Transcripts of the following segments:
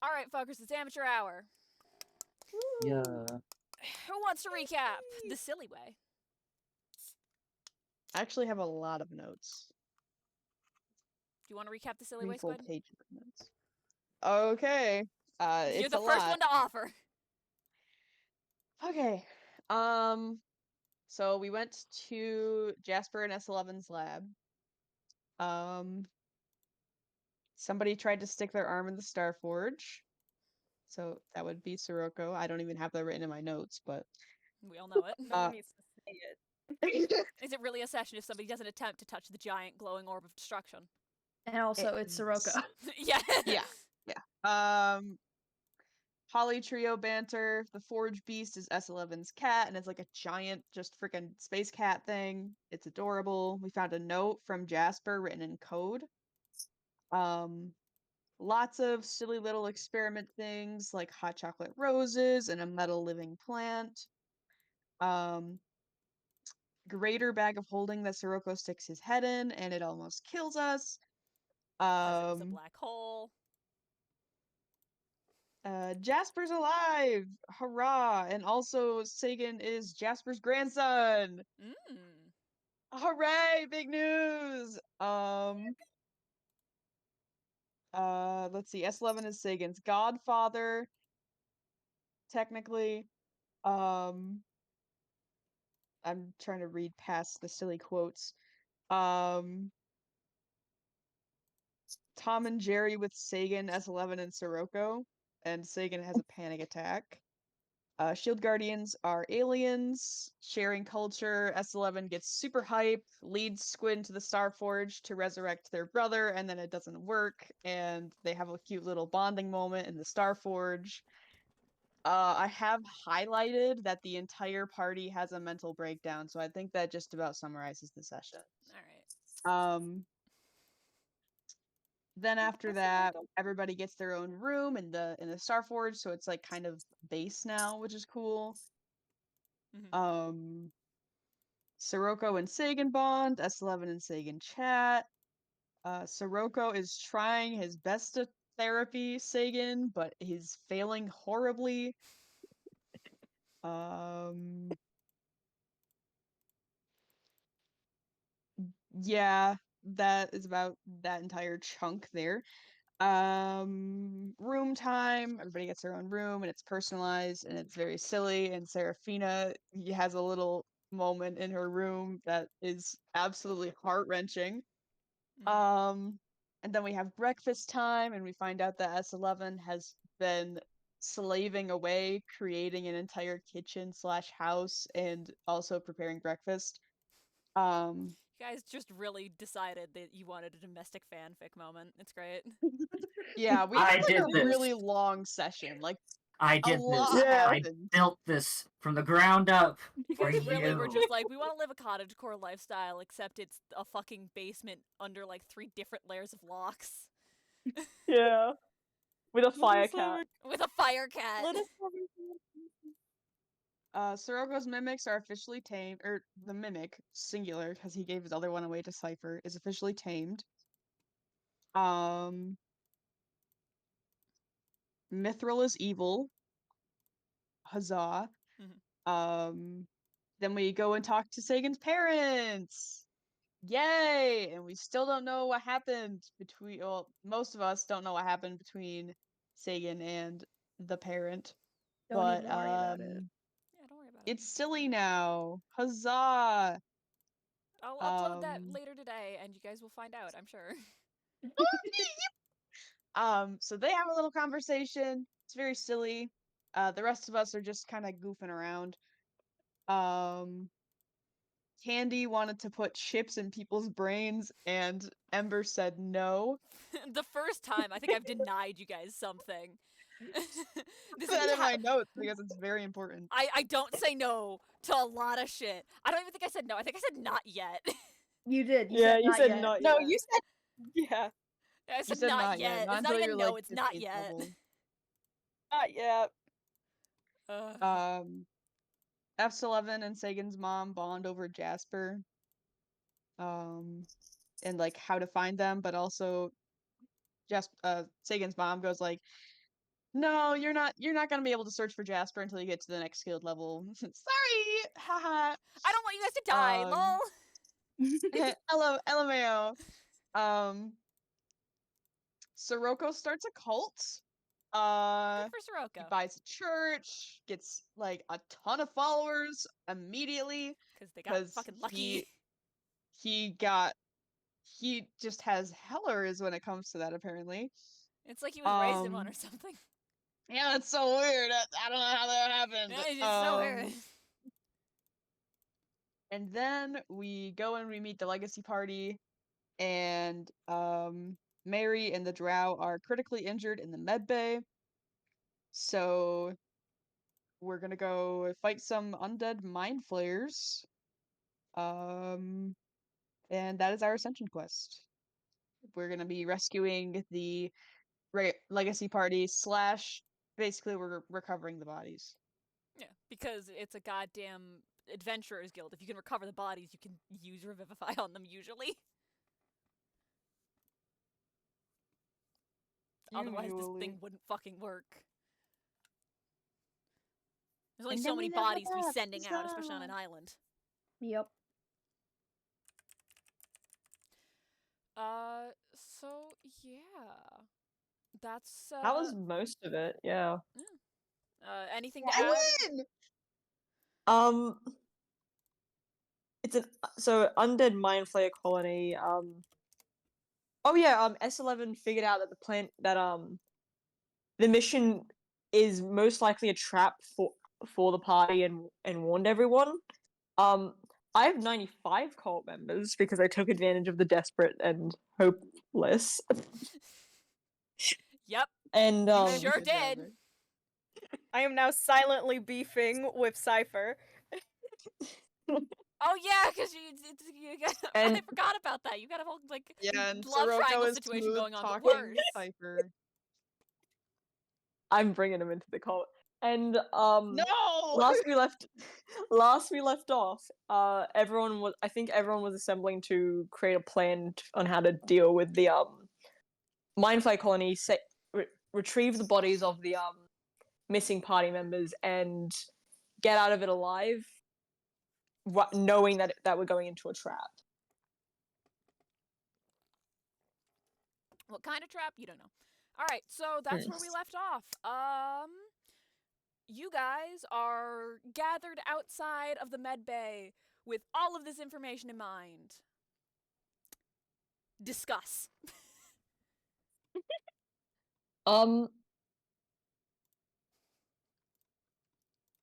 All right, fuckers, it's amateur hour. Yeah. Who wants to recap the silly way? I actually have a lot of notes. Do you want to recap the silly 3 way, full Squid? pages of notes. Okay. You're It's the a first lot. one to offer. Okay. So we went to Jasper and S11's lab. Um, Somebody tried to stick their arm in the Starforge. So that would be Sirocco. I don't even have that written in my notes, but We all know it. No one needs to say it. Is it really a session if somebody doesn't attempt to touch the giant glowing orb of destruction? And also, it's Sirocco. Yeah. Yeah. Holly Trio banter. The Forge Beast is S11's cat, and it's like a giant, just freaking space cat thing. It's adorable. We found a note from Jasper written in code. Lots of silly little experiment things like hot chocolate roses and a metal living plant. Greater bag of holding that Sirocco sticks his head in, and it almost kills us. Because it was a black hole. Jasper's alive! Hurrah! And also Sagan is Jasper's grandson! Hooray! Big news! Let's see. S11 is Sagan's godfather, technically. I'm trying to read past the silly quotes. Tom and Jerry with Sagan, S11, and Sirocco, and Sagan has a panic attack. Shield Guardians are aliens, sharing culture. S11 gets super hype, leads Squid into the Starforge to resurrect their brother, and then it doesn't work, and they have a cute little bonding moment in the Starforge. I have highlighted that the entire party has a mental breakdown, so I think that just about summarizes the session. All right. Then after that, everybody gets their own room in the Starforge, so it's like kind of base now, which is cool. Sirocco and Sagan bond, S11 and Sagan chat. Sirocco is trying his best to therapy Sagan, but he's failing horribly. Yeah, that is about that entire chunk there. Room time. Everybody gets their own room, and it's personalized, and it's very silly. And Serafina has a little moment in her room that is absolutely heart-wrenching. And then we have breakfast time, and we find out that S11 has been slaving away, creating an entire kitchen slash house, and also preparing breakfast. You guys just really decided that you wanted a domestic fanfic moment. It's great. Yeah, we had like a really long session. Like I did this. I built this from the ground up for you. Really, we're just like, we want to live a cottagecore lifestyle, except it's a fucking basement under like 3 different layers of locks. Yeah. With a fire cat. With a fire cat. Sirocco's mimics are officially tamed, or the mimic, singular, because he gave his other one away to Cypher, is officially tamed. Mithril is evil. Huzzah. Then we go and talk to Sagan's parents. Yay! And we still don't know what happened between, well, most of us don't know what happened between Sagan and the parent. Don't even worry about it. Yeah, don't worry about it. It's silly now. Huzzah! I'll upload that later today, and you guys will find out, I'm sure. So they have a little conversation. It's very silly. The rest of us are just kind of goofing around. Candy wanted to put chips in people's brains, and Ember said no. The first time, I think I've denied you guys something. This is in my notes because it's very important. I don't say no to a lot of shit. I don't even think I said no. I think I said not yet. You did. You said not yet. No, you said yeah. I said not yet. It's not even no, it's not yet. Not yet. F11 and Sagan's mom bond over Jasper. And like how to find them, but also just Sagan's mom goes like, No, you're not gonna be able to search for Jasper until you get to the next skilled level. Sorry! Haha. I don't want you guys to die, lol. Hello, LMAO. Sirocco starts a cult. Good for He Sirocco. buys a church, gets like a ton of followers immediately. Because they got fucking lucky. He just has hellers when it comes to that, apparently. It's like he was raised in one or something. Yeah, that's so weird. I don't know how that happened. Yeah, it's just so weird. And then we go and we meet the Legacy Party, and Mary and the Drow are critically injured in the med bay. So we're gonna go fight some undead mind flayers. And that is our ascension quest. We're gonna be rescuing the Legacy Party / basically we're recovering the bodies. Yeah, because it's a goddamn adventurers guild. If you can recover the bodies, you can use Revivify on them usually. Otherwise, this thing wouldn't fucking work. There's only so many bodies to be sending out, especially on an island. Yep. So yeah. That's That was most of it, yeah. Anything to add? It's so undead mind flayer colony. Oh yeah. S11 figured out that the mission is most likely a trap for the party and warned everyone. I have 95 cult members because I took advantage of the desperate and hopeless. Yep. And You sure did. I am now silently beefing with Cypher. Oh yeah, because I forgot about that. You got a whole and love Sirocco triangle is situation going on. talking But worse. Cypher. I'm bringing him into the cult. And No. last we left off, I think everyone was assembling to create a plan on how to deal with the Mindflayer colony, retrieve the bodies of the missing party members, and get out of it alive, knowing that we're going into a trap. What kind of trap? You don't know. All right, so that's where we left off. You guys are gathered outside of the med bay with all of this information in mind. Discuss.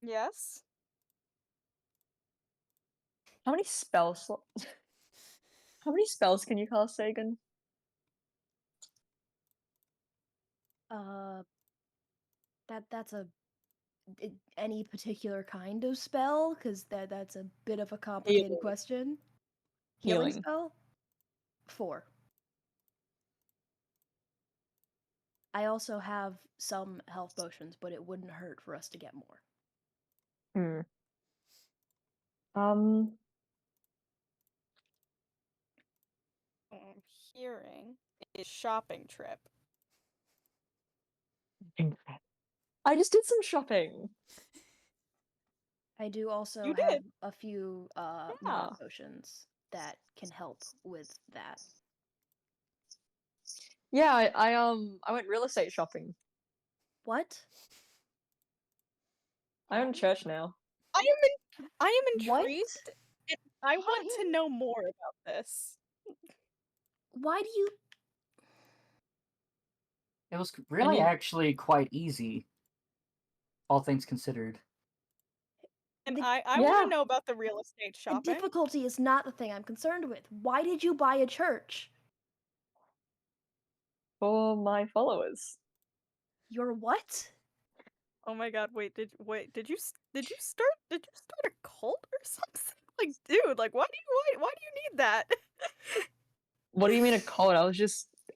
Yes. How many spells? How many spells can you cast, Sagan? That's any particular kind of spell, because that's a bit of a complicated question. Healing spell? 4. I also have some health potions, but it wouldn't hurt for us to get more. Hearing is shopping trip. I just did some shopping. I do also have a few mind potions that can help with that. Yeah, I went real estate shopping. What? I own a church now. I am intrigued. And I want to know more about this. Why do you? It was really actually quite easy, all things considered. And I want to know about the real estate shopping. The difficulty is not the thing I'm concerned with. Why did you buy a church? For my followers. Your what? Oh my god! Wait, did you start a cult or something? Like, dude, like, why do you need that? What do you mean a cult? I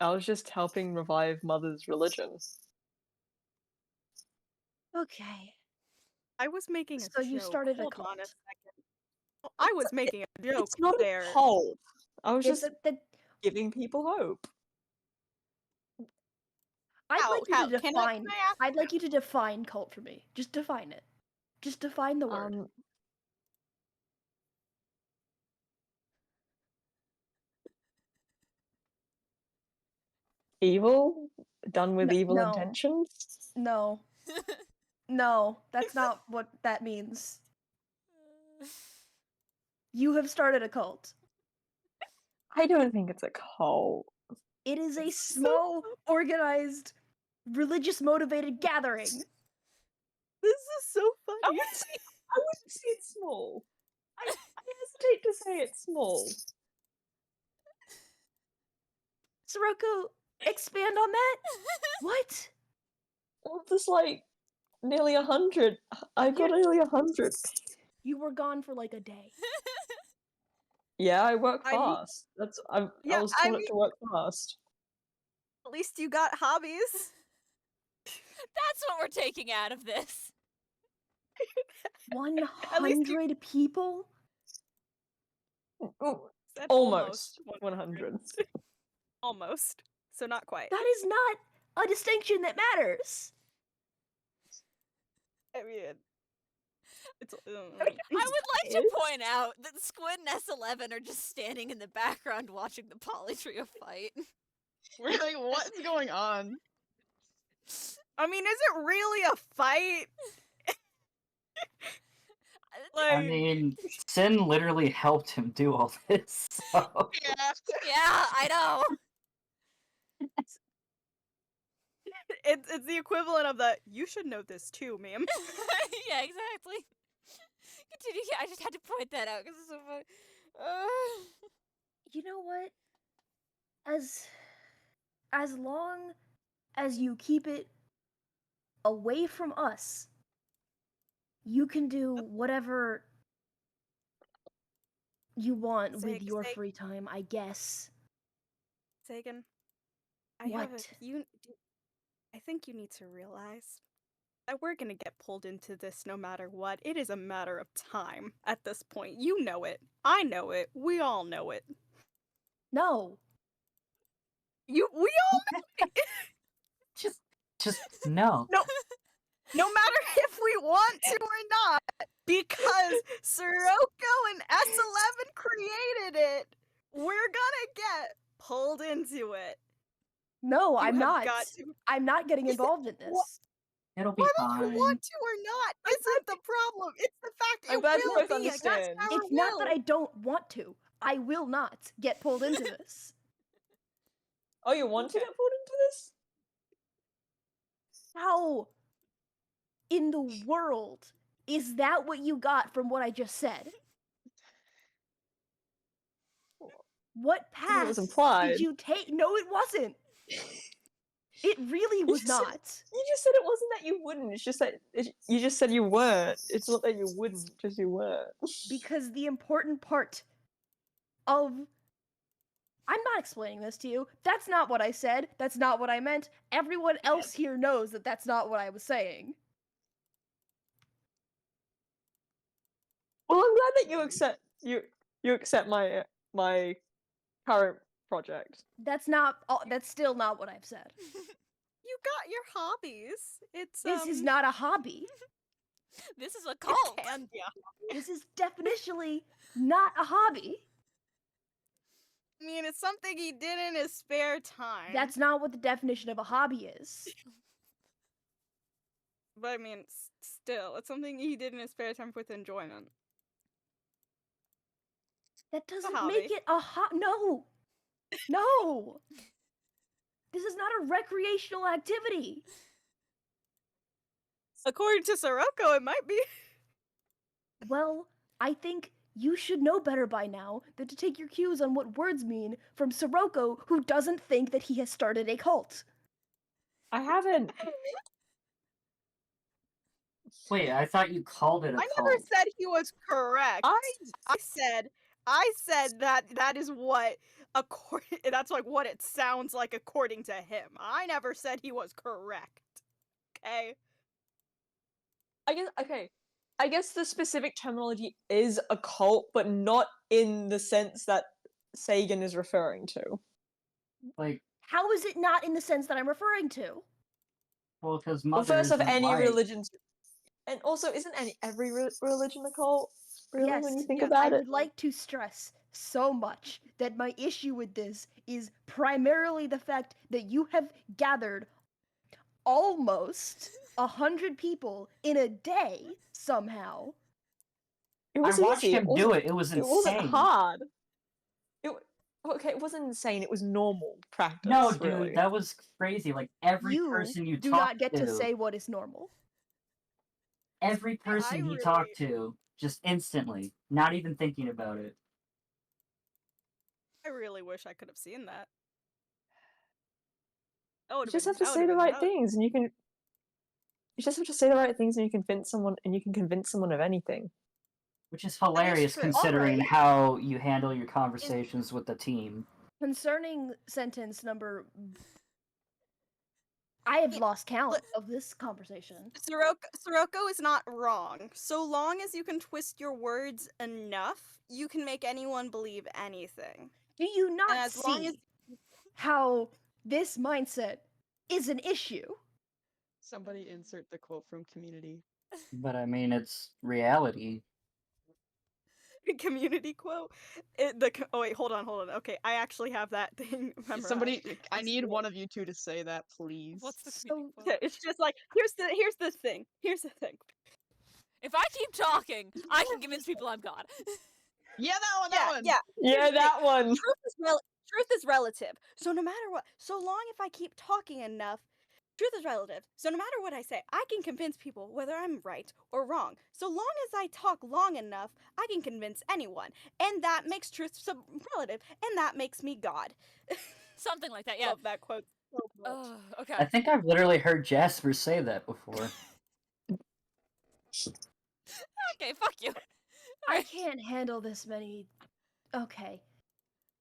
was just helping revive Mother's religion. Okay. I was making a joke. So you started a Hold cult. on a second. I was making a joke. It's not there. a cult. I was It's just giving people hope. I'd like you to Can I define. ask I'd like you to define cult for me. Just define it. Just define the word. Evil done with evil No. intentions. No. No, that's not what that means. You have started a cult. I don't think it's a cult. It is a It's so- small, organized, religious motivated gathering. This is so I funny. wouldn't say it's small. I hesitate to say it's small. Sirocco, expand on that? What? Well, there's like nearly 100. I got You're- nearly 100. You were gone for like a day. Yeah, I work I mean- fast. I Yeah, was I taught mean- to work fast. At least you got hobbies. That's what we're taking out of this. 100 people? Oh, Said almost 100. Almost. So not quite. That is not a distinction that matters. I mean, it's. I would like to point out that Squid and S11 are just standing in the background watching the Polytrio fight. We're like, what's going on? I mean, is it really a fight? I mean, Sin literally helped him do all this. So. Yeah. Yeah, I know. It's the equivalent of the "you should know this too, ma'am." Yeah, exactly. Continue. Yeah, I just had to point that out because it's so funny. You know what? As long as you keep it away from us, you can do whatever you want with your free time, I guess. Sagan, I What? I think you need to realize that we're gonna get pulled into this no matter what. It is a matter of time at this point. You know it. I know it. We all know it. No. We all know it. Just no. No matter if we want to or not, because Sirocco and S11 created it, we're gonna get pulled into it. No, You I'm have not. got to. I'm not getting involved in this. It'll be Whether fine. you want to or not isn't the problem. It's the fact I'm it glad you will both be understand. against our It's not that will. I don't want to. I will not get pulled into this. Oh, you want to Okay. get pulled into this? How in the world is that what you got from what I just said? What I think it was path implied. did you take? No, it wasn't. It really was just said- not. You just said it wasn't that you wouldn't. It's just that you just said you weren't. It's not that you wouldn't, just you weren't. Because the important part of. I'm not explaining this to you. That's not what I said. That's not what I meant. Everyone else here knows that that's not what I was saying. Well, I'm glad that you accept my current project. That's still not what I've said. You got your hobbies. It's This is not a hobby. This is a it cult. can be a- This is definitionally not a hobby. I mean, it's something he did in his spare time. That's not what the definition of a hobby is. But I mean, still, it's something he did in his spare time with enjoyment. That doesn't hobby. make it a No. No. This is not a recreational activity. According to Sirocco, it might be. Well, I think you should know better by now than to take your cues on what words mean from Sirocco, who doesn't think that he has started a cult. I haven't. Wait, I thought you called it a I cult. never said he was correct. I said that is what that's like what it sounds like according to him. I never said he was correct. Okay? I guess the specific terminology is a cult, but not in the sense that Sagan is referring to. Like, How is it not in the sense that I'm referring to? Well, because Well, mother first of isn't any white. religion, and also isn't every religion a cult? Really, Yes, when you think yes, about I it. would like to stress so much that my issue with this is primarily the fact that you have gathered almost 100 people in a day somehow. It I was watched easy. him do it. It was It wasn't insane. hard. Okay, it wasn't insane. It was normal practice. No, dude, really. that was crazy. Like every You person you do talk not get to say what is normal. every I person he really- talked to, just instantly, not even thinking about it. I really wish I could have seen that. That would You just have to that say would've the been right that- things, and you can. You just have to say the right things, and you can convince someone. And you can convince someone of anything. Which is hilarious true. considering Alright. how you handle your conversations with the team. Concerning sentence number, I have Yeah, lost count of this conversation. Sirocco is not wrong. So long as you can twist your words enough, you can make anyone believe anything. Do you And not as long see as how this mindset is an issue? Somebody insert the quote from Community. But I mean, it's reality. community quote, oh wait, hold on. Okay, I actually have that thing memorized. Somebody, I need one of you two to say that, please. What's the So- community quote? Okay, it's just like here's the thing. Here's the thing. If I keep talking, I can convince people I'm God. Yeah, that one. That one. Yeah. Yeah, that one. Truth is relative. So no matter what, so long if I keep talking enough, truth is relative. So no matter what I say, I can convince people whether I'm right or wrong. So long as I talk long enough, I can convince anyone. And that makes truth relative, and that makes me God. Something like that, yeah. Love that quote so much. Okay. I think I've literally heard Jasper say that before. Okay, fuck you. I Alright. can't handle this many. Okay.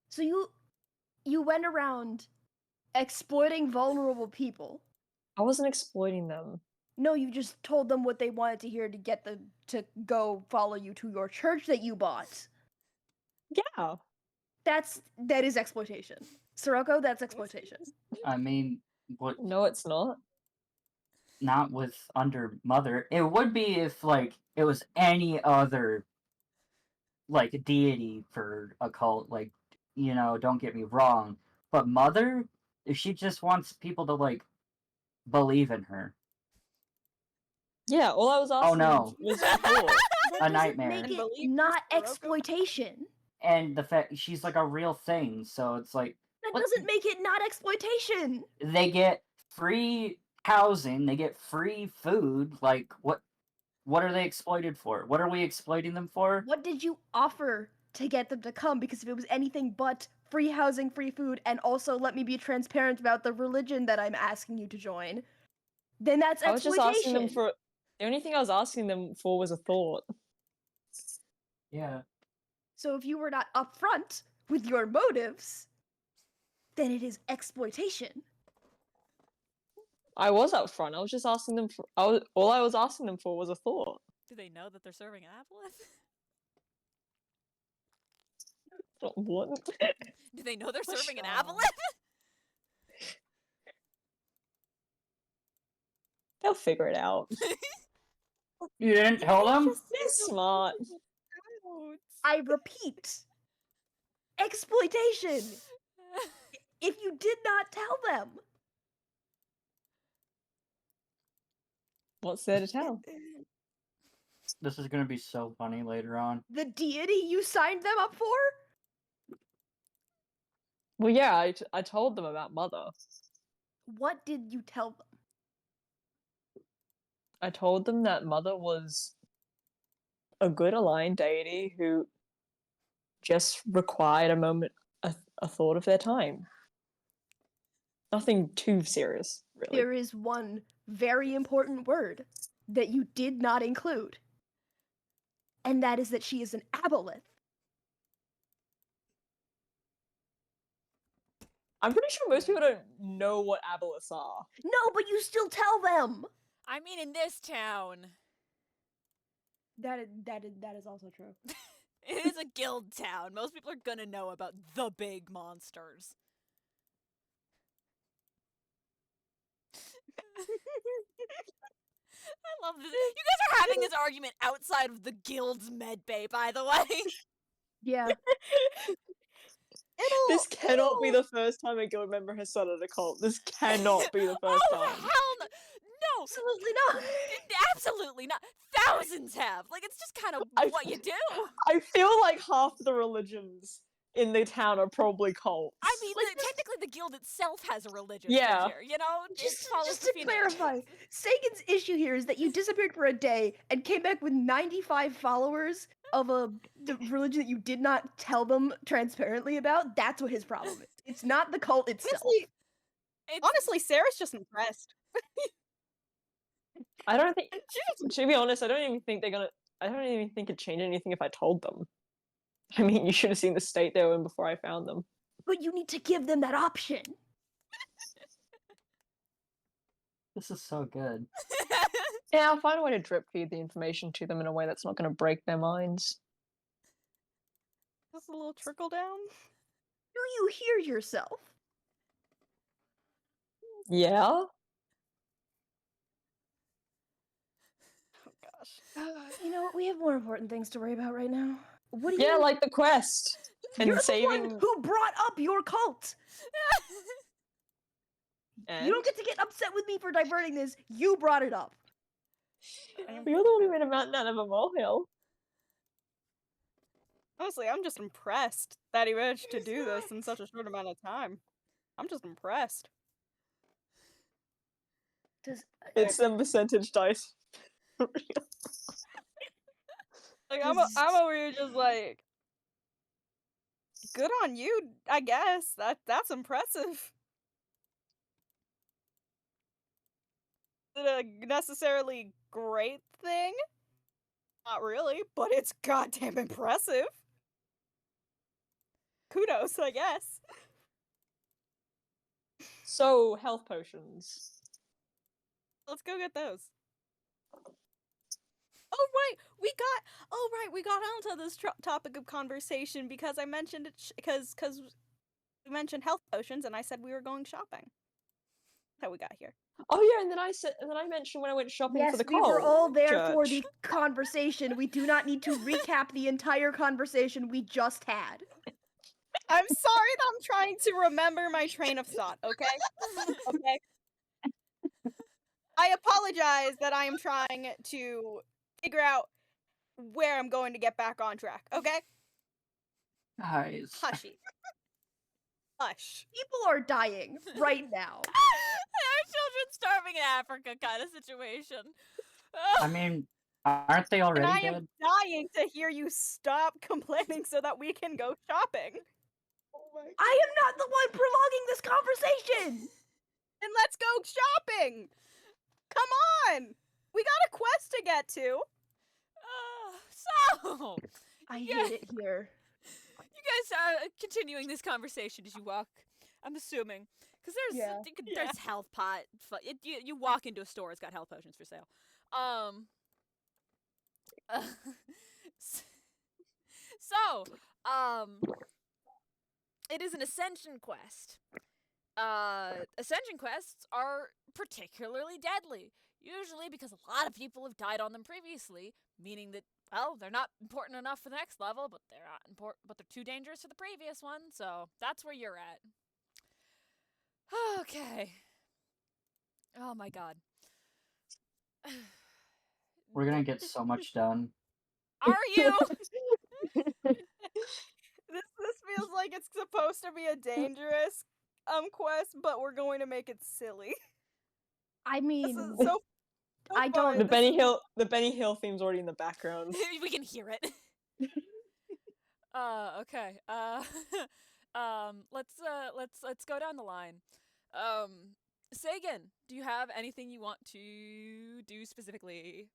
So you went around exploiting vulnerable people. I wasn't exploiting them. No, you just told them what they wanted to hear to get them to go follow you to your church that you bought. Yeah. That is exploitation. Sirocco, that's exploitation. I mean, what? No, it's not. Not with under mother. It would be if like it was any other like deity for a cult. Like, don't get me wrong, but mother, if she just wants people to like believe in her. Yeah, all I was asking no. was a thought. That doesn't nightmare. make And it believe not Sirocco? exploitation. And the fact she's like a real thing, so it's like That what- doesn't make it not exploitation. they get free housing, they get free food. Like what are they exploited for? What are we exploiting them for? What did you offer to get them to come? Because if it was anything but free housing, free food, and also let me be transparent about the religion that I'm asking you to join, then that's I was just exploitation. asking them for. The only thing I was asking them for was a thought. Yeah. So if you were not upfront with your motives, then it is exploitation. I was up front. I was just asking them for. All I was asking them for was a thought. Do they know that they're serving an aboleth? What? Do they know they're serving an Michelle. aboleth? They'll figure it out. You didn't tell them? They're smart. I repeat, exploitation. If you did not tell them, What's there to tell? This is gonna be so funny later on. the deity you signed them up for? Well, yeah, I told them about Mother. What did you tell them? I told them that Mother was a good aligned deity who just required a moment, a thought of their time. Nothing too serious, really. There is one very important word that you did not include, and that is that she is an aboleth. I'm pretty sure most people don't know what aboleths are. No, but you still tell them. I mean, in this town, That is also true. it is a guild town. Most people are gonna know about the big monsters. I love this. You guys are having this argument outside of the guild's med bay, by the way. Yeah. This cannot be the first time a guild member has started a cult. This cannot be the first Oh, time. hell no! No, Absolutely not. absolutely not. Thousands have. Like, it's just kind of I- what you do. I feel like half the religions in the town are probably cults. I mean, technically, the guild itself has a religious Yeah. figure, you know? It Just follows to the female. clarify, Sagan's issue here is that you disappeared for a day and came back with 95 followers of a religion that you did not tell them transparently about. That's what his problem is. It's not the cult itself. Honestly, Sarah's just impressed. I don't think. To be honest, I don't even think it'd change anything if I told them. I mean, you should have seen the state they were in before I found them. But you need to give them that option. This is so good. Yeah, I'll find a way to drip feed the information to them in a way that's not going to break their minds. Just a little trickle down. Do you hear yourself? Yeah. Oh gosh. You know what? We have more important things to worry about right now. What do Yeah, you? like the quest and You're the saving. one who brought up your cult. And You don't get to get upset with me for diverting this. You brought it up. you're the one who made a mountain out of a molehill. Honestly, I'm just impressed that he managed to do this in such a short amount of time. I'm just impressed. It's them percentage dice. Like I'm over here just like, good on you, I guess. That's impressive. Is it a necessarily great thing? Not really, but it's goddamn impressive. Kudos, I guess. So, health potions. Let's go get those. Oh right, we got onto this topic of conversation because I mentioned it because we mentioned health potions and I said we were going shopping. That's how we got here. Oh yeah, and then I mentioned when I went shopping Yes, for the we were cult all there for church. the conversation. We do not need to recap the entire conversation we just had. I'm sorry that I'm trying to remember my train of thought, okay? Okay. I apologize that I am trying to figure out where I'm going to get back on track, okay? Guys. Hushy. Hush. People are dying right now. There are children starving in Africa kind of situation. I mean, aren't they And already I dead? am dying to hear you stop complaining so that we can go shopping. Oh my god. I am not the one prolonging this conversation. Then let's go shopping! Come on! We got a quest to get to! So, I Yeah. hate it here. you guys are continuing this conversation as you walk. I'm assuming because there's Yeah. there's health pot. You walk into a store, it's got health potions for sale. So, it is an ascension quest. Ascension quests are particularly deadly, usually because a lot of people have died on them previously, meaning that, well, they're not important enough for the next level, but they're not important, but they're too dangerous for the previous one, so that's where you're at. Okay. Oh my god. We're gonna get so much done. Are you? This feels like it's supposed to be a dangerous quest, but we're going to make it silly. I This mean, is so I far, don't- The this Benny Hill theme's already in the background. We can hear it. Okay. Let's go down the line. Sagan, do you have anything you want to do specifically?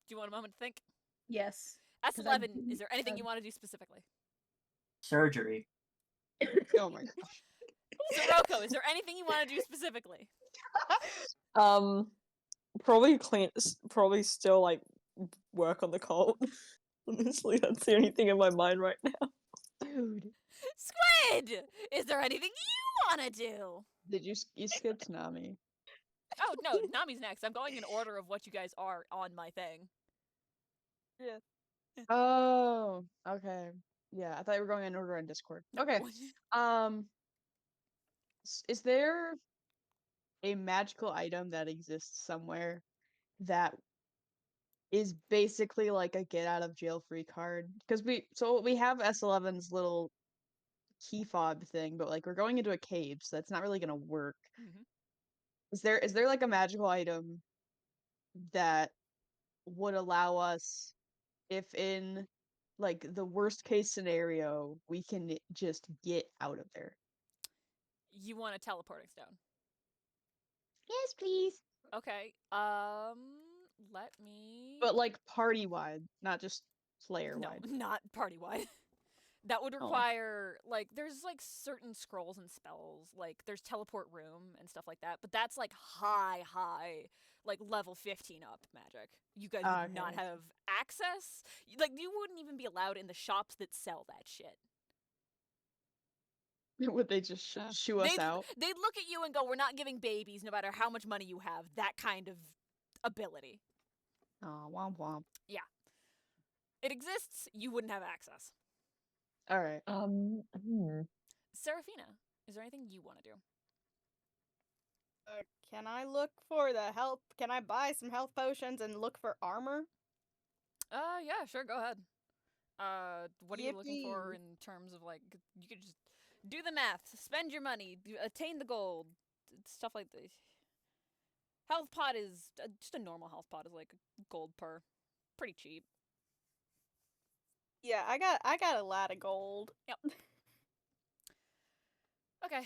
Do you want a moment to think? yes. 'cause I S11, didn't is there anything you have- want to do specifically? Surgery. oh my god. Sirocco, is there anything you want to do specifically? Probably still like work on the cult. Honestly, that's the only thing in my mind right now. Dude, Squid! Is there anything you want to do? did you skipped Nami? Oh, no, Nami's next. I'm going in order of what you guys are on my thing. Yeah. Oh, okay. Yeah, I thought you were going in order on Discord. Okay. Is there a magical item that exists somewhere that is basically like a get out of jail free card? Because we have S11's little key fob thing, but like we're going into a cave, so that's not really gonna work. Mhm. Is there like a magical item that would allow us, if in like the worst case scenario, we can just get out of there? You want a teleporting stone. Yes, please. Okay, let me... But like party wide, not just player No, wide. not party-wide. That would Oh. require, like, there's, like, certain scrolls and spells, like, there's teleport room and stuff like that, but that's, like, high, like, level 15 up magic. You guys would Okay, not I see. have access. Like, you wouldn't even be allowed in the shops that sell that shit. Would they just shoo us out? They'd look at you and go, we're not giving babies no matter how much money you have. That kind of ability. Oh, womp womp. It exists, you wouldn't have access. All right. Seraphina, is there anything you want to do? Can I look for the help? Can I buy some health potions and look for armor? Yeah, sure, go ahead. What are you looking for Yippee. in terms of, like, you could just do the math, spend your money, attain the gold, stuff like this. Health pot is, just a normal health pot is like gold per. Pretty cheap. Yeah, I got a lot of gold. Yep. Okay,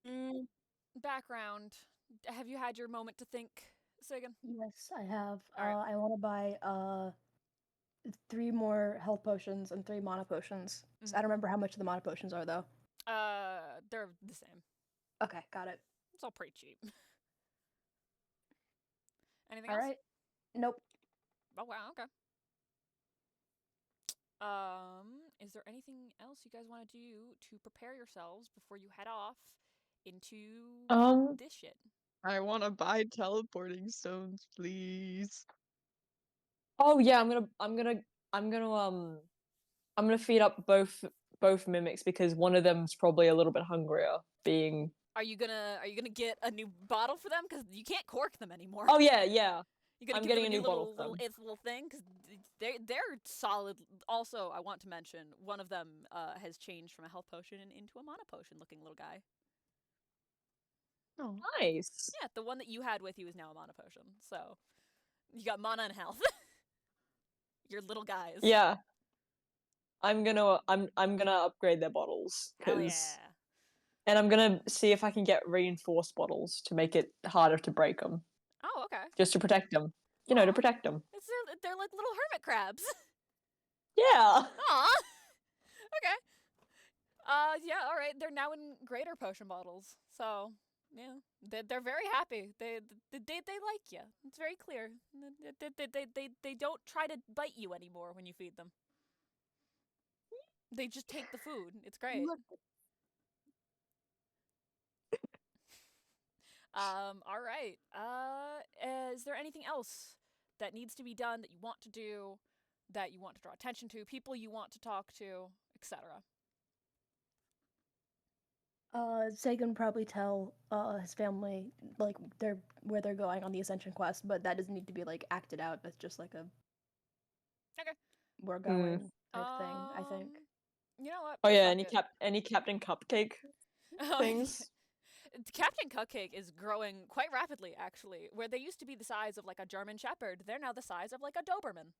Mm, background. Have you had your moment to think, Sagan? Yes, I have. All right. I want to buy 3 more health potions and 3 mana potions. So I don't remember how much the mana potions are though. They're the same. Okay, got it. It's all pretty cheap. Anything All else? right. Nope. Oh wow, okay. Is there anything else you guys want to do to prepare yourselves before you head off into this shit? I want to buy teleporting stones, please. Oh yeah, I'm gonna feed up both mimics because one of them's probably a little bit hungrier. Being Are you gonna get a new bottle for them? Because you can't cork them anymore. oh yeah. You're gonna I'm give getting them a a new new bottle for little them. little thing because they're solid. Also, I want to mention one of them has changed from a health potion into a mana potion looking little guy. Oh. Nice. Yeah, the one that you had with you is now a mana potion. So you got mana and health. Your little guys. Yeah. I'm gonna upgrade their bottles Hell because yeah. and I'm gonna see if I can get reinforced bottles to make it harder to break them, Oh, okay. just to protect them. You know, to Aw. protect them. They're like little hermit crabs. Yeah. Aw. Okay. Yeah, all right. They're now in greater potion bottles. So, yeah, they're very happy. They like you. It's very clear. They don't try to bite you anymore when you feed them. They just take the food. It's great. All right. Is there anything else that needs to be done that you want to do, that you want to draw attention to, people you want to talk to, etc.? Sagan probably tell his family like where they're going on the Ascension quest, but that doesn't need to be like acted out. That's just like a Okay. we're going type thing, I think. You know what? Oh yeah, Fuck it. any Captain Cupcake Oh, things. Captain Cupcake is growing quite rapidly, actually. Where they used to be the size of like a German Shepherd, they're now the size of like a Doberman.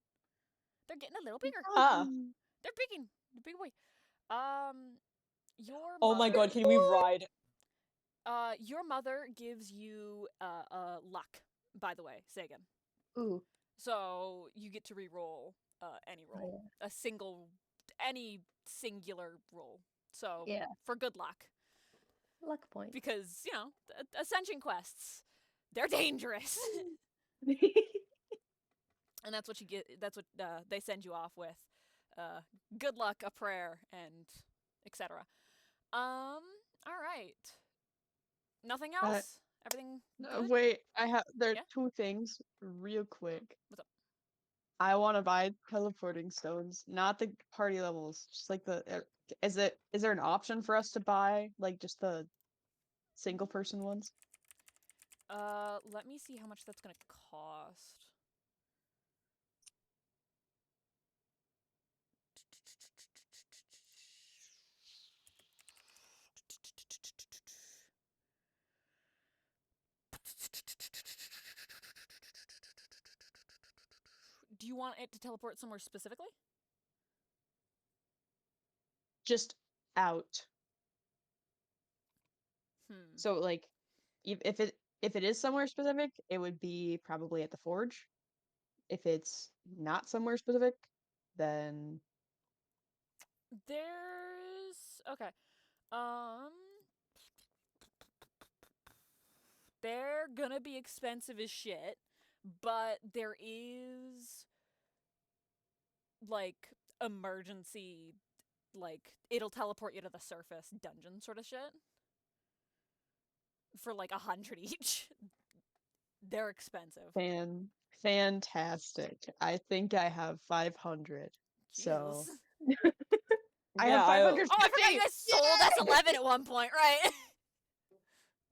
They're getting a little bigger. Ah. They're bigging. They're big boy. Your Oh my god, can we ride? Your mother gives you luck, by the way, Sagan. Ooh. So you get to re-roll any roll. Oh, yeah. Any singular roll. So Yeah. for good luck. Luck point. Because, you know, Ascension quests, they're dangerous. And that's what you get. That's what they send you off with. good luck, a prayer, and etc. All right. Nothing else? Everything good? Wait, there are Yeah? 2 things real quick. What's up? I want to buy teleporting stones, not the party levels, just like is there an option for us to buy like just the single person ones? Let me see how much that's gonna cost. Do you want it to teleport somewhere specifically? Just out. Hmm. So like if it is somewhere specific, it would be probably at the forge. If it's not somewhere specific, then There's okay. Um they're gonna be expensive as shit, but there is like emergency like it'll teleport you to the surface dungeon sort of shit for like 100 each. They're expensive. fantastic. I think I have 500. So Jesus. I Yeah, have I 550. Oh, I forgot you guys sold S11 at one point, right?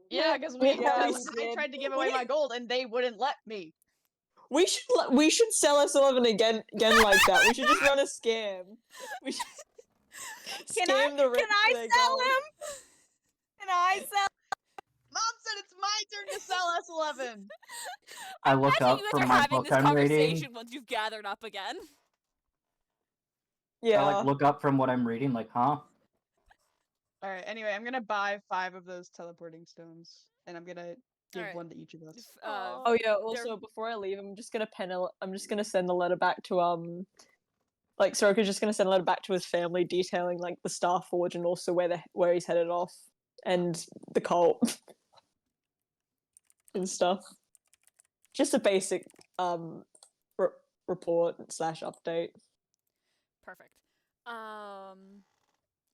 Yeah, because Yeah, we I did. tried to give away my gold and they wouldn't let me. We should sell S11 again like that. We should just run a scam. We should scam the rich Can I for their sell gold. him? Can I sell? Mom said it's my turn to sell S11. I I'm look imagining up you from guys are my having book this I'm conversation reading. once you've gathered up again. I Yeah. look up from what I'm reading, like, huh? All right. Anyway, I'm gonna buy 5 of those teleporting stones, and I'm gonna give Alright. one to each of us. Oh yeah. Also, before I leave, I'm just gonna send a letter back to like Soroka's just gonna send a letter back to his family detailing like the Star Forge and also where he's headed off and the cult and stuff. Just a basic re- report / update. Perfect.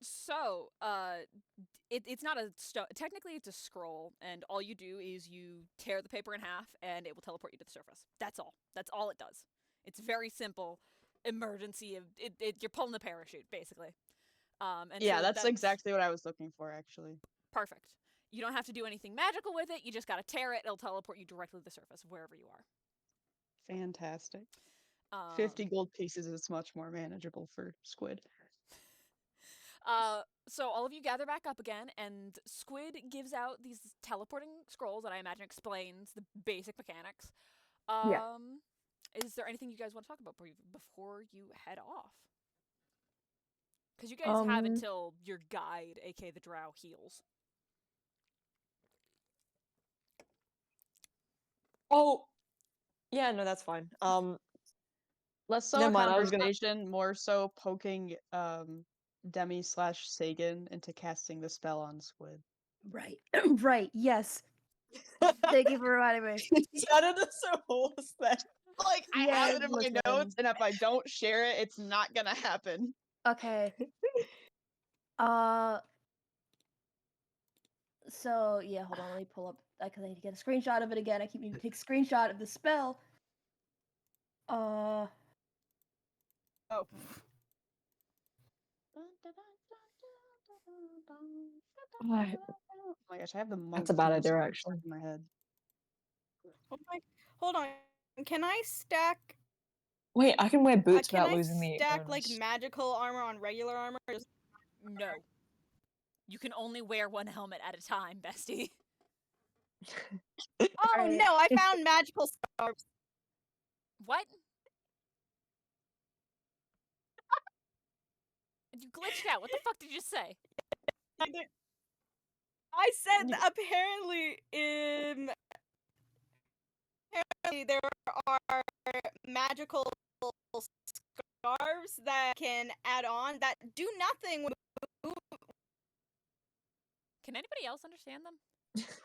So, it's not a technically it's a scroll, and all you do is you tear the paper in half, and it will teleport you to the surface. That's all. That's all it does. It's very simple. Emergency of you're pulling the parachute basically. And Yeah, so that's exactly what I was looking for, actually. perfect. You don't have to do anything magical with it. You just gotta tear it. It'll teleport you directly to the surface wherever you are. Fantastic. 50 gold pieces is much more manageable for Squid. So all of you gather back up again, and Squid gives out these teleporting scrolls that I imagine explains the basic mechanics. Yeah. Is there anything you guys want to talk about before you head off? Because you guys have until your guide, aka the Drow, heals. Oh, yeah, no, that's fine. Less so Never a mind, I was gonna. conversation, more so poking Demi / Sagan into casting the spell on Squid. Right. Right. Yes. Thank you for reminding me. It sounded so horse then. Like, I Yeah, have it in my listen. notes, and if I don't share it, it's not gonna happen. Okay. So yeah, hold on. Let me pull up because I need to get a screenshot of it again. I keep needing to take a screenshot of the spell. Oh. Oh my gosh, I have the monk That's a bad theme idea, song actually. stuck in my head. Oh my. Hold on. Can I stack? Wait, I can wear boots Can without I losing the stack like bonus. magical armor on regular armor? No. You can only wear one helmet at a time, bestie. Oh Alright. no! I found magical scarves. What? You glitched out. What the fuck did you say? I said apparently there are magical scarves that can add on that do nothing when Can anybody else understand them?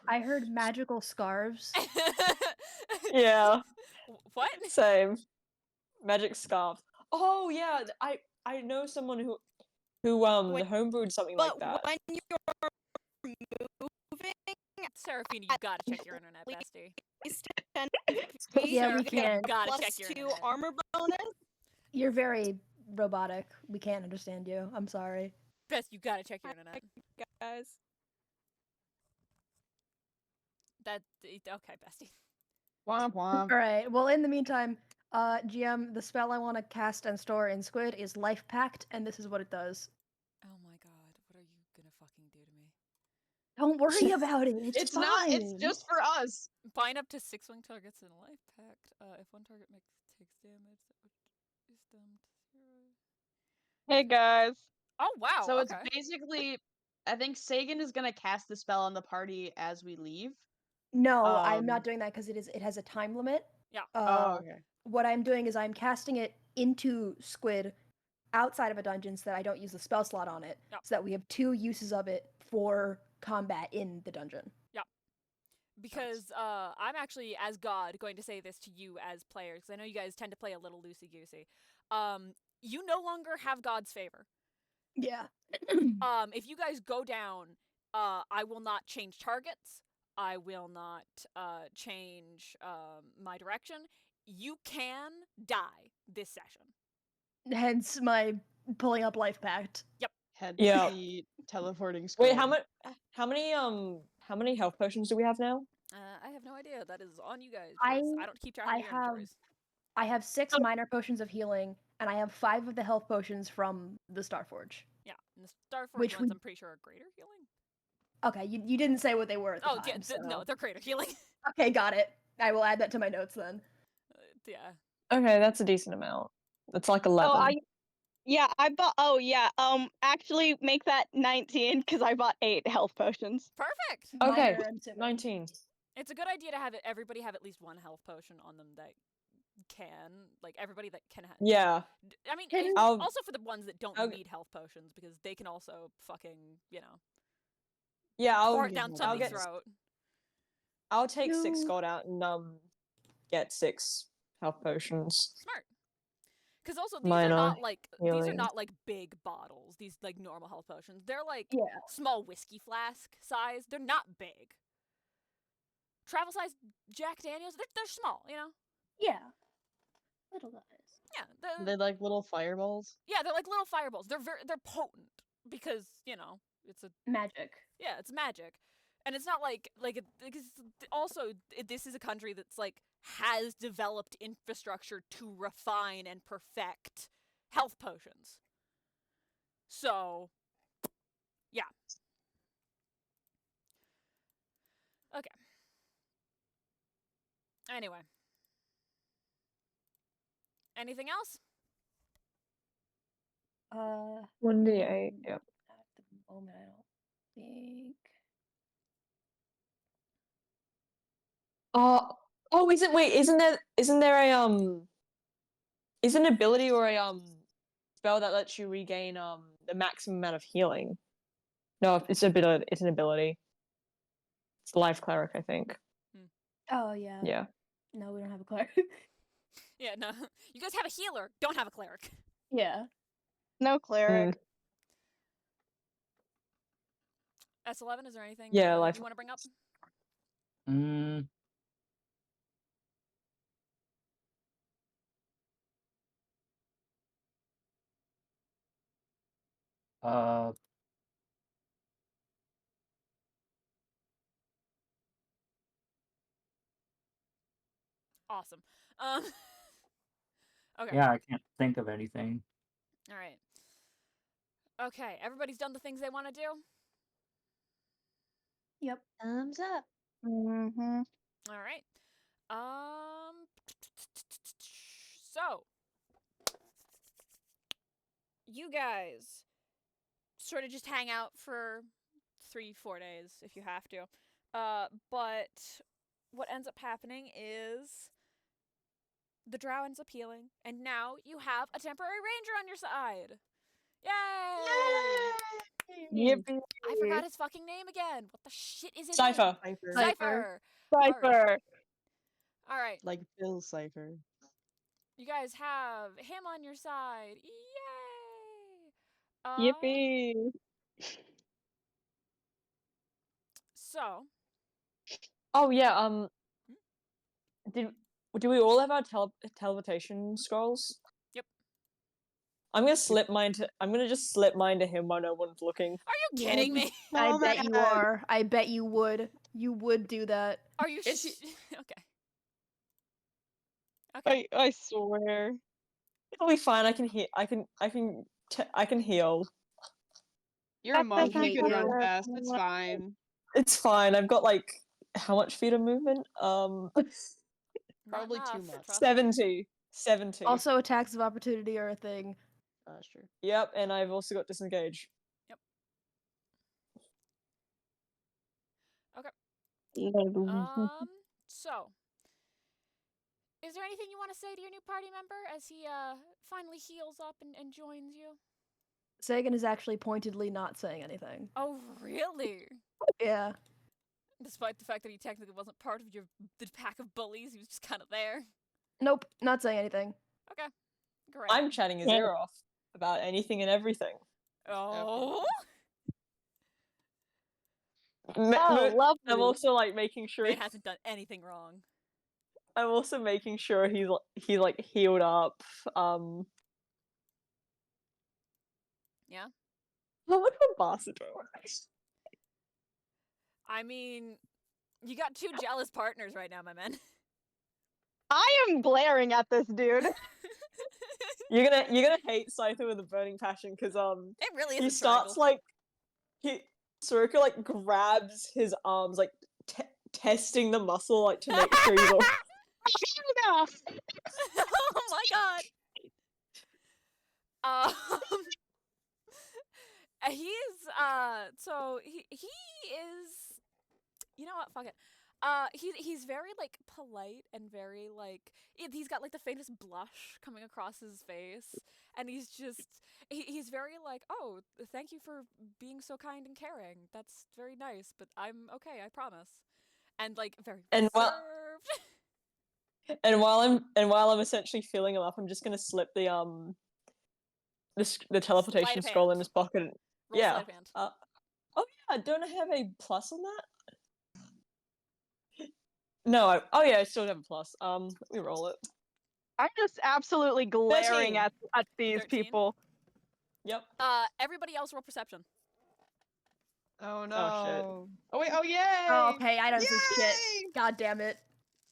I heard magical scarves. Yeah, What? same. Magic scarf. Oh yeah, I know someone who Wait, homebrewed something like But that. when you're moving, Serafina, you gotta check your internet, bestie. least 10 feet, Yeah, we you get a can. Gotta plus check your 2 internet. armor bonus. You're very robotic. We can't understand you. I'm sorry. Best, you gotta check your internet. Guys. Okay, bestie. Womp womp. All right. Well, in the meantime, GM, the spell I want to cast and store in Squid is Life Pact, and this is what it does. Oh my god, what are you gonna fucking do to me? Don't worry about it. It's fine. not. It's just for us. Bind up to 6 wing targets in a life pact. If one target takes damage, that would reduce them to 0. Hey guys. Oh wow. So okay. it's basically, I think Sagan is gonna cast the spell on the party as we leave. No, I'm Um, not doing that because it has a time limit. Yeah. okay. What I'm doing is I'm casting it into Squid outside of a dungeon so that I don't use the spell slot on it, Yep. so that we have 2 uses of it for combat in the dungeon. Because I'm actually, as God, going to say this to you as players, because I know you guys tend to play a little loosey goosey. You no longer have God's favor. Yeah. If you guys go down, I will not change targets. I will not change my direction. You can die this session. Hence my pulling up Life Pact. Hence Yeah. the teleporting squid. Wait, how many health potions do we have now? I have no idea. That is on you guys. I- because I don't keep track I of your have- inventories. I have 6 minor potions of healing, and I have 5 of the health potions from the Starforge. Yeah, and the Starforge Which ones, would- I'm pretty sure are greater healing. Okay, you didn't say what they were at the Oh, time. yeah, no, so- they're greater healing. Okay, got it. I will add that to my notes then. Yeah. Okay, that's a decent amount. That's like 11. Yeah, I bought. Oh yeah. Actually, make that 19 because I bought 8 health potions. Perfect. Okay, Minor and timid. 19. It's a good idea to have everybody have at least one health potion on them that can, like everybody that can have. Yeah. I mean, Can- I'll- also for the ones that don't I'll- need health potions because they can also fucking, Yeah, pour I'll it down I'll somebody's get- throat. I'll take 6 You- gold out and get 6 health potions. Smart. Because also these Minor are not like healing. big bottles. These like normal health potions. They're like Yeah. small whiskey flask size. They're not big. Travel size Jack Daniels. They're small. Yeah. Little guys. Yeah. They're like little fireballs. Yeah, they're like little fireballs. They're potent because it's a Magic. it's magic, and it's not like because also this is a country that's like has developed infrastructure to refine and perfect health potions. So, yeah. Okay. Anyway. Anything else? 1d8, yep. At the moment, I don't think. Isn't there a is an ability or a spell that lets you regain the maximum amount of healing? No, it's an ability. It's Life Cleric, I think. Oh yeah. Yeah. No, we don't have a cleric. Yeah, no. You guys have a healer, don't have a cleric. yeah. No cleric. S11, is there anything Yeah, you life- want to bring up? Mm. Uh, Awesome. Okay. yeah, I can't think of anything. All right. Okay, everybody's done the things they want to do? Yep. Thumbs up. Mm-hmm. All right. So you guys sort of just hang out for 3-4 days if you have to. But what ends up happening is the drow ends up healing, and now you have a temporary ranger on your side. Yay! Yippee! I forgot his fucking name again. What the shit is his Cypher. name? Cipher. Cypher. Cypher. All right. Like Bill Cipher. You guys have him on your side. Yay! Yippee! So, Oh yeah. Did do we all have our teleportation scrolls? Yep. I'm gonna just slip mine to him while no one's looking. are you kidding me? I So bet you mad. are. I bet you would. You would do that. Are you It's- okay. Okay. I swear. It'll be fine. I can heal. I can heal. You're a monk. You hate can you. run fast. It's fine. It's fine. I've got like how much feet of movement? Not Probably too enough, much. trust me. 70. 70. Also, attacks of opportunity are a thing. That's true. Yep, and I've also got disengage. So, is there anything you want to say to your new party member as he finally heals up and joins you? Sagan is actually pointedly not saying anything. Oh, really? Yeah. Despite the fact that he technically wasn't part of the pack of bullies, he was just kind of there. Nope, not saying anything. Okay, great. I'm chatting his ear off about anything and everything. Oh, lovely. I'm also like making sure man hasn't done anything wrong. I'm also making sure he's like healed up. Yeah. How much of a bastard do I want? I mean, you got two jealous partners right now, my man. I am glaring at this dude. You're gonna hate Scyther with a burning passion because It really is he a starts triangle. like Soroka like grabs his arms like testing the muscle like to make sure he's all. Oh my god. He is, you know what, fuck it. He's very like polite and very like he's got like the faintest blush coming across his face, and he's very like, oh, thank you for being so kind and caring. That's very nice, but I'm okay, I promise. And like very And reserved. while I'm essentially filling him up, I'm just gonna slip the teleportation Sleight of scroll in hand. his pocket. Roll Yeah. sleight of hand. Oh yeah, don't I have a plus on that? No, oh yeah, I still have a plus. Let me roll it. I'm just absolutely glaring 13. at these 13? people. Yep. Everybody else roll perception. Oh no. Oh shit. Oh wait. Oh yay. Oh, okay, I don't see shit. Yay! God damn it.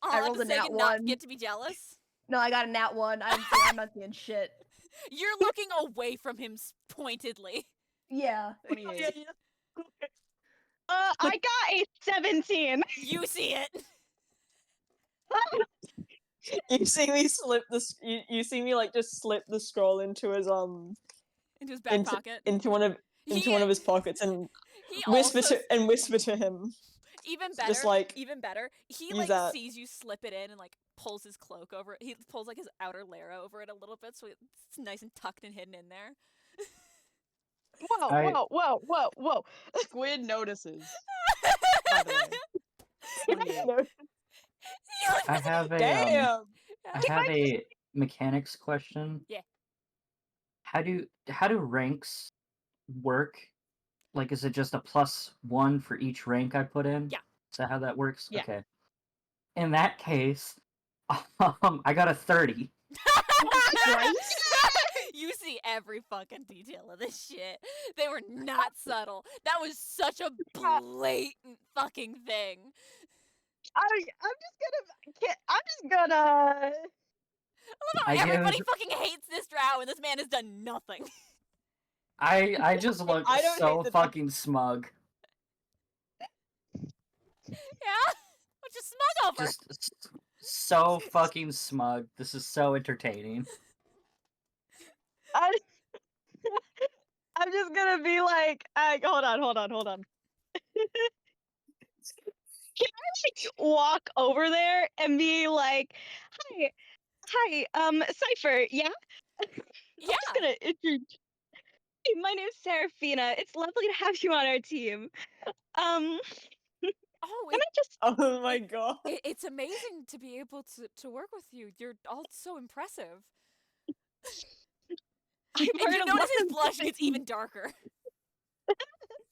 I rolled a say nat not 1. get to be jealous. No, I got a nat 1. I'm not seeing shit. You're looking away from him pointedly. Yeah. 28. I got a 17. You see it. You see me slip this. You see me like just slip the scroll into his Into his back pocket. into one of his pockets and He whisper also to him. even better. Just like even better. He use like that. sees you slip it in and like pulls his cloak over it. He pulls like his outer layer over it a little bit so it's nice and tucked and hidden in there. Whoa. Squid notices. By the way. 28. I have a Damn. I have a mechanics question. Yeah. How do ranks work? Like, is it just a +1 for each rank I put in? Yeah. Is that how that works? Yeah. Okay. In that case, I got a 30. You see every fucking detail of this shit. They were not subtle. That was such a blatant fucking thing. I'm just gonna. I love how I everybody give- fucking hates this drow and this man has done nothing. I just look I don't so hate the- fucking smug. Yeah? What you smug over? Just so fucking smug. This is so entertaining. I'm just gonna be like, hold on. Can I like walk over there and be like, hi, Cypher, yeah? Yeah. I'm just gonna introduce. Hey, my name's Serafina. It's lovely to have you on our team. Oh, Can I just? Oh my god. it's amazing to be able to work with you. You're all so impressive. And you notice his blush gets even darker.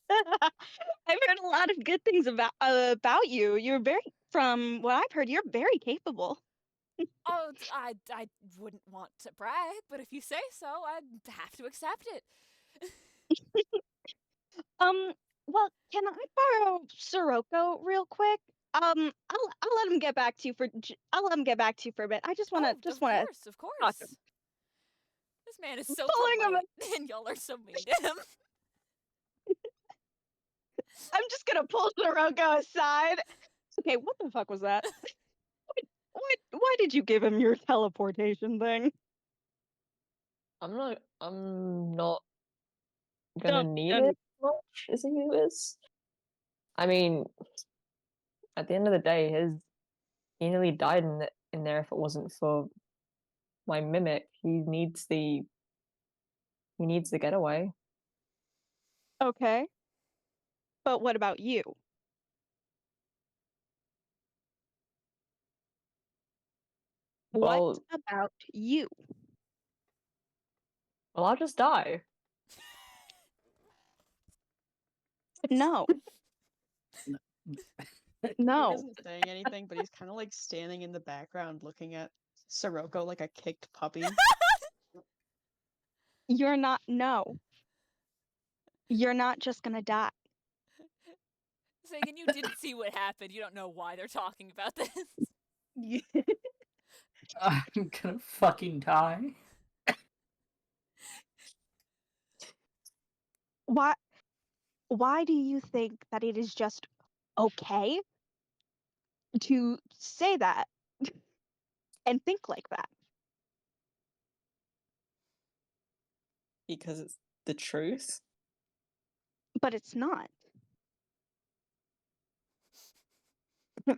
I've heard a lot of good things about you. From what I've heard, you're very capable. Oh, I wouldn't want to brag, but if you say so, I'd have to accept it. Well, can I borrow Sirocco real quick? I'll let him get back to you I'll let him get back to you for a bit. I just wanna Of talk course. to him. This man is so Pulling him polite, and y'all are so mean to him. I'm just gonna pull Sirocco aside. Okay, what the fuck was that? Why did you give him your teleportation thing? I'm not gonna Don't- need don't- it much as he is. I mean, at the end of the day, he nearly died in there if it wasn't for my mimic. He needs the getaway. Okay. But what about you? Well, What about you? well, I'll just die. No. He No. isn't saying anything, but he's kind of like standing in the background looking at Sirocco like a kicked puppy. You're not. No. You're not just gonna die. Sagan, you didn't see what happened. You don't know why they're talking about this. I'm gonna fucking die. Why do you think that it is just okay to say that and think like that? Because it's the truth. But it's not.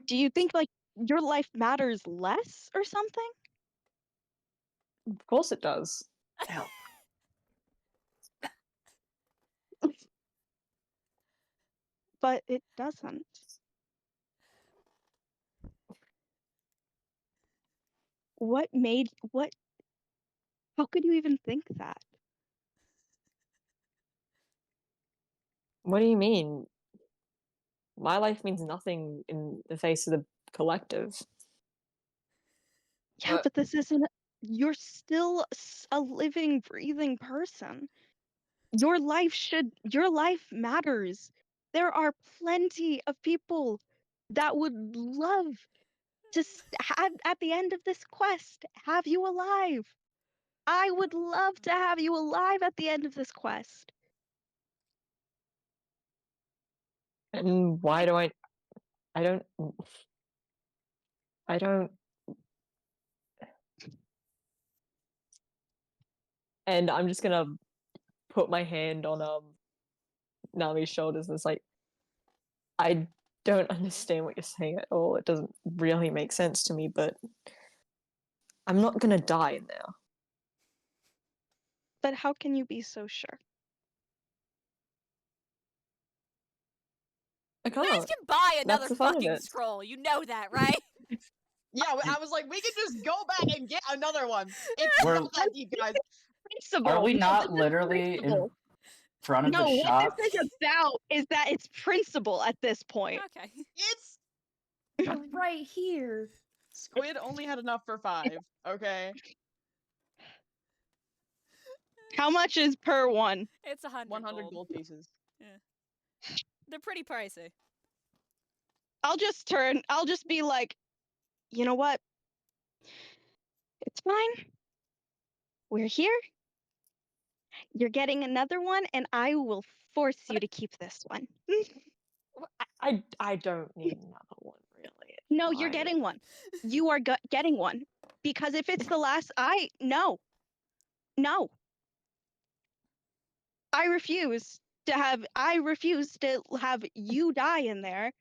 Do you think like your life matters less or something? Of course it does. Hell. But it doesn't. How could you even think that? What do you mean? My life means nothing in the face of the collective. Yeah, but this isn't. You're still a living, breathing person. Your life matters. There are plenty of people that would love to have, at the end of this quest, have you alive. I would love to have you alive at the end of this quest. And why do I don't I don't and I'm just gonna put my hand on Nami's shoulders and it's like I don't understand what you're saying at all. It doesn't really make sense to me, but I'm not gonna die in there. But how can you be so sure? I You guys can't. can buy another That's the fun of fucking it. scroll. You know that, right? Yeah, I was like, we could just go back and get another one. It's We're- not that deep, guys. Principle. Are we No, not this is literally in principle. front of No, the what shop? this is about is that it's principle at this point. Okay. It's We're right here. Squid only had enough for 5. Okay, How much is per one? It's 100 100 gold pieces. They're pretty pricey. I'll just be like, you know what? It's fine. We're here. You're getting another one, and I will force you to keep this one. I don't need another one, really. It's No, you're fine. getting one. You are getting one. Because if it's the last, no. I refuse to have you die in there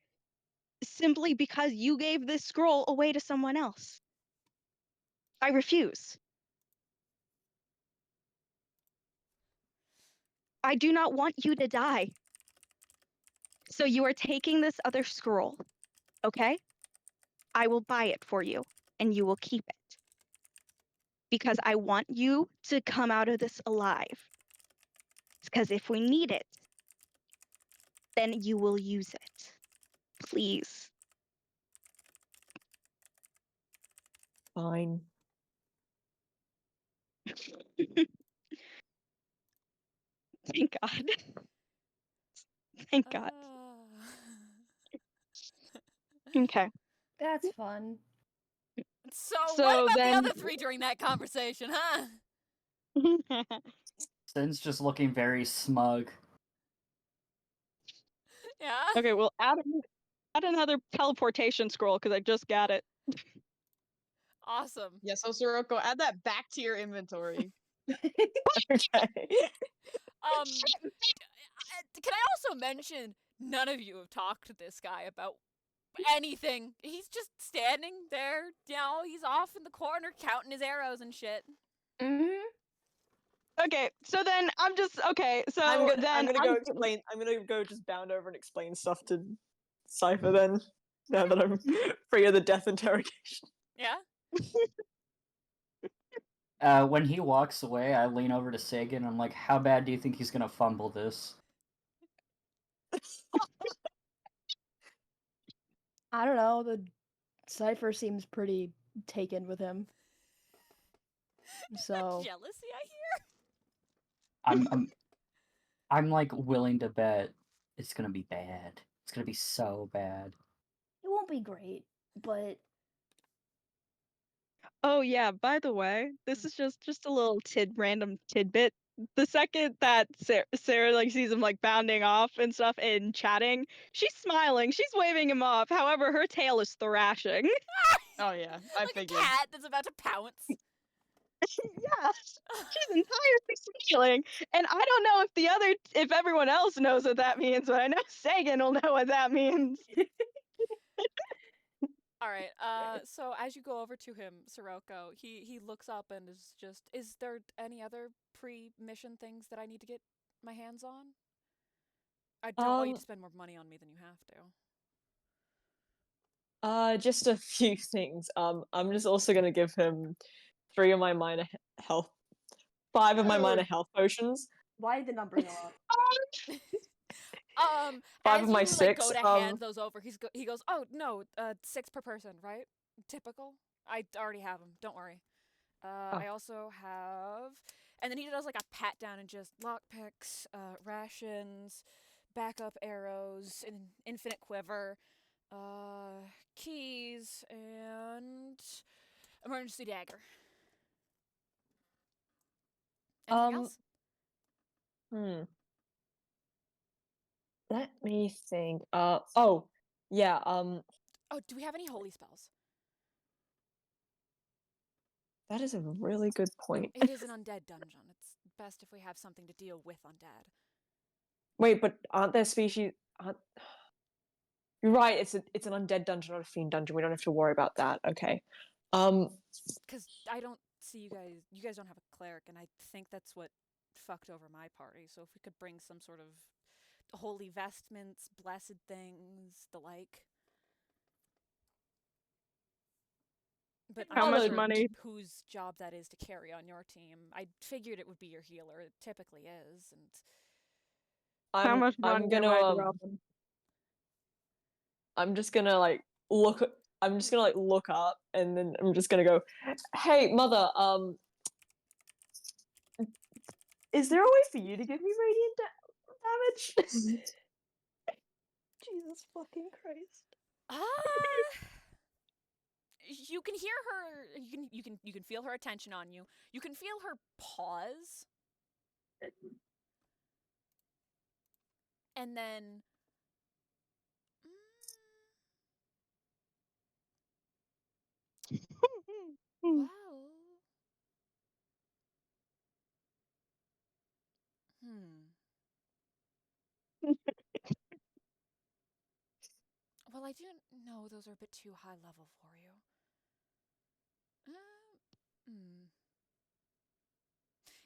simply because you gave this scroll away to someone else. I refuse. I do not want you to die. So you are taking this other scroll, okay? I will buy it for you, and you will keep it. because I want you to come out of this alive. Because if we need it, then you will use it. Please. Fine. Thank God. Thank God. Okay. That's fun. So what So about the then- other three during that conversation, huh? Sin's just looking very smug. Yeah. Okay, well, add another teleportation scroll because I just got it. Awesome. Yeah, so Sirocco, add that back to your inventory. Okay. Can I also mention none of you have talked to this guy about anything. He's just standing there, you know, he's off in the corner counting his arrows and shit. Mm-hmm. Okay, so then I'm just okay. So I'm then gonna go explain. I'm gonna go just bound over and explain stuff to Cypher. Then, now that I'm free of the death interrogation. Yeah. When he walks away, I lean over to Sagan and I'm like, how bad do you think he's gonna fumble this? I don't know. The Cypher seems pretty taken with him. So Jealousy, I hear. I'm like willing to bet it's gonna be bad. It's gonna be so bad. it won't be great, but oh yeah, by the way, this is just a little random tidbit. The second that Sarah like sees him like bounding off and stuff and chatting, she's smiling, she's waving him off. However, her tail is thrashing. Oh yeah, I like figured. a cat that's about to pounce. Yeah, she's entirely smiling, and I don't know if everyone else knows what that means, but I know Sagan will know what that means. All right. So as you go over to him, Sirocco, he looks up and is there any other pre-mission things that I need to get my hands on? I don't want you to spend more money on me than you have to. Just a few things. I'm just also gonna give him 3 of my minor health, 5 of my minor health potions. why did the number go up? 5 As of my you 6. like go to hand those over, he goes, "Oh no, 6 per person, right? Typical. I already have them. Don't worry. I also have," and then he does like a pat down and just lockpicks, rations, backup arrows, an infinite quiver, keys, and emergency dagger. Anything else? Let me think. Oh, yeah. Oh, do we have any holy spells? That is a really good point. It is an undead dungeon. It's best if we have something to deal with undead. Wait, but aren't there species? You're right. It's an undead dungeon, not a fiend dungeon. We don't have to worry about that. Okay. Because I don't see you guys. You guys don't have a cleric, and I think that's what fucked over my party. So if we could bring some sort of holy vestments, blessed things, the like. But How I'm much not sure money? whose job that is to carry on your team. I figured it would be your healer. It typically is, and How much I'm money gonna am I dropping? I'm just gonna like look. I'm just gonna like look up, and then I'm just gonna go, "Hey, mother. Is there a way for you to give me radiant damage?" Jesus fucking Christ. you can hear her. You can feel her attention on you. You can feel her pause, and then. Wow. Well, I do know those are a bit too high level for you.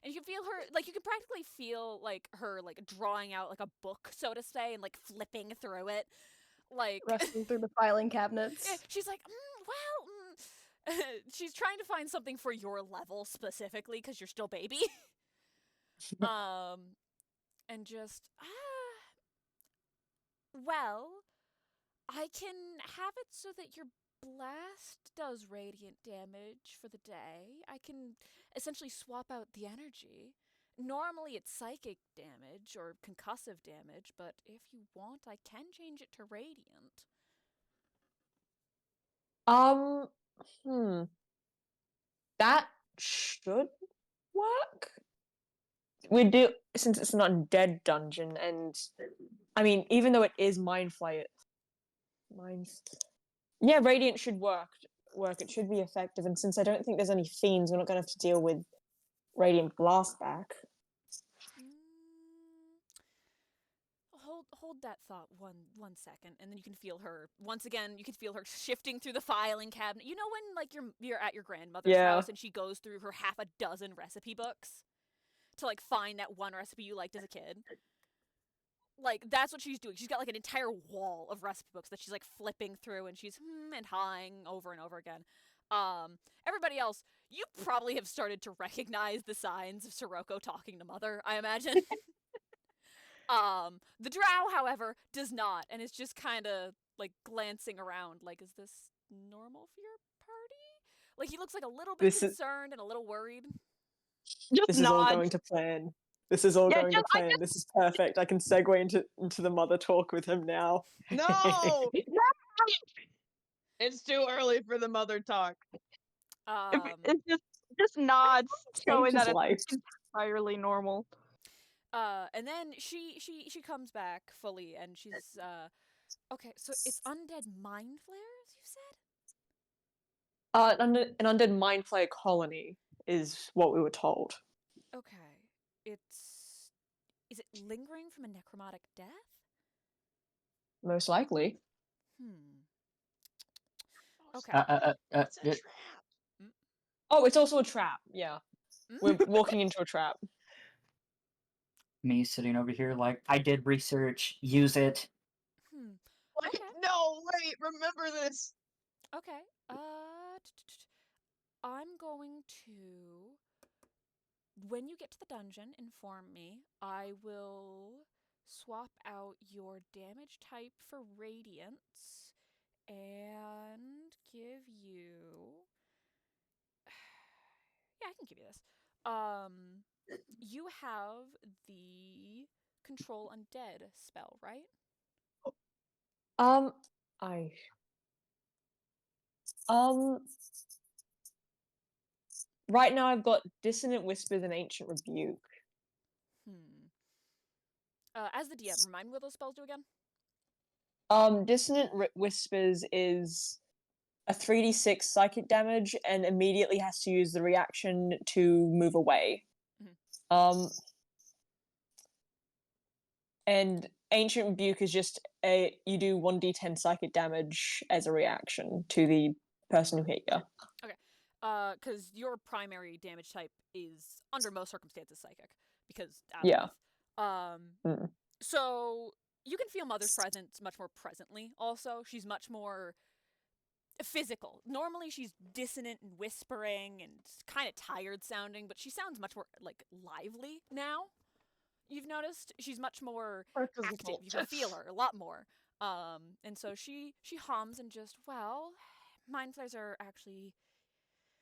And you can feel her, like, you can practically feel, like, her, like, drawing out, like, a book, so to say, and, like, flipping through it. Like, Rustling through the filing cabinets. she's like, she's trying to find something for your level specifically because you're still baby. And just well, I can have it so that your blast does radiant damage for the day. I can essentially swap out the energy. Normally it's psychic damage or concussive damage, but if you want, I can change it to radiant. Hmm. That should work. We do, since it's an undead dungeon, and I mean, even though it is mindflayer, mind, yeah, radiant should work. It should be effective, and since I don't think there's any fiends, we're not gonna have to deal with radiant blast back. Hold that thought one second, and then you can feel her once again. You can feel her shifting through the filing cabinet. You know when like you're at your grandmother's Yeah. house and she goes through her half a dozen recipe books to like find that one recipe you liked as a kid. Like that's what she's doing. She's got like an entire wall of recipe books that she's like flipping through, and she's and hawing over and over again. Everybody else, you probably have started to recognize the signs of Sirocco talking to Mother, I imagine. The drow, however, does not, and is just kind of like glancing around, like, is this normal for your party? Like he looks like a little bit concerned and a little worried. Just This is all nod. going to plan. This is all Yeah, going to plan. This is perfect. I can segue into the mother talk with him now. No! It's too early for the mother talk. It just nods, showing that it's entirely normal. And then she comes back fully, and she's okay. So it's undead mind flares, you said? An undead mind flayer colony is what we were told. Okay, is it lingering from a necromantic death? Most likely. Okay. It's a trap. Oh, it's also a trap. Yeah, we're walking into a trap. Me sitting over here like, I did research, use it. Like, Okay. no, wait, remember this. Okay. I'm going to. When you get to the dungeon, inform me. I will swap out your damage type for radiance and give you. Yeah, I can give you this. You have the control undead spell, right? I right now I've got Dissonant Whispers and Ancient Rebuke. As the DM, remind me what those spells do again. Dissonant Whispers is a 3d6 psychic damage and immediately has to use the reaction to move away. And Ancient Rebuke is just you do 1d10 psychic damage as a reaction to the person who hit you. Okay. Because your primary damage type is, under most circumstances, psychic. Because So you can feel Mother's presence much more presently, also. She's much more physical. Normally she's dissonant and whispering and kind of tired sounding, but she sounds much more, like, lively now. You've noticed? She's much more active. You can feel her a lot more. And so she hums and just, well, mind flayers are actually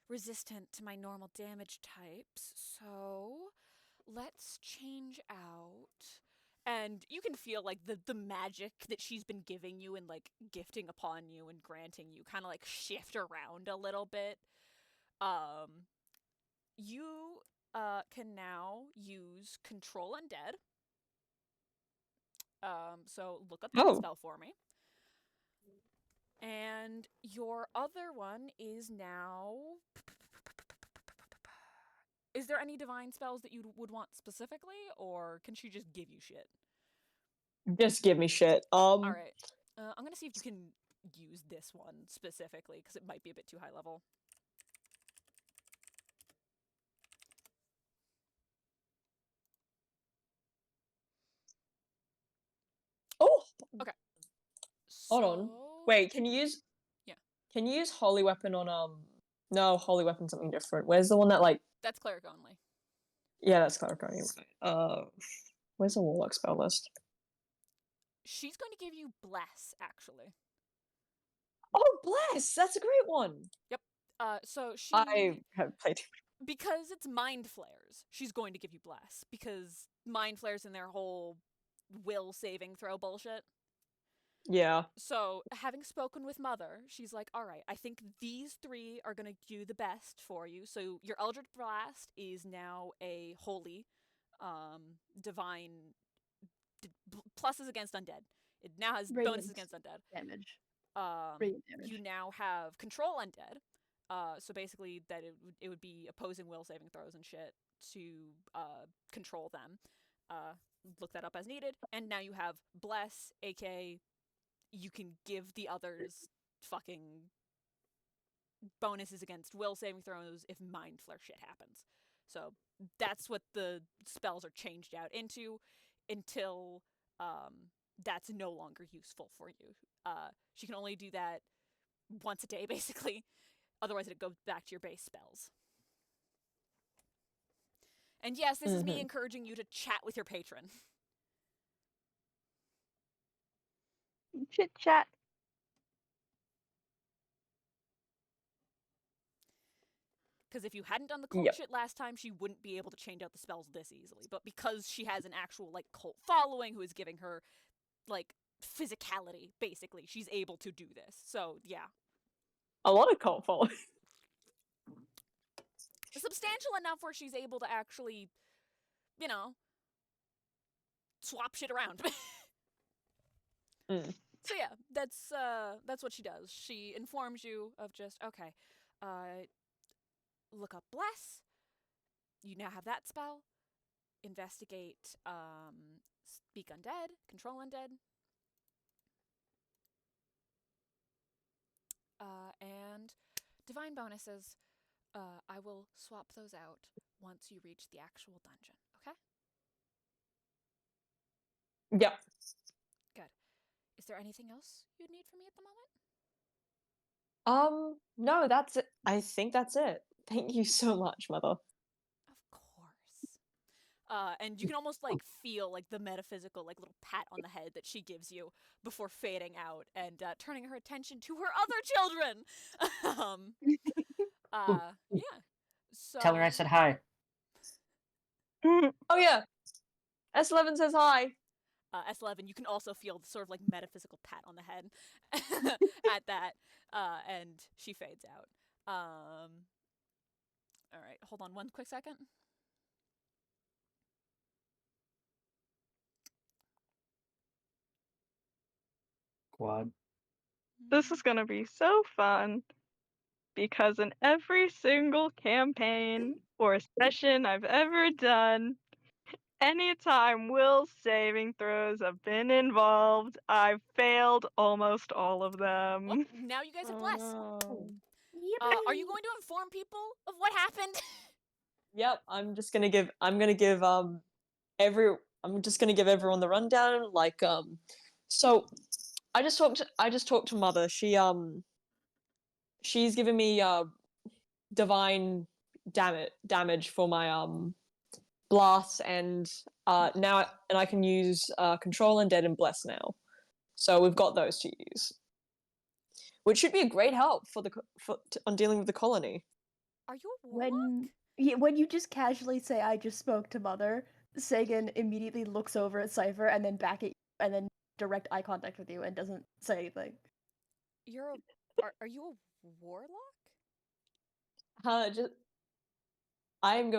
resistant to my normal damage types, so let's change out. And you can feel like the magic that she's been giving you and like gifting upon you and granting you kind of like shift around a little bit. You can now use Control Undead. So look up that spell for me. And your other one is now. Is there any divine spells that you would want specifically, or can she just give you shit? Just give me shit. All right. I'm gonna see if you can use this one specifically because it might be a bit too high level. Oh. Okay. Hold on. Wait. Can you use? Yeah. Can you use Holy Weapon on No, holy weapon's something different. Where's the one that like? That's cleric only. Yeah, that's cleric. Where's the warlock spell list? She's going to give you bless, actually. Oh, bless! That's a great one. Yep. So she I have played. because it's mind flayers, she's going to give you bless because mind flayers and their whole will saving throw bullshit. Yeah. So, having spoken with Mother, she's like, all right, I think these three are going to do the best for you. So, your Eldritch Blast is now a holy, divine, pluses against undead. It now has bonuses against undead. Damage. You now have Control Undead. So, basically, that it would be opposing will saving throws and shit to control them. Look that up as needed. And now you have Bless, aka you can give the others fucking bonuses against will saving throws if mind flare shit happens. So that's what the spells are changed out into until that's no longer useful for you. She can only do that once a day, basically. Otherwise, it goes back to your base spells. And yes, this is me encouraging you to chat with your patron. Chit chat. Because if you hadn't done the cult shit last time, she wouldn't be able to change out the spells this easily. But because she has an actual like cult following who is giving her like physicality, basically, she's able to do this. So yeah, A lot of cult following. substantial enough where she's able to actually, you know, swap shit around. So yeah, that's what she does. She informs you of just okay, look up bless. You now have that spell. Investigate, speak undead, control undead, and divine bonuses. I will swap those out once you reach the actual dungeon. Okay. Yep. Good. Is there anything else you'd need from me at the moment? No, that's it. I think that's it. Thank you so much, Mother. Of course. And you can almost like feel like the metaphysical like little pat on the head that she gives you before fading out and turning her attention to her other children. Yeah. So Tell her I said hi. Oh yeah. S11 says hi. S11, you can also feel the sort of like metaphysical pat on the head at that, and she fades out. All right, hold on one quick second. Quad. This is gonna be so fun because in every single campaign or session I've ever done, anytime will saving throws have been involved, I've failed almost all of them. Well, now you guys have bless. Are you going to inform people of what happened? Yep, I'm just gonna give everyone the rundown. Like so I just talked to Mother. She's given me divine damage for my blast, and I can use control undead and bless now. So we've got those to use, which should be a great help on dealing with the colony. Are you a warlock? When you just casually say "I just spoke to Mother," Sagan immediately looks over at Cypher and then back at you, and then direct eye contact with you and doesn't say anything. Are you a warlock? I'm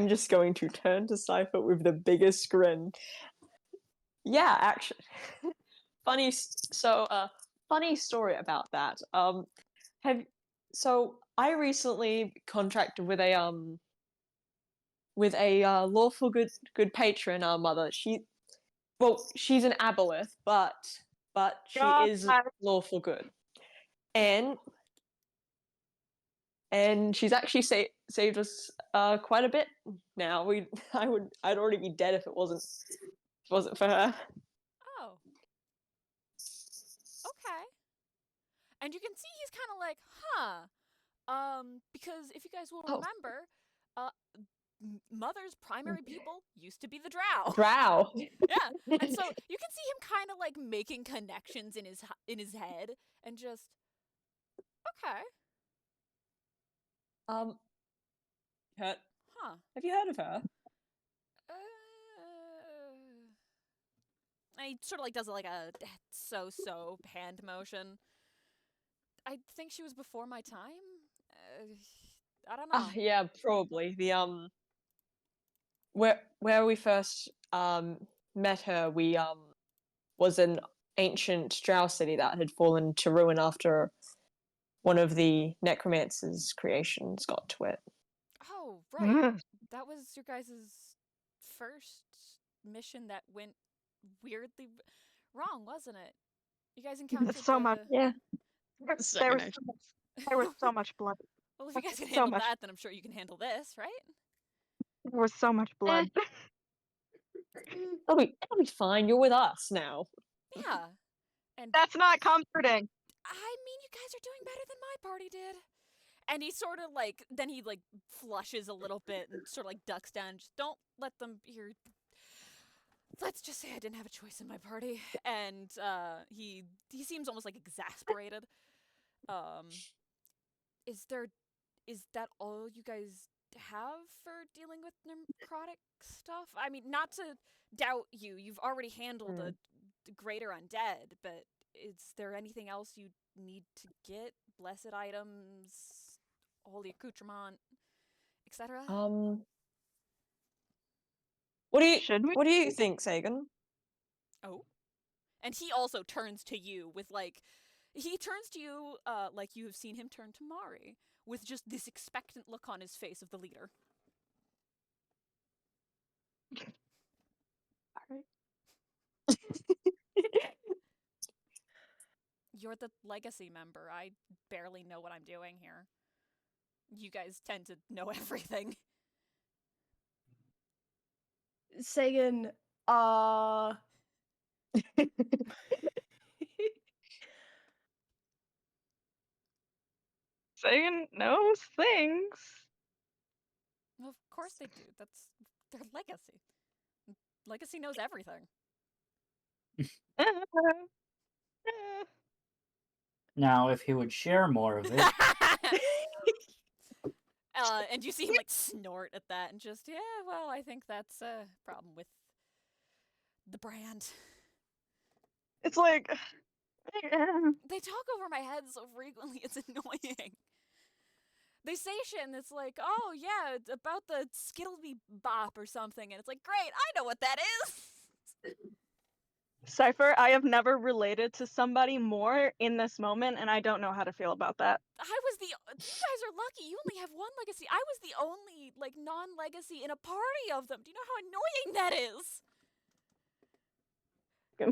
just going to turn to Cypher with the biggest grin. Yeah, actually, funny story about that. I recently contracted with a lawful good patron, Mother. She's an aboleth, but she is lawful good, and she's actually saved us quite a bit. Now I'd already be dead if it wasn't for her. Oh. Okay. And you can see he's kind of like, huh. Because if you guys will Oh. remember, Mother's primary people used to be the Drow. Drow. Yeah, and so you can see him kind of like making connections in his head, and just okay, Kurt, huh? have you heard of her? And he sort of like does like a so hand motion. I think she was before my time. I don't know. Yeah, probably. The where we first met her, we was an ancient drow city that had fallen to ruin after one of the necromancer's creations got to it. Oh, right. That was your guys' first mission that went weirdly wrong, wasn't it? You guys encountered So much. Yeah. There Second, was there was so much blood. Well, if you guys can so handle much. that, then I'm sure you can handle this, right? There was so much blood. That'll be fine. You're with us now. Yeah. And That's not comforting. I mean, you guys are doing better than my party did. And he sort of like, then he like flushes a little bit and sort of like ducks down. Just don't let them hear. Let's just say I didn't have a choice in my party. And he seems almost like exasperated. Is that all you guys have for dealing with necrotic stuff? I mean, not to doubt you. You've already handled a greater undead, but is there anything else you need to get? Blessed items, holy accoutrement, etc. Should we? What do you think, Sagan? Oh. And he also turns to you with like he turns to you like you have seen him turn to Mari with just this expectant look on his face of the leader. You're the legacy member. I barely know what I'm doing here. You guys tend to know everything. Sagan, Sagan knows things. Well, of course they do. That's their legacy. Legacy knows everything. Now, if he would share more of it. And you see him like snort at that and just, yeah, well, I think that's a problem with the brand. It's like They talk over my head so frequently, it's annoying. They say shit and it's like, oh yeah, it's about the Skittleby Bop or something, and it's like, great, I know what that is! Cypher, I have never related to somebody more in this moment, and I don't know how to feel about that. You guys are lucky, you only have one legacy. I was the only, like, non-legacy in a party of them. Do you know how annoying that is?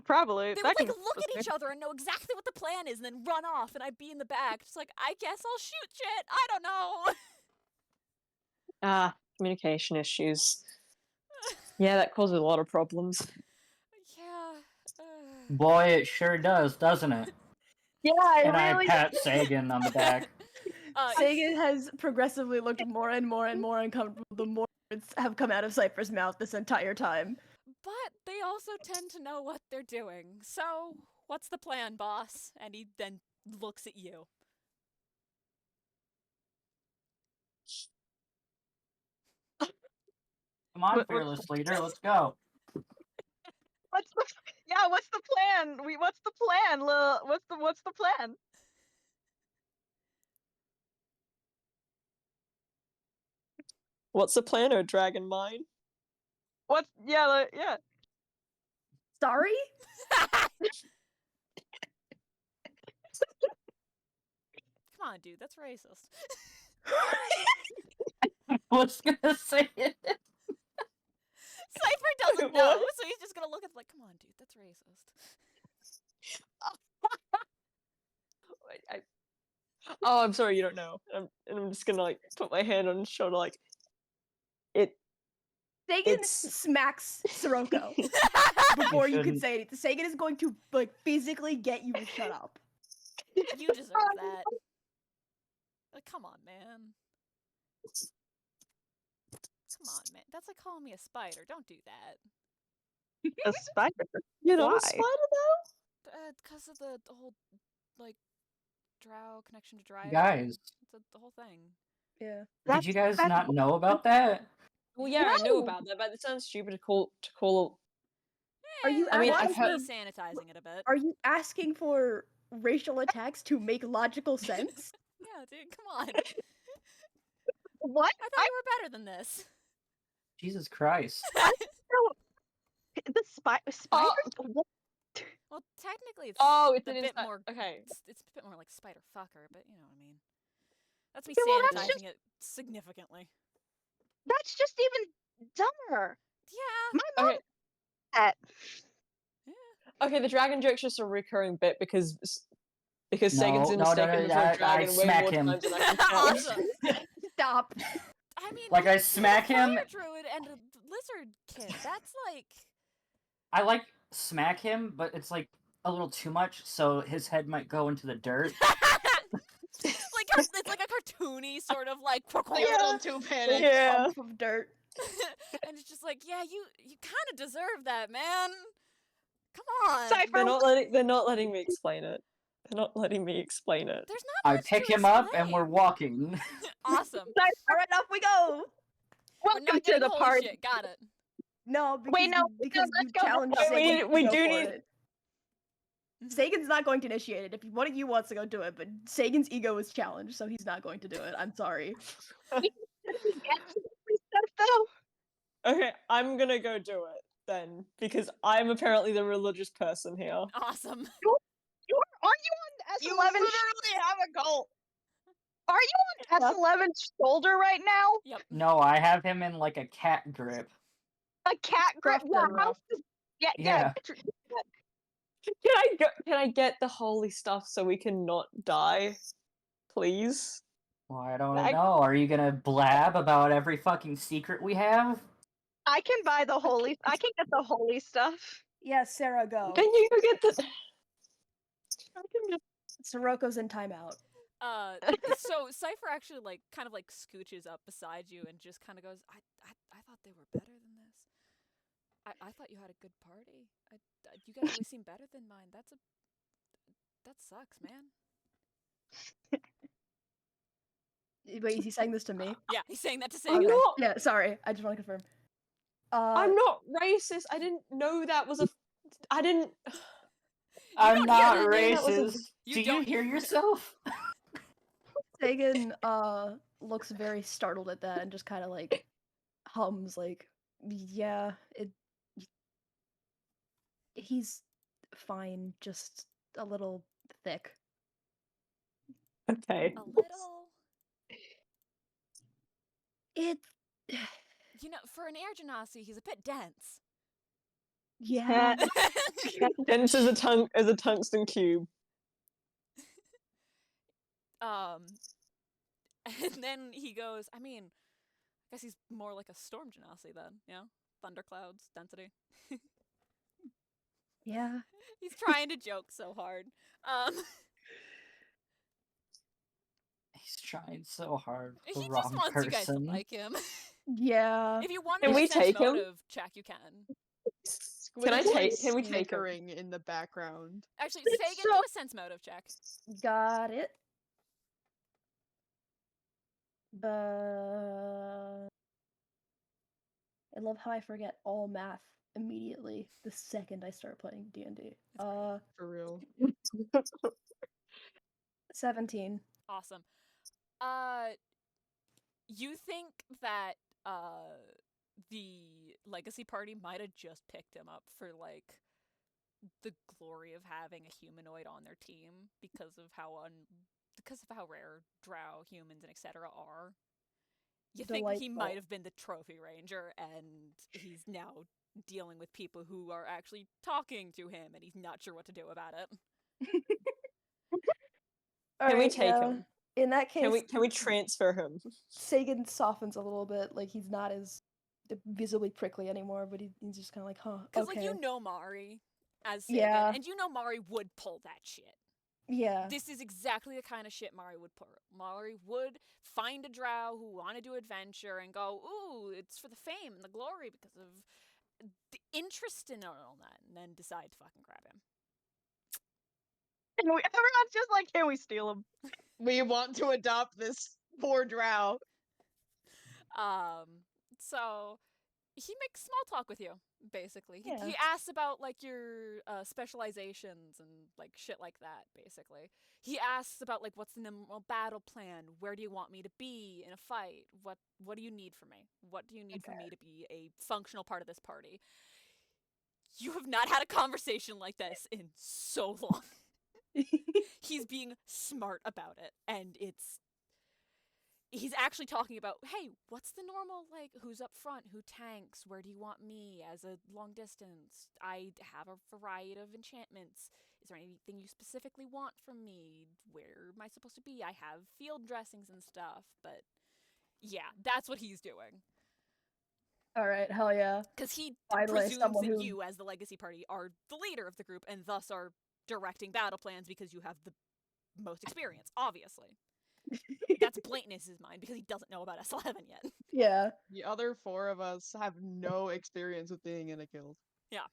Probably. They that would, like, can- look at each other and know exactly what the plan is and then run off, and I'd be in the back, just like, I guess I'll shoot shit, I don't know. Communication issues. Yeah, that causes a lot of problems. Yeah. Boy, it sure does, doesn't it? Yeah, And I pat Sagan on the back. Sagan has progressively looked more and more and more uncomfortable the more words have come out of Cypher's mouth this entire time. But they also tend to know what they're doing. So, what's the plan, boss? And he then looks at you. Come on, fearless leader, let's go. What's the plan? What's the plan? What's the plan? What's the plan, or dragon mine? Yeah. Sorry? Come on, dude, that's racist. I was gonna say it. Cypher doesn't know, so he's just gonna look at like, come on, dude, that's racist. Oh, I'm sorry, you don't know. I'm just gonna like put my hand on his shoulder, like Sagan smacks Sirocco before you can shouldn't. say anything. Sagan is going to like physically get you to shut up. You deserve that. Like, come on, man. Come on, man. That's like calling me a spider. Don't do that. A spider. You're not Why? a spider though? Because of the whole, like, drow connection to dryad. Guys, The whole thing. Yeah. did you guys That's not know about that? Well, yeah, I knew No. about that, but it sounds stupid to call. Are you I mean, asking I've for, heard- sanitizing it a bit. are you asking for racial attacks to make logical sense? Yeah, dude, come on. What? I thought you were better than this. Jesus Christ. The spider? What? Well, technically, it's Oh, it's a an bit inside. more. Okay. It's a bit more like spider fucker, but you know what I mean. That's me Yeah, well, that's sanitizing just- it significantly. That's just even dumber. Yeah. My mom Okay. did that. Okay, the dragon joke's just a recurring bit because Sagan's No, been no, mistaken for I a dragon way smack more him. times than I can count. Awesome. Stop. I mean, Like, I he's smack a him. fire druid and a lizard kid. That's like. I like smack him, but it's like a little too much, so his head might go into the dirt. It's like a cartoony sort of like. Like a little too panicked. Yeah. Clump of dirt. And it's just like, yeah, you kind of deserve that, man. Come on. Cypher. They're not letting me explain it. They're not letting me explain it. There's not I much pick to him up and we're explain. walking. Awesome. All right, off we go. We're Welcome not to getting the holy party. shit. Got it. No, because Wait, no, because let's you go. challenged Wait, Sagan we to go do for need- it. Sagan's not going to initiate it. If one of you wants to go do it, but Sagan's ego is challenged, so he's not going to do it. I'm sorry. Stuff though. Okay, I'm gonna go do it then because I'm apparently the religious person here. Awesome. Aren't you You on S11? literally have a goal. Are you on S11's shoulder right now? Yep. No, I have him in like a cat grip. A cat grip? Gruff Yeah, and rough. yeah. Yeah. Can I get the holy stuff so we can not die, please? Well, I don't I- know. Are you gonna blab about every fucking secret we have? I can buy the holy. I can get the holy stuff. Yeah, Sarah, go. Can you go get the? I can get. Soroko's in timeout. So Cypher actually like kind of like scooches up beside you and just kind of goes, I thought they were better than this. I thought you had a good party. You guys always seem better than mine. That sucks, man. Wait, is he saying this to me? Yeah, he's saying that to say I'm you. not. Yeah, sorry. I just want to confirm. I'm not racist. I didn't know that was a. I didn't. I'm don't not hear that. That was a- racist. You Do you don't- hear yourself? Sagan looks very startled at that and just kind of like hums like, yeah, he's fine, just a little thick. Okay. A little. It You know, for an air genasi, he's a bit dense. yeah. Dense as a tungsten cube. And then he goes, I mean, I guess he's more like a storm genasi then, you know? Thunderclouds, density. Yeah. He's trying to joke so hard. He's trying so hard. He The just wrong wants person. you guys to like him. Yeah. If you want Can to we sense take him? motive, check, you can. Can I Squid is, take? like, Can we take him? snickering in the background. Actually, It's Sagan, so- do a sense motive check. Got it. I love how I forget all math immediately the second I start playing D&D. For real. 17. Awesome. You think that the legacy party might have just picked him up for like the glory of having a humanoid on their team because of how rare drow humans and etc. are. You think he Delightful. might have been the trophy ranger and he's now dealing with people who are actually talking to him and he's not sure what to do about it. Can we take him? In that case, Can we transfer him? Sagan softens a little bit, like he's not as visibly prickly anymore, but he's just kind of like, huh, Because okay. like you know Mari as Sagan, Yeah. and you know Mari would pull that shit. Yeah. This is exactly the kind of shit Mari would put. Mari would find a drow who want to do adventure and go, ooh, it's for the fame and the glory because of the interest in all that, and then decide to fucking grab him. And everyone's just like, can we steal him? We want to adopt this poor drow. So he makes small talk with you, basically. Yeah. He asks about like your specializations and like shit like that, basically. He asks about like what's the normal battle plan? Where do you want me to be in a fight? What do you need from me? What do you need from me to be a functional part of this party? You have not had a conversation like this in so long. He's being smart about it, and he's actually talking about, hey, what's the normal, like, who's up front, who tanks, where do you want me as a long distance? I have a variety of enchantments. Is there anything you specifically want from me? Where am I supposed to be? I have field dressings and stuff, but yeah, that's what he's doing. All right, hell yeah. Because he Finally, presumes someone that who- you, as the Legacy Party, are the leader of the group and thus are directing battle plans because you have the most experience, obviously. That's blatant in his mind because he doesn't know about S11 yet. Yeah. The other 4 of us have no experience with being in a guild. Yeah.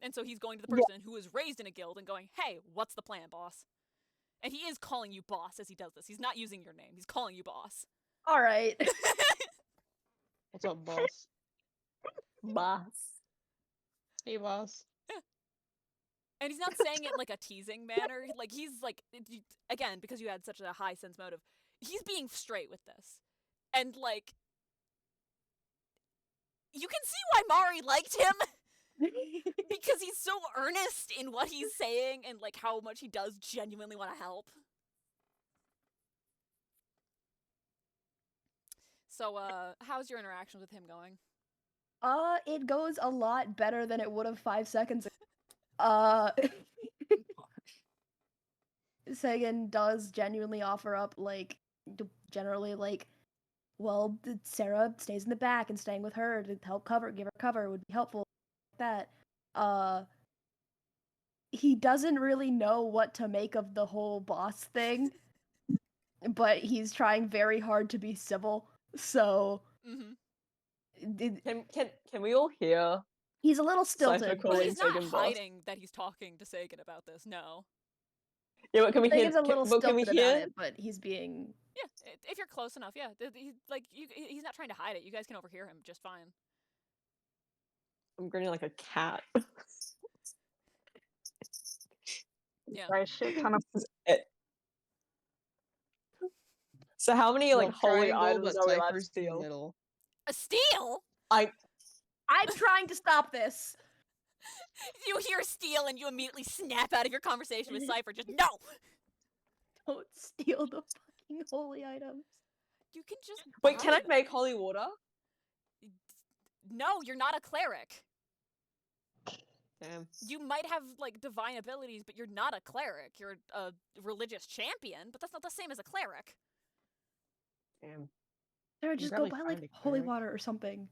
And so he's going to the person who was raised in a guild and going, hey, what's the plan, boss? And he is calling you boss as he does this. He's not using your name. He's calling you boss. All right. What's up, boss? Boss. Hey, boss. And he's not saying it like a teasing manner. Like, he's like, again, because you had such a high sense motive, he's being straight with this. And, like, you can see why Mari liked him. Because he's so earnest in what he's saying and, like, how much he does genuinely want to help. So, how's your interaction with him going? It goes a lot better than it would have 5 seconds ago. Sagan does genuinely offer up, like, generally, like, well, Sarah stays in the back and staying with her to help give her cover would be helpful. Like that. He doesn't really know what to make of the whole boss thing, but he's trying very hard to be civil, so... Can we all hear? He's a little stilted, Cypher but calling He's not Sagan boss? hiding that he's talking to Sagan about this, no. Yeah, but can we hear? Sagan's a little Can we stilted about hear? it, but he's being... Yeah, if you're close enough, yeah. He's not trying to hide it. You guys can overhear him just fine. I'm grinning like a cat. Yeah. By a shit ton of So how many like Love holy triangle, items but are we allowed to Cypher's in the steal? middle. A steal? I'm trying to stop this! You hear steal and you immediately snap out of your conversation with Cypher. Just no! Don't steal the fucking holy items. You can just Wait, can I buy them. make holy water? No, you're not a cleric. Damn. You might have, like, divine abilities, but you're not a cleric. You're a religious champion, but that's not the same as a cleric. Damn. Sarah, just go probably buy, find like, a holy cleric. water or something.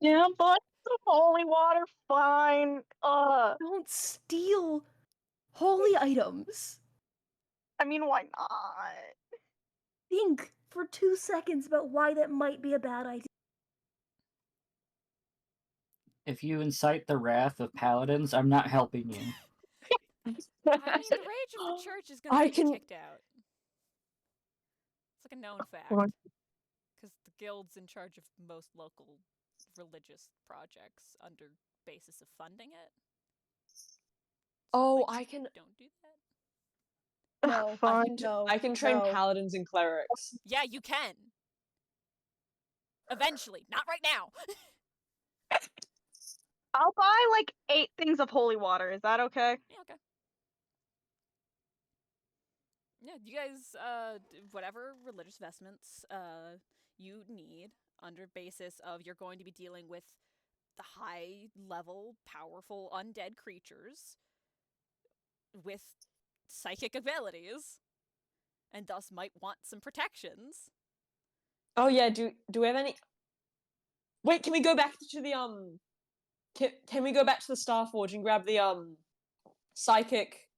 Yeah, but some holy water, fine. Don't steal holy items. I mean, why not? Think for 2 seconds about why that might be a bad idea. If you incite the wrath of paladins, I'm not helping you. I mean, the rage of the church is going to get you kicked out. It's like a known fact. Because the guild's in charge of most local religious projects under basis of funding it. So, Oh, like, I can. don't do that. No, Fine. I can train no. paladins and clerics. Yeah, you can. Eventually. Not right now. I'll buy like 8 things of holy water. Is that okay? Yeah, okay. Yeah, you guys, whatever religious vestments you need under basis of you're going to be dealing with the high level, powerful undead creatures with psychic abilities, and thus might want some protections. Oh yeah. Do we have any? Wait, can we go back to the Can we go back to the Starforge and grab the psychic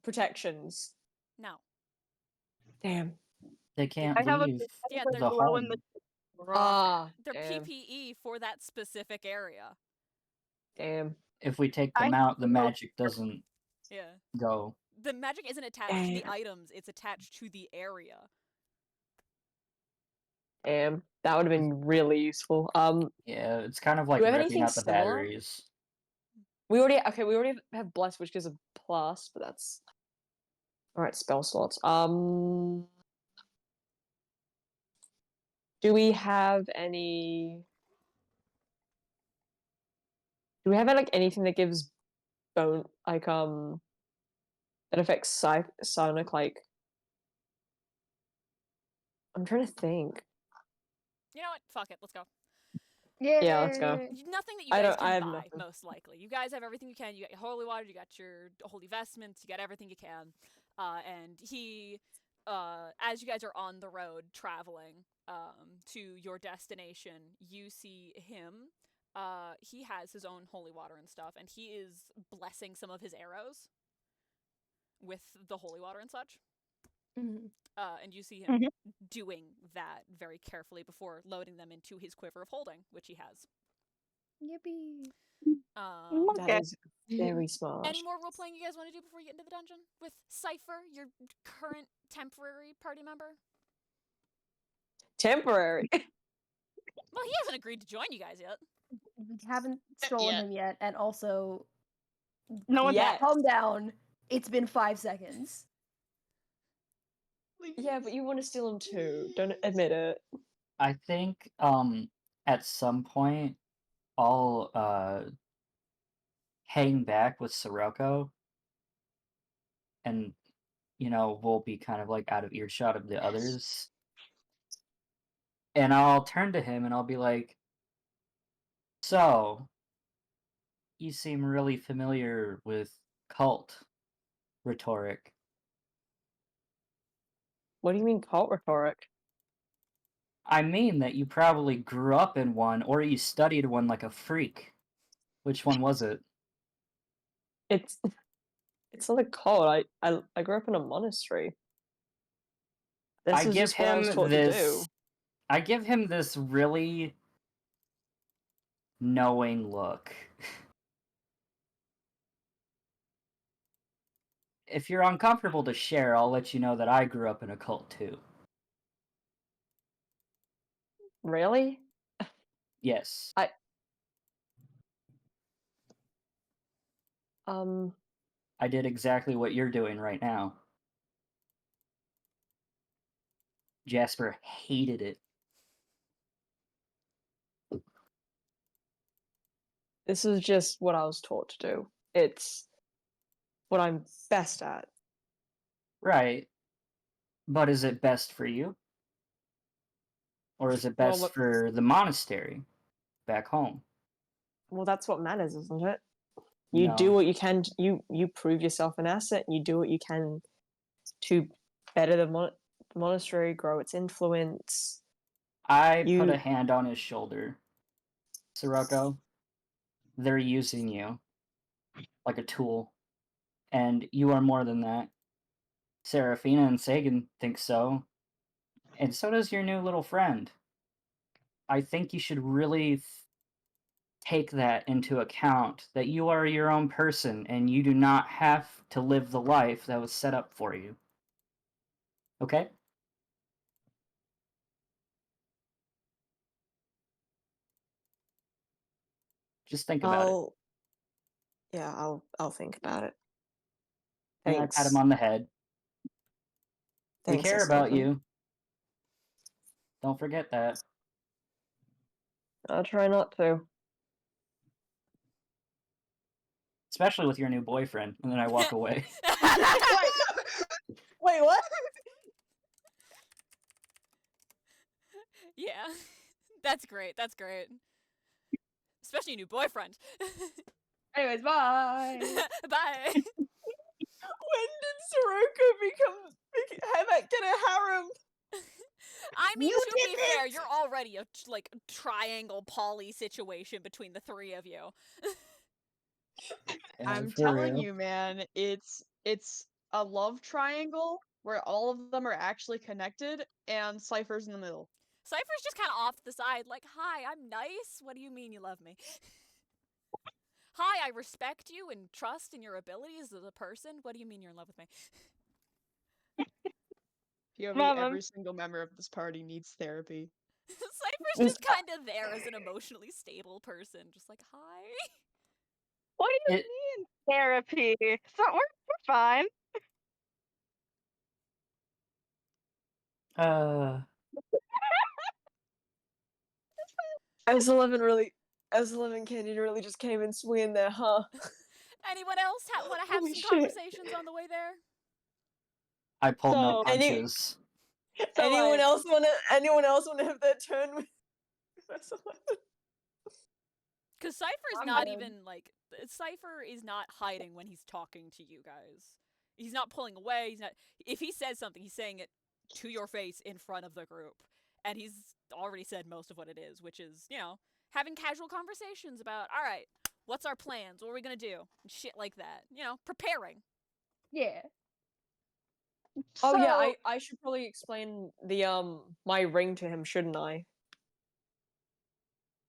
protections? No. Damn. They can't I have a leave Yeah, a they're the glow in the home. rock. Ah, they're damn. PPE for that specific area. Damn. If we take I them out, the know. magic doesn't Yeah. go. The magic isn't attached to the Damn. items, it's attached to the area. Damn. That would have been really useful. Yeah, it's kind of like Do we have ripping anything out the similar? batteries. We already have bless, which gives a plus, but that's alright. Spell slots. Do we have any? Do we have like anything that gives bone that affects psionic like? I'm trying to think. You know what? Fuck it. Let's go. Yeah, let's go. Nothing that you guys I can have buy, nothing. most likely. You guys have everything you can. You got your holy water, you got your holy vestments, you got everything you can. And he, as you guys are on the road traveling to your destination, you see him. He has his own holy water and stuff, and he is blessing some of his arrows with the holy water and such. And you see him doing that very carefully before loading them into his quiver of holding, which he has. Yippee. That is very smart. Any more role playing you guys want to do before you get into the dungeon with Cypher, your current temporary party member? Temporary. Well, he hasn't agreed to join you guys yet. We haven't stolen Yeah. him yet, and also, No one's Yeah. calm down. It's been 5 seconds. Yeah, but you want to steal him too. Don't admit it. I think at some point I'll hang back with Sirocco, and we'll be kind of like out of earshot of the others. And I'll turn to him and I'll be like, "So, you seem really familiar with cult rhetoric." What do you mean cult rhetoric? I mean that you probably grew up in one, or you studied one like a freak. Which one was it? It's not a cult. I grew up in a monastery. This is just what I was taught to do. I give him this really knowing look. If you're uncomfortable to share, I'll let you know that I grew up in a cult too. Really? Yes. I did exactly what you're doing right now. Jasper hated it. This is just what I was taught to do. It's what I'm best at. Right. But is it best for you? Or is it best for the monastery back home? Well, that's what matters, isn't it? You do what you can. You prove yourself an asset. And you do what you can to better the monastery, grow its influence. I put a hand on his shoulder. Sirocco, they're using you like a tool. And you are more than that. Serafina and Sagan think so. And so does your new little friend. I think you should really take that into account, that you are your own person and you do not have to live the life that was set up for you. Okay? Just think about it. Yeah, I'll think about it. And I Thanks. pat him on the head. We Thanks, care about S11. you. Don't forget that. I'll try not to. Especially with your new boyfriend. And then I walk away. Wait, what? Yeah. That's great. That's great. Especially a new boyfriend. Anyways, bye. Bye. When did Sirocco get a harem? I mean, You to be did fair, it! you're already a triangle poly situation between the three of you. I'm telling you, man, it's a love triangle where all of them are actually connected, and Cypher's in the middle. Cypher's just kind of off to the side, like, "Hi, I'm nice. What do you mean you love me?" "Hi, I respect you and trust in your abilities as a person. What do you mean you're in love with me?" POV, Mom, every single member of this party needs therapy. Cypher's just kind of there as an emotionally stable person, just like, "Hi." what do you It mean therapy? So we're fine. S11 Candy really just came in swinging there, huh? Anyone else want to have Holy some shit. conversations on the way there? I pulled no So- punches. So, anyone like, else wanna have their turn with S11? Because Cypher's I'm not down. even like Cypher is not hiding when he's talking to you guys. He's not pulling away. He's not. If he says something, he's saying it to your face in front of the group, and he's already said most of what it is, which is having casual conversations about, all right, what's our plans? What are we gonna do? And shit like that. Preparing. Yeah. Oh yeah, so- I should probably explain the my ring to him, shouldn't I?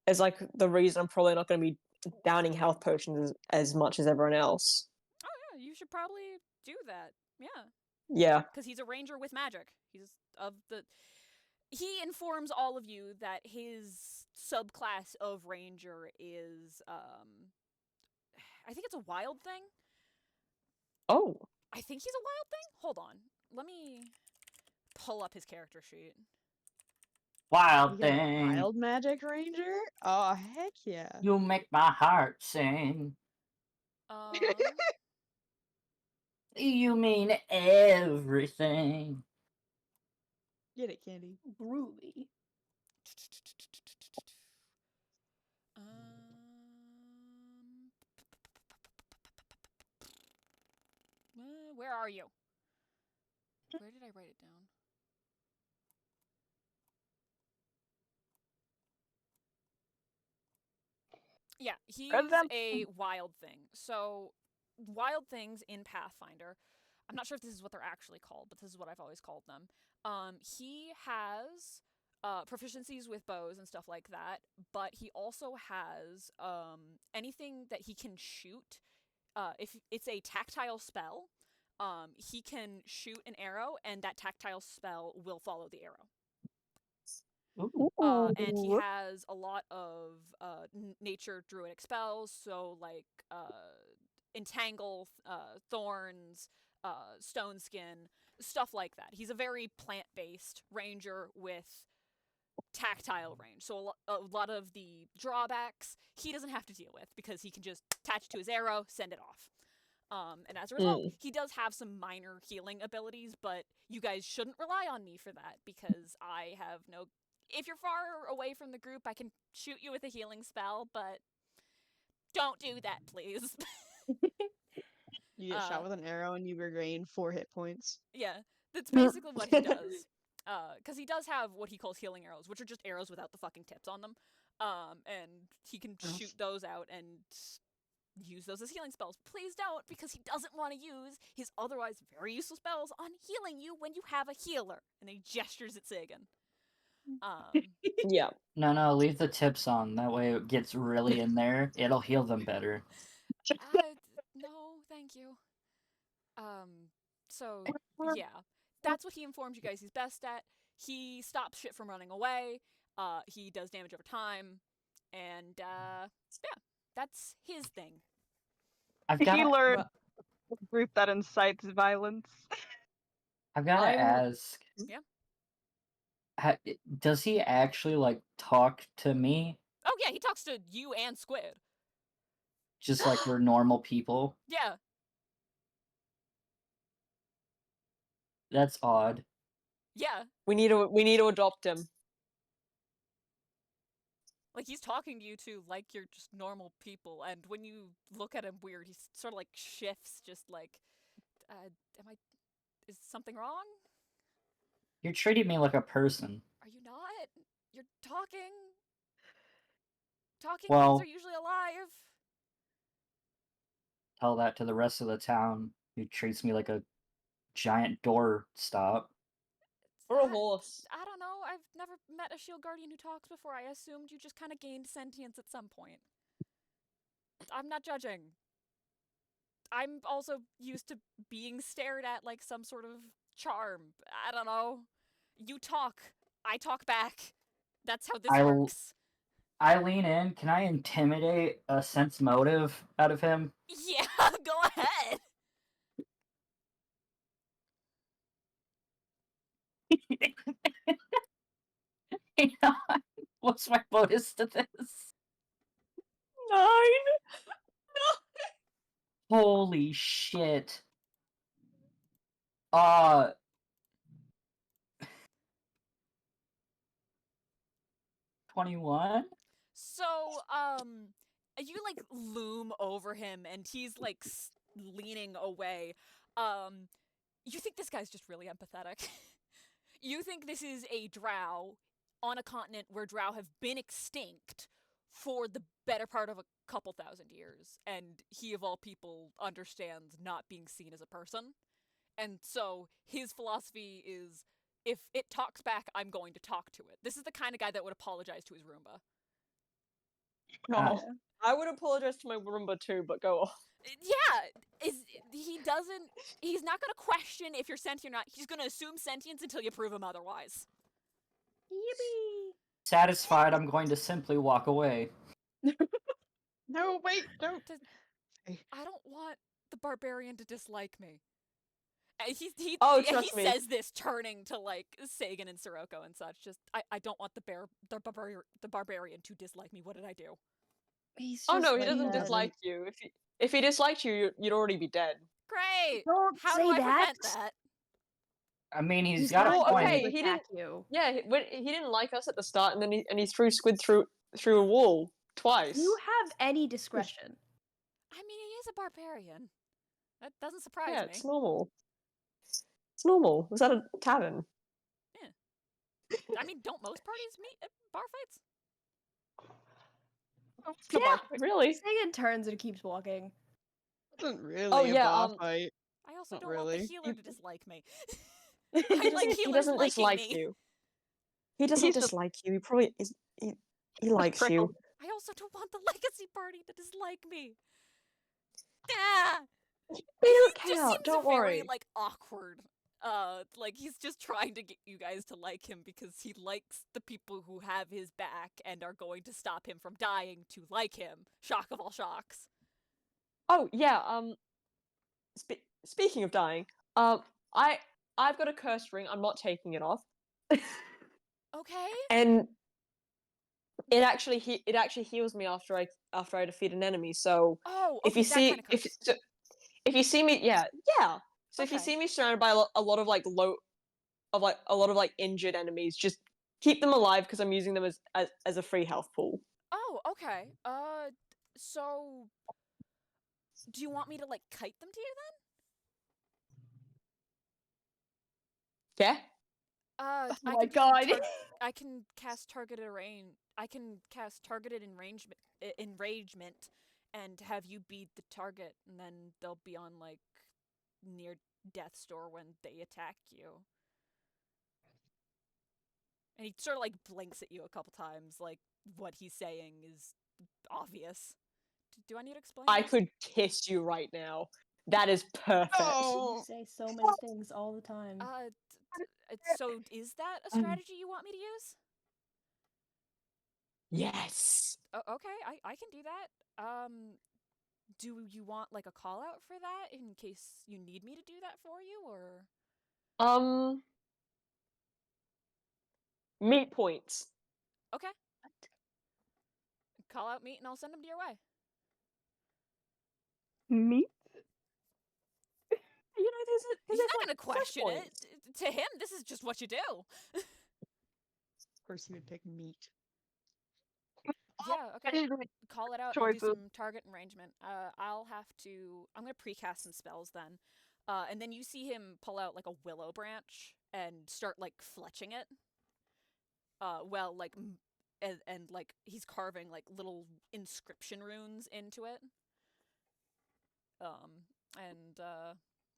As like the reason I'm probably not going to be downing health potions as much as everyone else. Oh yeah, you should probably do that. Yeah. Yeah. Because he's a ranger with magic. He informs all of you that his subclass of ranger is I think it's a wild thing. Oh. I think he's a wild thing. Hold on. Let me pull up his character sheet. Wild You get a thing. wild magic ranger? Oh, heck yeah. You make my heart sing. Um You mean everything. Get it, Candy. Groovy. where are you? Where did I write it down? Yeah, he's a wild thing. So, wild things in Pathfinder, I'm not sure if this is what they're actually called, but this is what I've always called them. He has proficiencies with bows and stuff like that, but he also has anything that he can shoot. If it's a tactile spell, he can shoot an arrow, and that tactile spell will follow the arrow. And he has a lot of nature druidic spells, so like entangle, thorns, stone skin, stuff like that. He's a very plant-based ranger with tactile range, so a lot of the drawbacks he doesn't have to deal with because he can just attach to his arrow, send it off. And as a result, he does have some minor healing abilities, but you guys shouldn't rely on me for that because I have no. If you're far away from the group, I can shoot you with a healing spell, but don't do that, please. You get shot with an arrow and you regain 4 hit points. Yeah, that's basically what he does. Because he does have what he calls healing arrows, which are just arrows without the fucking tips on them. And he can shoot those out and use those as healing spells. Please don't, because he doesn't want to use his otherwise very useful spells on healing you when you have a healer. And he gestures at Sagan. Yeah. No, leave the tips on. That way it gets really in there. It'll heal them better. No, thank you. So, yeah. That's what he informed you guys he's best at. He stops shit from running away. He does damage over time. And, yeah, that's his thing. I've He got learned a group that incites violence. I've got to ask. Yeah. Does he actually like talk to me? Oh, yeah, he talks to you and Squid. Just like we're normal people? Yeah. That's odd. Yeah. We need to adopt him. Like, he's talking to you two like you're just normal people, and when you look at him weird, he sort of like shifts, just like, is something wrong? You're treating me like a person. Are you not? You're talking. Talking Well, things are usually alive. Tell that to the rest of the town who treats me like a giant door stop. Or a horse. I don't know. I've never met a shield guardian who talks before. I assumed you just kind of gained sentience at some point. I'm not judging. I'm also used to being stared at like some sort of charm. I don't know. You talk, I talk back. That's how this works. I lean in. Can I intimidate a sense motive out of him? Yeah, go ahead. What's my bonus to this? 9. Holy shit. 21? So, you like loom over him and he's like leaning away. You think this guy's just really empathetic. You think this is a drow on a continent where drow have been extinct for the better part of a couple thousand years, and he of all people understands not being seen as a person. And so his philosophy is, if it talks back, I'm going to talk to it. This is the kind of guy that would apologize to his Roomba. Oh, I would apologize to my Roomba too, but go on. Yeah, he's not gonna question if you're sentient or not. He's gonna assume sentience until you prove him otherwise. Yippee! Satisfied, I'm going to simply walk away. No, wait, don't. I don't want the barbarian to dislike me. He Trust me. says this turning to like Sagan and Sirocco and such. Just I don't want the barbarian to dislike me. What did I do? He's Oh just no, he like doesn't that. dislike you. If he disliked you, you'd already be dead. Great. Don't How say do I that. prevent that? I mean, he's He's got a trying point. okay, to he attack you. Yeah, he didn't like us at the start, and then he threw Squid through a wall twice. Do you have any discretion? I mean, he is a barbarian. That doesn't surprise Yeah, me. it's normal. It's normal. Was that a tavern? I mean, don't most parties meet at bar fights? Yeah. Really? Sagan turns and keeps walking. Wasn't really Oh, a yeah, boss fight. I also Not don't want really. the healer to dislike me. He I like doesn't, he healers doesn't liking dislike me. you. He doesn't He's just- dislike you. He probably is. He likes you. I also don't want the legacy party to dislike me. Ah! They don't He just care. seems Don't very worry. like awkward. Like he's just trying to get you guys to like him because he likes the people who have his back and are going to stop him from dying to like him. Shock of all shocks. Oh yeah. Speaking of dying, I've got a cursed ring. I'm not taking it off. Okay. And it actually heals me after I defeat an enemy. So Oh, if okay, you that see kind of curse. if you see me, yeah. So if you Okay. see me surrounded by a lot of like a lot of like injured enemies, just keep them alive because I'm using them as a free health pool. Oh, okay. So do you want me to like kite them to you then? Yeah. Oh I my can god. I can cast targeted arrange. I can cast targeted enragement, and have you beat the target, and then they'll be on like near death's door when they attack you. And he sort of like blinks at you a couple times, like what he's saying is obvious. Do I need to explain? I this? could kiss you right now. That is perfect. You Oh, say so many things all the time. So is that a strategy you want me to use? Yes. Okay, I can do that. Do you want like a call out for that in case you need me to do that for you, or? Meat points. Okay. Call out meat and I'll send them to your way. Me? You know, He's there's not like gonna question flesh it. points. To him, this is just what you do. of course he would pick meat. Yeah, I okay. didn't make Call it out. You do choices. some target arrangement. I'll have to. I'm gonna precast some spells then, and then you see him pull out like a willow branch and start like fletching it. Well, like, and like he's carving like little inscription runes into it. And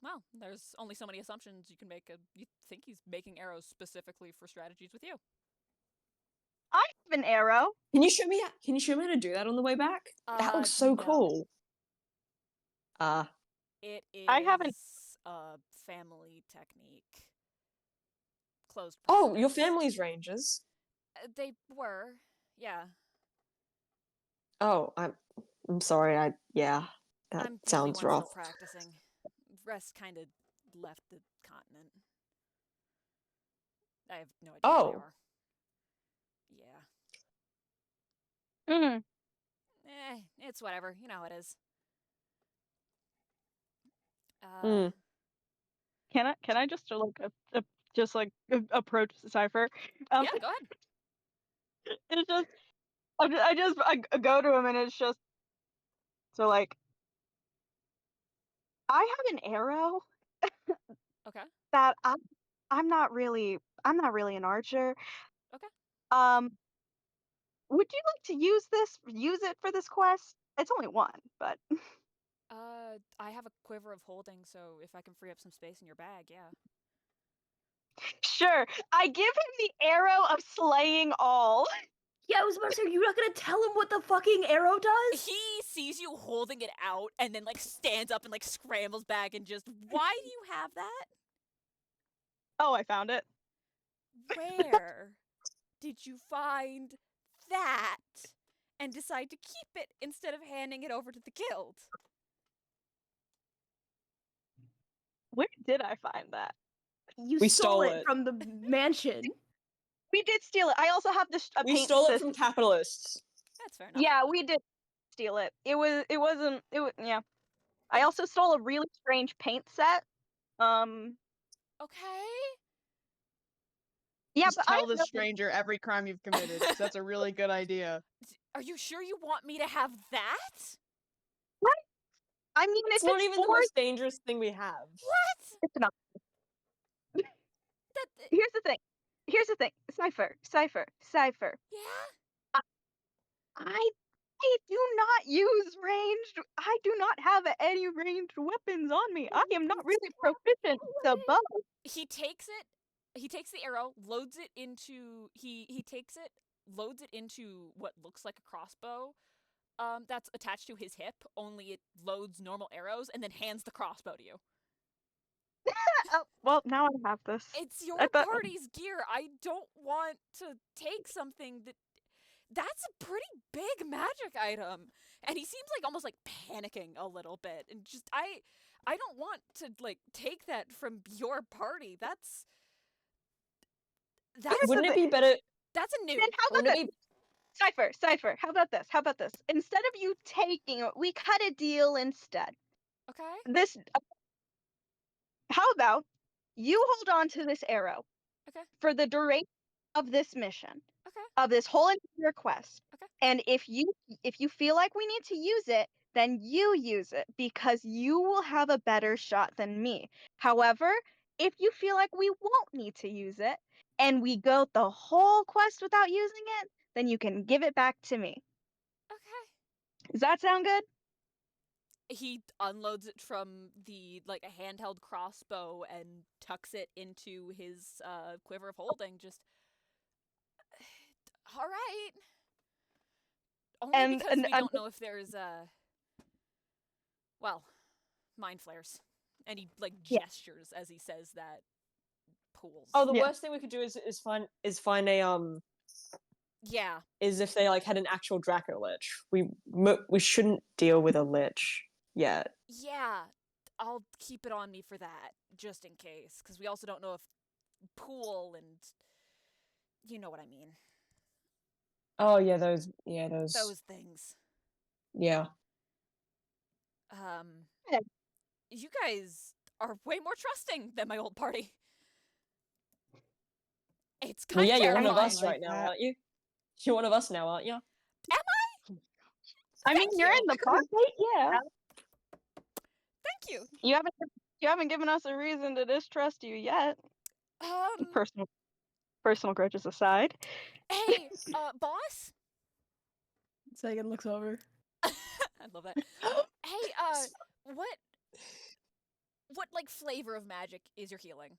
well, there's only so many assumptions you can make. You think he's making arrows specifically for strategies with you. I have an arrow. Can you show me? Can you show me how to do that on the way back? That looks so No. cool. It I haven't- is a family technique. Closed Oh, your practice. family's rangers. They were, yeah. Oh, I'm sorry. Yeah, that I'm the only sounds one rough. still practicing. Rest kind of left the continent. I have no idea where they Oh. are. Yeah. Mm. It's whatever. You know how it is. Mm. Can I just approach Cipher? Yeah, go ahead. It's just I go to him and it's just so like I have an arrow Okay. that I'm not really an archer. Okay. Would you like to use it for this quest? It's only one, but I have a quiver of holding, so if I can free up some space in your bag, yeah. sure. I give him the arrow of slaying all. Yeah, I was about to say, you're not gonna tell him what the fucking arrow does? He sees you holding it out and then like stands up and like scrambles back and just, why do you have that? Oh, I found it. Where did you find that? And decide to keep it instead of handing it over to the guild? Where did I find that? You We stole stole it it. from the mansion. We did steal it. I also have a We paint stole it system. from capitalists. That's fair enough. Yeah, we did steal it. It was yeah. I also stole a really strange paint set. Okay. Yeah, Just but tell the stranger every crime you've committed. 'Cause that's a really good idea. Are you sure you want me to have that? I mean, It's if not it's even the for most dangerous thing we have. What? it's not. That Here's the thing. Cipher. yeah? I do not use ranged. I do not have any ranged weapons on me. I am not really proficient with the bow. He takes it. He takes the arrow, loads it into he takes it, loads it into what looks like a crossbow. That's attached to his hip, only it loads normal arrows and then hands the crossbow to you. Oh, well, now I have this. It's your I thought- party's gear. I don't want to take something that's a pretty big magic item. And he seems like almost like panicking a little bit. And just I don't want to like take that from your party. That's Wouldn't it be better? that's a new. Then how about Wouldn't this? it be? Cipher, how about this? Instead of you taking it, we cut a deal instead. Okay. How about you hold on to this arrow Okay. for the duration of this mission, Okay. of this whole entire quest. Okay. And if you feel like we need to use it, then you use it because you will have a better shot than me. However, if you feel like we won't need to use it and we go the whole quest without using it, then you can give it back to me. Okay. Does that sound good? He unloads it from the like a handheld crossbow and tucks it into his quiver of holding. Just all right. Only because we don't know if there's well, mind flares. And he like gestures as he says that. Pools. Oh, the Yeah. worst thing we could do is find a Yeah. is if they like had an actual Draco Lich. We shouldn't deal with a Lich yet. Yeah. I'll keep it on me for that, just in case, because we also don't know if pool and you know what I mean. Oh yeah, those things. yeah. Yeah. You guys are way more trusting than my old party. It's kind Well, yeah, of you're one terrifying. of us right now, aren't you? You're one of us now, aren't you? I mean, Thank you're you. in the party, yeah. Thank you. You haven't given us a reason to distrust you yet. Personal grudges aside. Hey, boss? Sagan looks over. I love that. Hey, what like flavor of magic is your healing?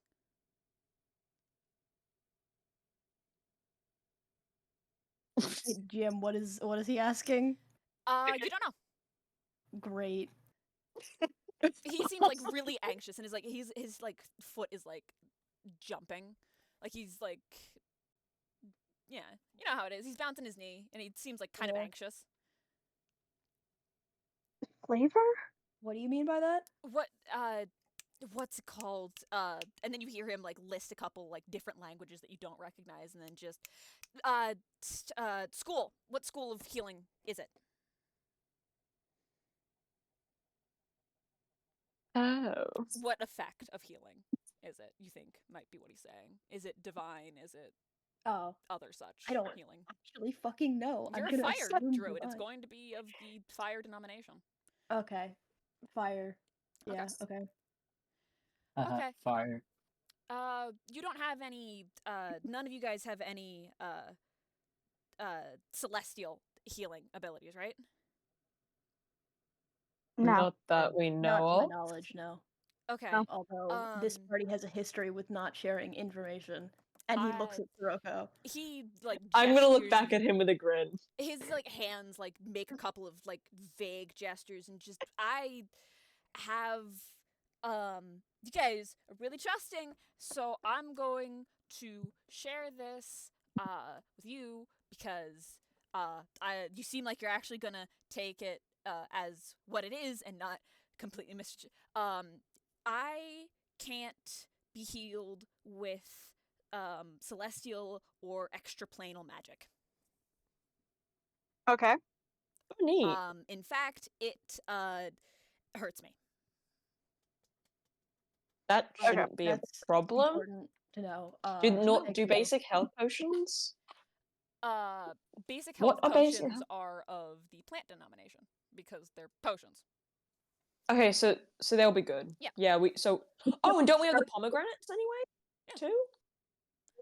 Wait, Jim, what is he asking? You don't know. Great. He seems like really anxious, and his like foot is like jumping, like he's like, yeah, you know how it is. He's bouncing his knee, and he seems like kind of Yeah. anxious. Flavor? What do you mean by that? What's it called? And then you hear him like list a couple like different languages that you don't recognize, and then just school. What school of healing is it? Oh. What effect of healing is it? You think might be what he's saying? Is it divine? Is it Oh, other such I don't healing? actually fucking know. You're I'm a gonna fire assume druid. It's divine. going to be of the fire denomination. Okay. Fire. Okay. Yeah, okay. Okay. Fire. You don't have any. None of you guys have any. Celestial healing abilities, right? No. Not that we Not know to my of. knowledge, no. Okay. No. Although this party has a history with not sharing information. And he looks at Sirocco. He like. I'm gonna look gestures- back at him with a grin. His like hands like make a couple of like vague gestures and just I have you guys are really trusting, so I'm going to share this with you because you seem like you're actually gonna take it as what it is and not completely I can't be healed with celestial or extraplanal magic. Okay. Oh, neat. In fact, it hurts me. That Okay. shouldn't be a That's problem. important to know. Do basic health potions? Basic health What are basic potions health- are of the plant denomination because they're potions. Okay, so they'll be good. Yeah. Yeah. Oh, and don't we have the pomegranates anyway? Yeah. Too.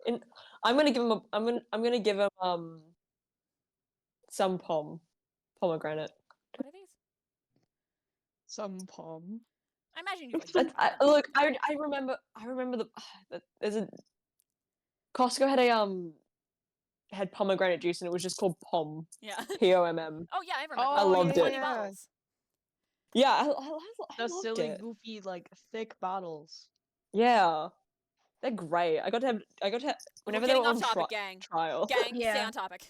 And I'm gonna give him. I'm gonna give him some pomegranate. What are these? Some palm. I imagine you've like. tried them. Look, I remember there's a Costco had pomegranate juice and it was just called Pom. Yeah. Pomm. Oh yeah, I remember. Oh, I loved Like it. 20 yeah. bottles. Yeah, I Those loved silly, it. goofy, like thick bottles. Yeah, they're great. I got to have We're whenever they getting were off on topic, gang. trial. Gang, stay Yeah. on topic.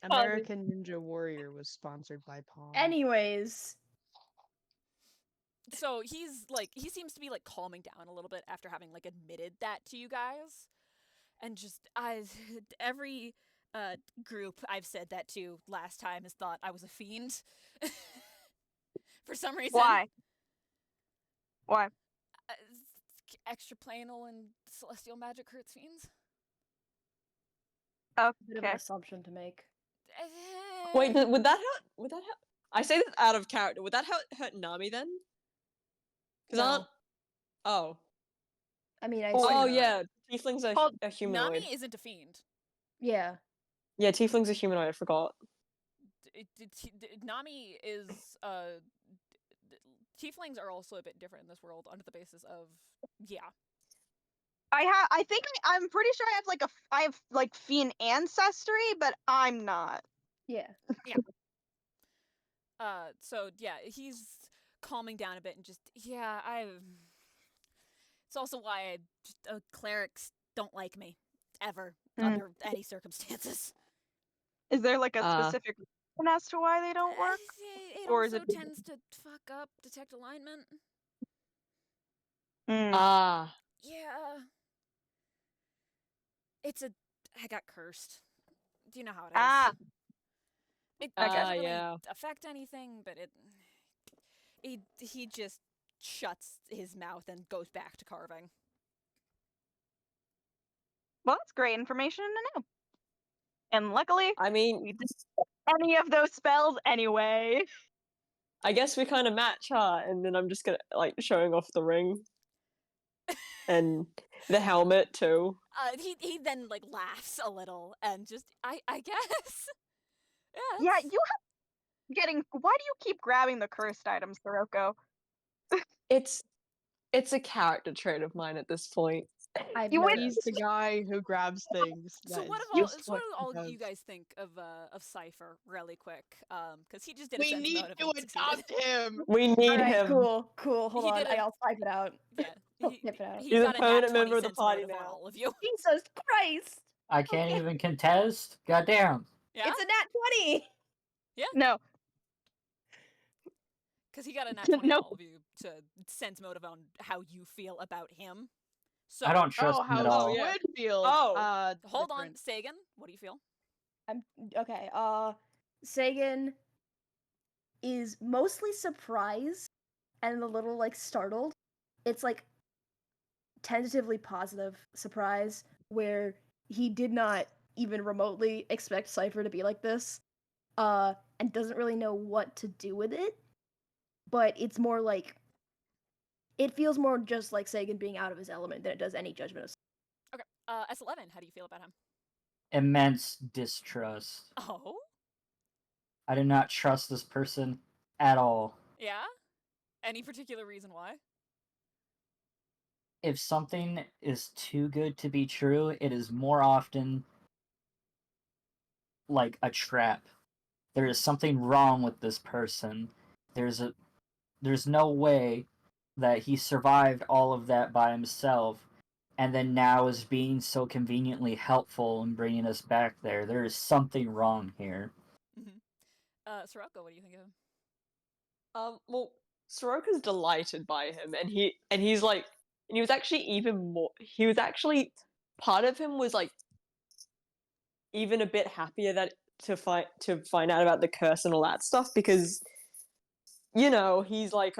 American Ninja Warrior was sponsored by Palm. Anyways, So he's like he seems to be like calming down a little bit after having like admitted that to you guys. And just every group I've said that to last time has thought I was a fiend. For some reason. Why? Why? Extraplanal and celestial magic hurts fiends. bit of an Okay. assumption to make. Wait, would that hurt? Would that hurt? I say this out of character. Would that hurt Nami then? Because No. aren't. Oh. I mean, I Oh see. yeah, tieflings are Well, a humanoid. Nami isn't a fiend. Yeah. Yeah, tieflings are humanoid. I forgot. Nami is tieflings are also a bit different in this world under the basis of I think I'm pretty sure I have like fiend ancestry, but I'm not. Yeah. So yeah, he's calming down a bit and just it's also why clerics don't like me ever under any circumstances. Is there like a specific reason as to why they don't work? It Or is also it- tends to fuck up detect alignment. Ah. Yeah. I got cursed. Do you know how it is? Ah. It Okay. doesn't really Yeah. affect anything, but he just shuts his mouth and goes back to carving. Well, that's great information to know. And luckily, I mean, we didn't get any of those spells anyway. I guess we kind of match, huh? And then I'm just gonna like showing off the ring and the helmet too. He then like laughs a little and just I guess. Yeah, that's- you have getting. Why do you keep grabbing the cursed items, Sirocco? It's It's a character trait of mine at this point. I've You would- He's the guy who grabs things. So That what is of all? just So what do he all does. you guys think of Cypher, really quick? Because he just did a We sense need motive to and succeeded. adopt him. We need All right, him. cool. Hold He on. did a- I'll type it out. Yeah, I'll type it out. he's He's a got a nat permanent 20 member of the sense party motive on now. all of you. Jesus Christ! I can't Okay. even contest. Goddamn. Yeah, It's a nat 20. No, because he got a nat 20 on Nope. all of you to sense motive on how you feel about him. So I don't trust Oh, him at how all. yeah. Squid feels. Oh. hold on, different. Sagan. What do you feel? I'm okay. Sagan is mostly surprised and a little like startled. It's like tentatively positive surprise where he did not even remotely expect Cypher to be like this, and doesn't really know what to do with it. But it's more like it feels more just like Sagan being out of his element than it does any judgment of. Okay, S11. How do you feel about him? Immense distrust. Oh, I do not trust this person at all. yeah. Any particular reason why? If something is too good to be true, it is more often like a trap. There is something wrong with this person. There's no way that he survived all of that by himself and then now is being so conveniently helpful and bringing us back there. There is something wrong here. Mm-hmm. Sirocco, what do you think of him? Well, Soroka's delighted by him, and he's like, and he was actually even more. He was actually part of him was like even a bit happier that to find out about the curse and all that stuff because he's like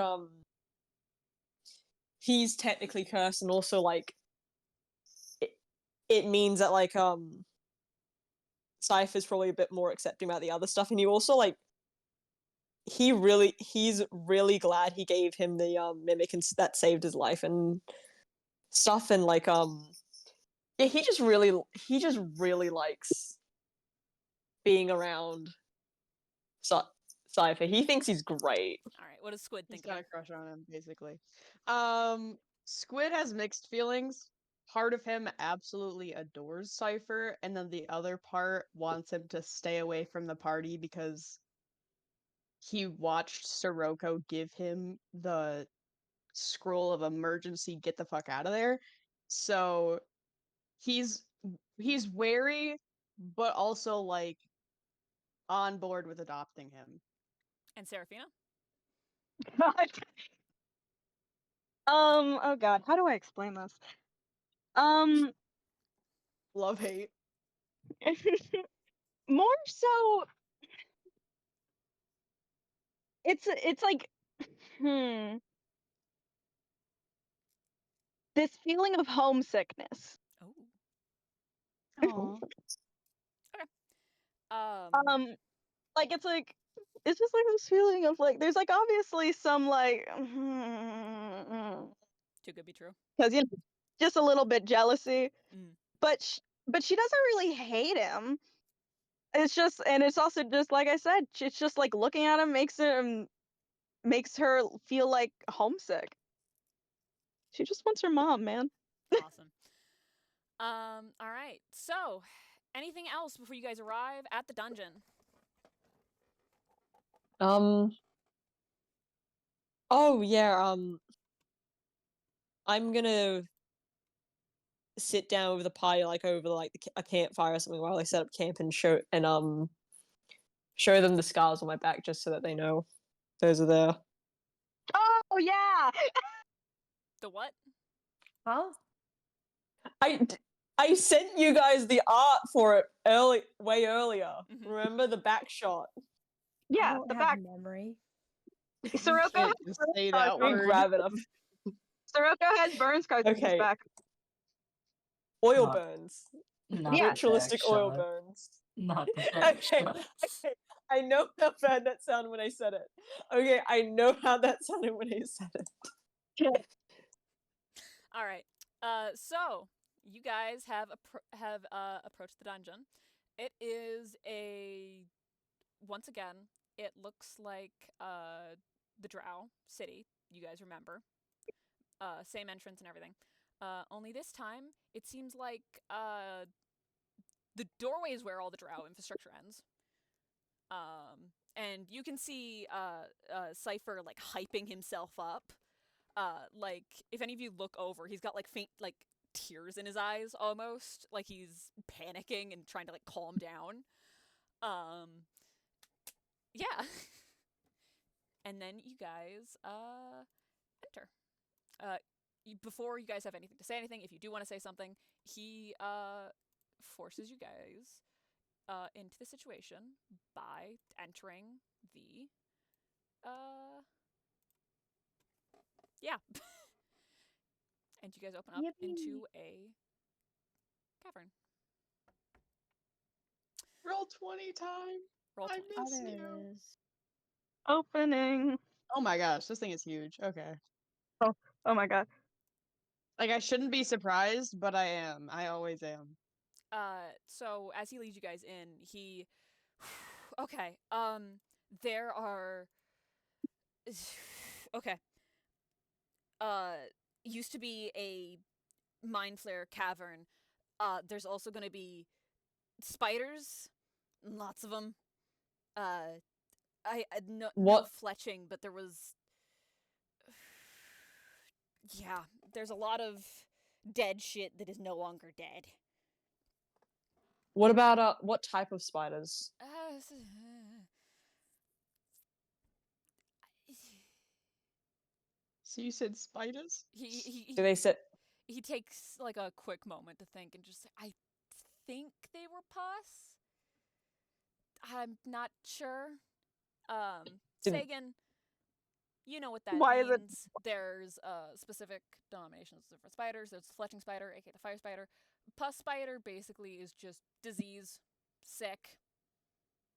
he's technically cursed and also like it means that like Cypher's probably a bit more accepting about the other stuff, and he also like he's really glad he gave him the mimic and that saved his life and stuff, and like yeah, he just really likes being around Cypher. He thinks he's great. All right, what does Squid He's think of got him? a crush on him, basically. Squid has mixed feelings. Part of him absolutely adores Cypher, and then the other part wants him to stay away from the party because he watched Sirocco give him the scroll of emergency get the fuck out of there. So he's wary, but also like on board with adopting him. And Serafina? God. Oh God, how do I explain this? Love hate. More so, it's like, this feeling of homesickness. Oh. Aw. Um. Like it's just like this feeling of like there's like obviously some like Too good to be true. because just a little bit jealousy, Mm. but she doesn't really hate him. It's just, and it's also just like I said, it's just like looking at him makes her feel like homesick. She just wants her mom, man. Awesome. All right. So, anything else before you guys arrive at the dungeon? Oh yeah. I'm gonna sit down with the party like over like a campfire or something while I set up camp and show them the scars on my back just so that they know those are there. Oh yeah. The what? Huh? I sent you guys the art for it way earlier. Mhm. Remember the back shot? I Yeah, don't the have back. memory. Sirocco Can't has just burn say scars that on Let me word. grab it up. Sirocco has burn scars on his Okay. back. Oil Not- burns. Not Yeah. the Ritualistic back oil shot. burns. Not the back Okay, shot. okay. I know how bad that sounded when I said it. Okay, I know how that sounded when I said it. All right. So you guys have approached the dungeon. It is once again. It looks like the Drow city. You guys remember? Same entrance and everything. Only this time, it seems like the doorway is where all the drow infrastructure ends. And you can see Cypher like hyping himself up. Like if any of you look over, he's got like faint like tears in his eyes almost, like he's panicking and trying to like calm down. Yeah. And then you guys enter. Before you guys have anything to say anything, if you do want to say something, he forces you guys into the situation by entering the yeah. And you guys open up into a cavern. Roll 20 time. Roll I 20. miss There it you. is. Opening. Oh my gosh, this thing is huge. Okay. Oh my god. Like, I shouldn't be surprised, but I am. I always am. So as he leads you guys in, he okay. There are okay. Used to be a mindflayer cavern. There's also going to be spiders, lots of them. No What? fletching, but there was yeah, there's a lot of dead shit that is no longer dead. What about what type of spiders? So you said spiders? Do they sit? he takes like a quick moment to think and just I think they were pus. I'm not sure. Didn't- Sagan, you know what that Why is it- means. There's specific denominations for spiders. There's the fletching spider, aka the fire spider. Pus spider basically is just disease, sick.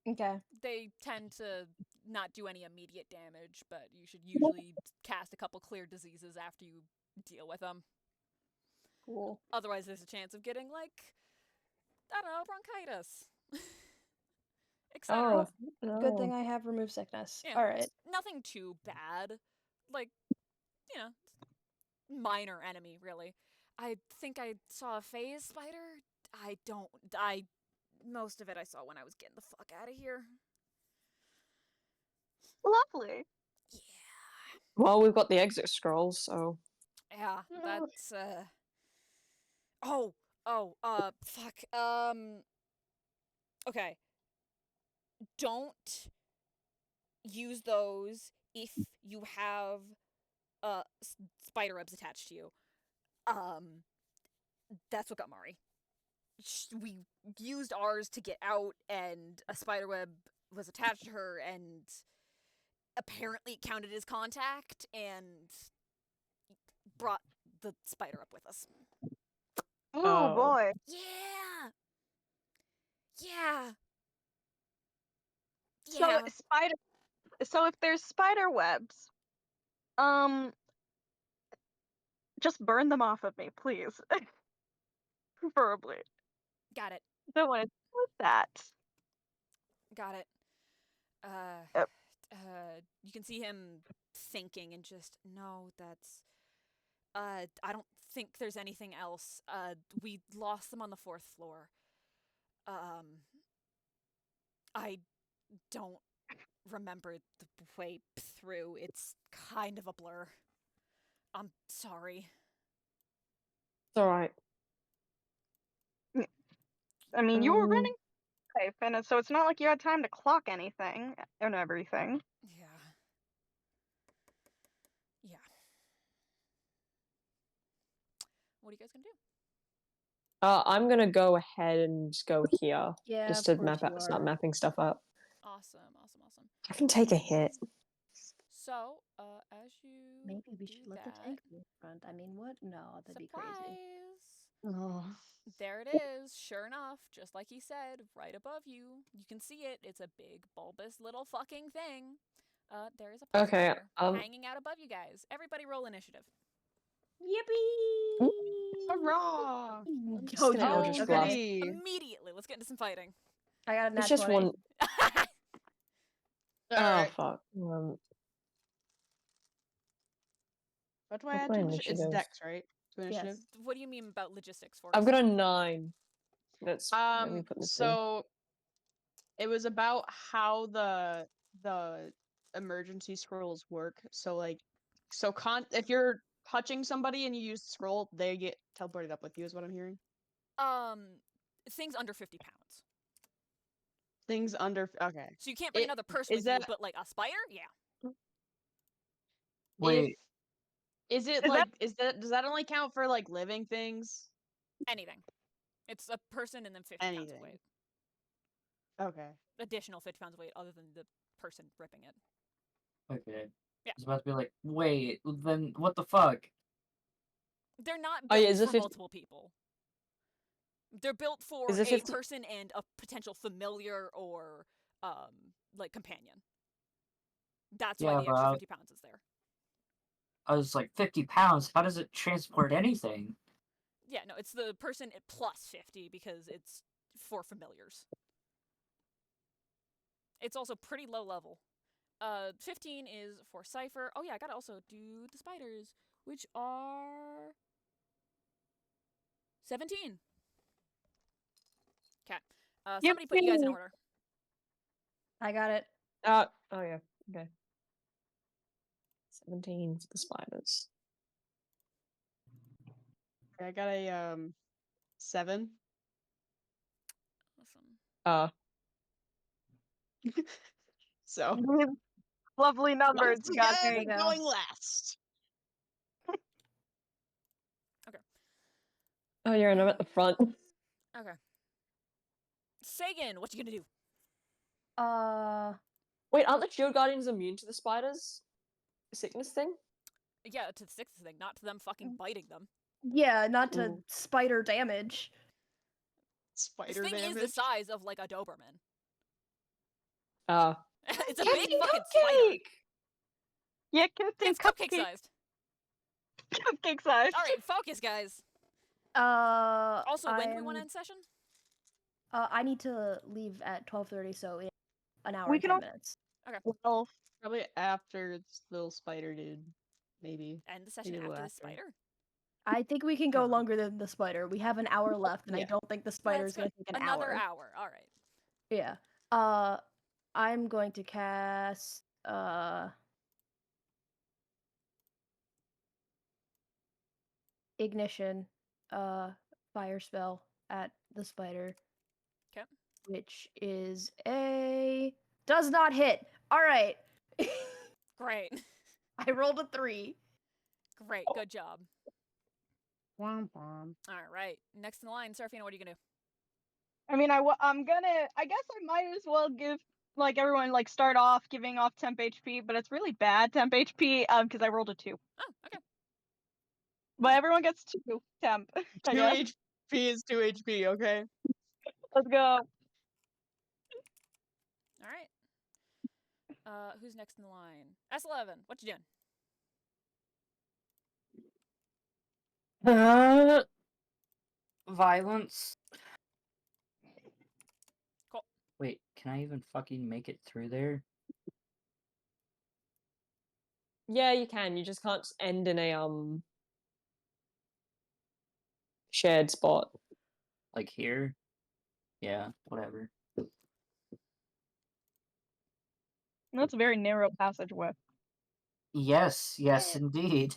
Okay. They tend to not do any immediate damage, but you should usually cast a couple clear diseases after you deal with them. Cool. Otherwise, there's a chance of getting like I don't know, bronchitis. Etc. Oh, Good thing I have remove sickness. Yeah, All right. nothing too bad. Like, you know, minor enemy, really. I think I saw a phase spider. Most of it I saw when I was getting the fuck out of here. Lovely. Yeah. Well, we've got the exit scrolls, so Yeah, that's, fuck. Okay. Don't use those if you have spider webs attached to you. That's what got Mari. We used ours to get out, and a spider web was attached to her, and apparently it counted as contact, and brought the spider up with us. Oh Oh. boy. Yeah. Yeah. So Yeah. spider. So if there's spider webs, just burn them off of me, please. Preferably. Got it. Don't want to deal with that. Got it. Yep. You can see him thinking and just, no, that's. I don't think there's anything else. We lost them on the 4th floor. I don't remember the way through. It's kind of a blur. I'm sorry. it's all right. I mean, you were running safe, and so it's not like you had time to clock anything and everything. Yeah. Yeah. What are you guys gonna do? I'm gonna go ahead and go here Yeah, just of to course you start are. mapping stuff up. Awesome. I can take a hit. So, as you Maybe we do should let the that, tank be in front. I mean, what? No, that'd be crazy. surprise! Oh. There it is. Sure enough, just like he said, right above you. You can see it. It's a big, bulbous little fucking thing. There is a pus Okay, spider hanging out above you guys. Everybody roll initiative. Yippee! Hurrah! just Oh, gonna you Eldritch Oh, Blast. goody. Immediately, let's get into some fighting. I got a nat It's just 20. one. All Oh right. fuck. What do I What's add my to initiative? It's initiative? Dex, right? To initiative. Yes. What do you mean about logistics for I've got a 9. Let me put this in. So it was about how the emergency scrolls work. So like, if you're touching somebody and you use the scroll, they get teleported up with you. Is what I'm hearing. Things under 50 pounds. Things under okay. So you can't bring another person is with you, that but like a spider, yeah. Wait, is it Is like does that only count for like living things? Anything. It's a person and then 50 pounds of Anything. weight. Okay. Additional 50 pounds of weight other than the person ripping it. okay. Yeah. I was about to be like, wait, then what the fuck? They're not Oh, built yeah, is it for 50 multiple people. They're built for Is it a 50 person and a potential familiar or like companion. That's why Yeah, the but extra 50 pounds is there. I was like, 50 pounds? How does it transport anything? Yeah, no, it's the person at plus 50 because it's for familiars. It's also pretty low level. 15 is for Cypher. Oh yeah, I gotta also do the spiders, which are 17. Okay. Somebody put you guys in order. I got it. oh yeah, okay. 17 for the spiders. I got a 7. Awesome. So Lovely numbers. once You got again, There you go. going last. Oh yeah, and I'm at the front. Okay. Sagan, what you gonna do? Wait, aren't the shield guardians immune to the spiders? Sickness thing? Yeah, to the sixth thing, not to them fucking biting them. Yeah, not to Ooh. spider damage. Spider This thing damage. is the size of like a Doberman. It's a Captain big fucking spider. Cupcake! Yeah, Captain It's cupcake sized. Cupcake size. All right, focus, guys. Also, when do we want to end session? I need to leave at 12:30, so in an hour We and can 10 all- minutes. Well, Probably after this little spider dude. Maybe. End the session Maybe a after little the after. spider. I think we can go Uh-huh. longer than the spider. We have an hour left, and I Yeah. don't think the spider is Let's going to take an another hour. hour. All right. Yeah. I'm going to cast ignition fire spell at the spider. 'Kay. Which is does not hit. All right. Great. I rolled a 3. Great. Good job. Womp womp. All right. Next in the line, Serafina, what are you gonna do? I mean, I'm gonna. I guess I might as well give like everyone like start off giving off temp HP, but it's really bad temp HP because I rolled a 2. Oh, okay. But everyone gets 2 temp. I 2 guess. HP is 2 HP, okay? Let's go. All right. Who's next in the line? S11. What you doing? Violence. Cool. Wait, can I even fucking make it through there? Yeah, you can. You just can't end in a shared spot. Like here? Yeah, whatever. That's a very narrow passageway. Yes, indeed.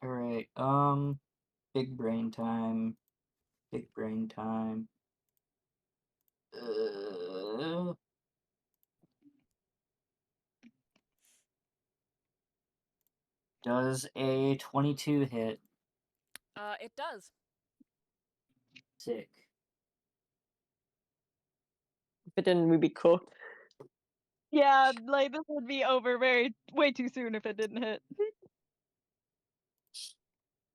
Alright, big brain time. Big brain time. Does a 22 hit? It does. Sick. If it didn't, we'd be cooked. Yeah, like this would be over way too soon if it didn't hit.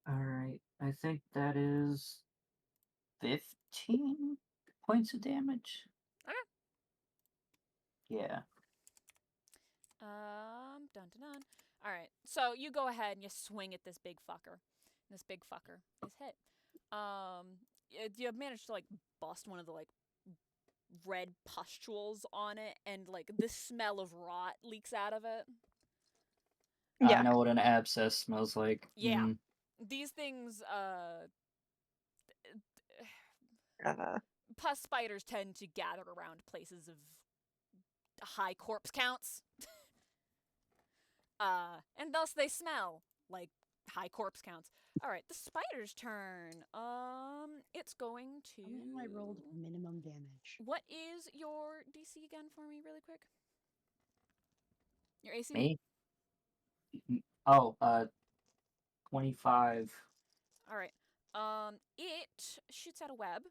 Alright, I think that is 15 points of damage. Okay. Yeah. Dun dun dun. All right. So you go ahead and you swing at this big fucker. This big fucker is hit. You manage to like bust one of the like red pustules on it, and like the smell of rot leaks out of it. I Yeah. know what an abscess smells like. Yeah. Mm. These things, Uh, pus spiders tend to gather around places of high corpse counts. And thus they smell like high corpse counts. All right, the spider's turn. It's going to. I rolled minimum damage. What is your DC again for me, really quick? Your AC? Me? Oh, 25. All right. It shoots out a web,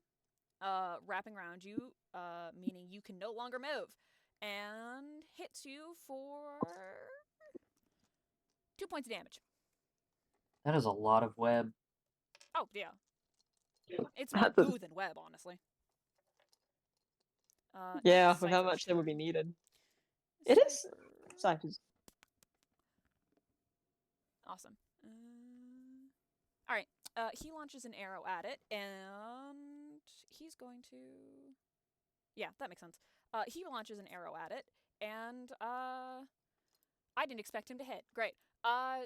wrapping around you, meaning you can no longer move, and hits you for 2 points of damage. That is a lot of web. Oh yeah, it's more That does- goo than web, honestly. Yeah, It's with how Cypher's much there would be turn. needed. It is. Cypher's. Awesome. All right. He launches an arrow at it, and he's going to. Yeah, that makes sense. He launches an arrow at it, and I didn't expect him to hit. Great.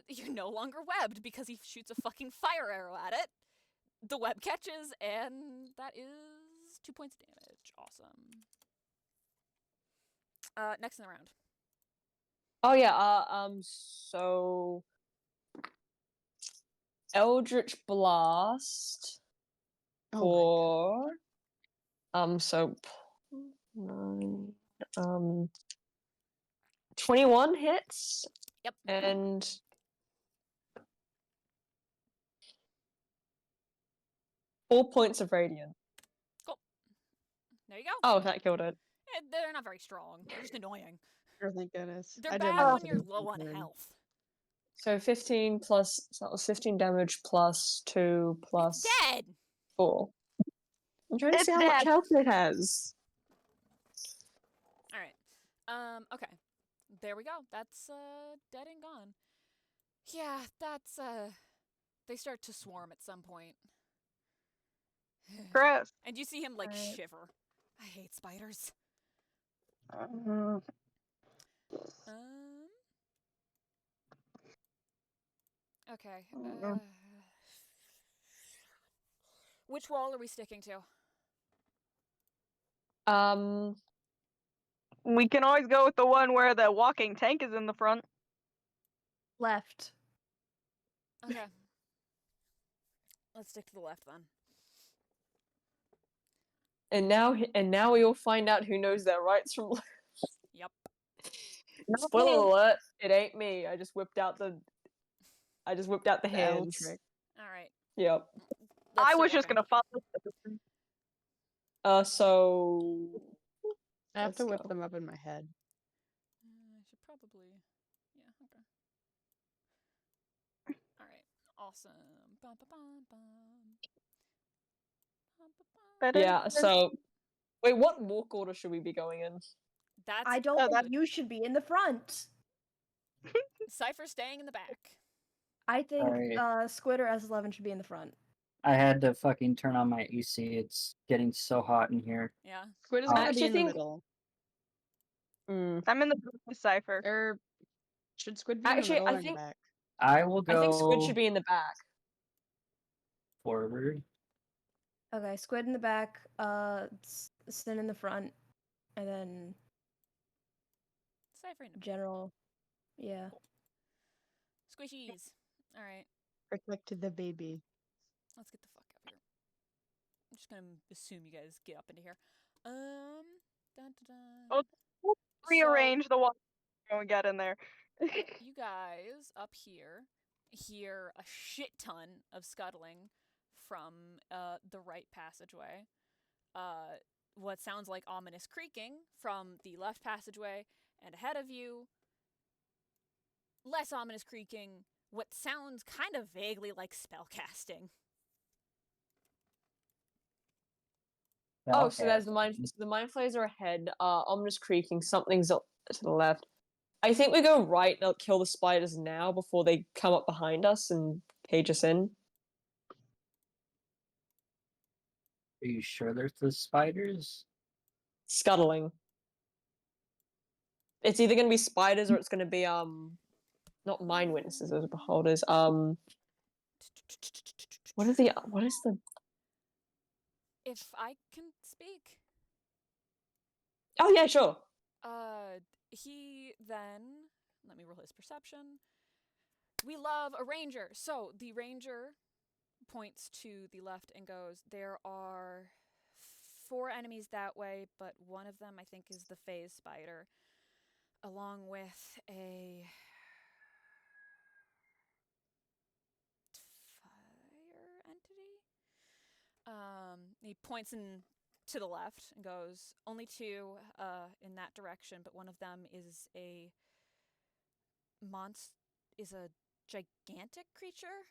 You're no longer webbed because he shoots a fucking fire arrow at it. The web catches, and that is 2 points of damage. Awesome. Next in the round. Oh yeah. So Eldritch Blast Oh for so 9 21 hits Yep. and 4 points of radiant. There you go. Oh, that killed it. They're not very strong. They're just annoying. Oh, thank goodness. They're I didn't bad know when if you're it was low on my turn. health. So 15 plus, so that was 15 damage plus 2 plus It's dead. 4. I'm trying to It's see how much dead. health it has. All right. Okay. There we go. That's dead and gone. Yeah, that's they start to swarm at some point. Gross. And you see him like Alright. shiver. I hate spiders. Mm. Um Okay. Which wall are we sticking to? We can always go with the one where the walking tank is in the front. Left. Okay. Let's stick to the left then. And now we all find out who knows their rights from left. Yep. Spoiler alert, it ain't me. I just whipped out the The L hands. trick. All right. Yep. Let's I start was just walking. gonna follow. So I have Let's to whip go. them up in my head. I should probably. Yeah. Okay. All right. Awesome. Bum, ba, bum, bum. Bum, ba, bum. yeah, so wait, what walk order should we be going in? That's I don't Oh, think that- you should be in the front. Cypher staying in the back. I think Alright. Squid or S11 should be in the front. I had to fucking turn on my AC. It's getting so hot in here. Yeah. Squid is I gonna be actually in the think- middle. I'm in the cipher. Or should Squid be in Actually, the middle I or in think- the back? I will go I think Squid should be in the back. forward. Okay, Squid in the back, Sin in the front, and then Cypher in the back. General. Yeah. Squishies. All right. Protect the baby. Let's get the fuck up here. I'm just gonna assume you guys get up into here. Dun, dun, dun. Oh, Rearrange the wall when we get in there. You guys up here hear a shit ton of scuttling from the right passageway. What sounds like ominous creaking from the left passageway, and ahead of you, less ominous creaking, what sounds kind of vaguely like spellcasting. Oh, so there's the mind flayers are ahead. Ominous creaking. Something's up to the left. I think we go right. They'll kill the spiders now before they come up behind us and cage us in. Are you sure there's the spiders? Scuttling. It's either gonna be spiders or it's gonna be not mind witnesses, those are beholders. What is the If I can speak. Oh yeah, sure. He then, let me roll his perception. We love a ranger. So the ranger points to the left and goes, there are 4 enemies that way, but one of them I think is the phase spider, along with a fire entity. He points to the left and goes, only 2 in that direction, but one of them is a gigantic creature.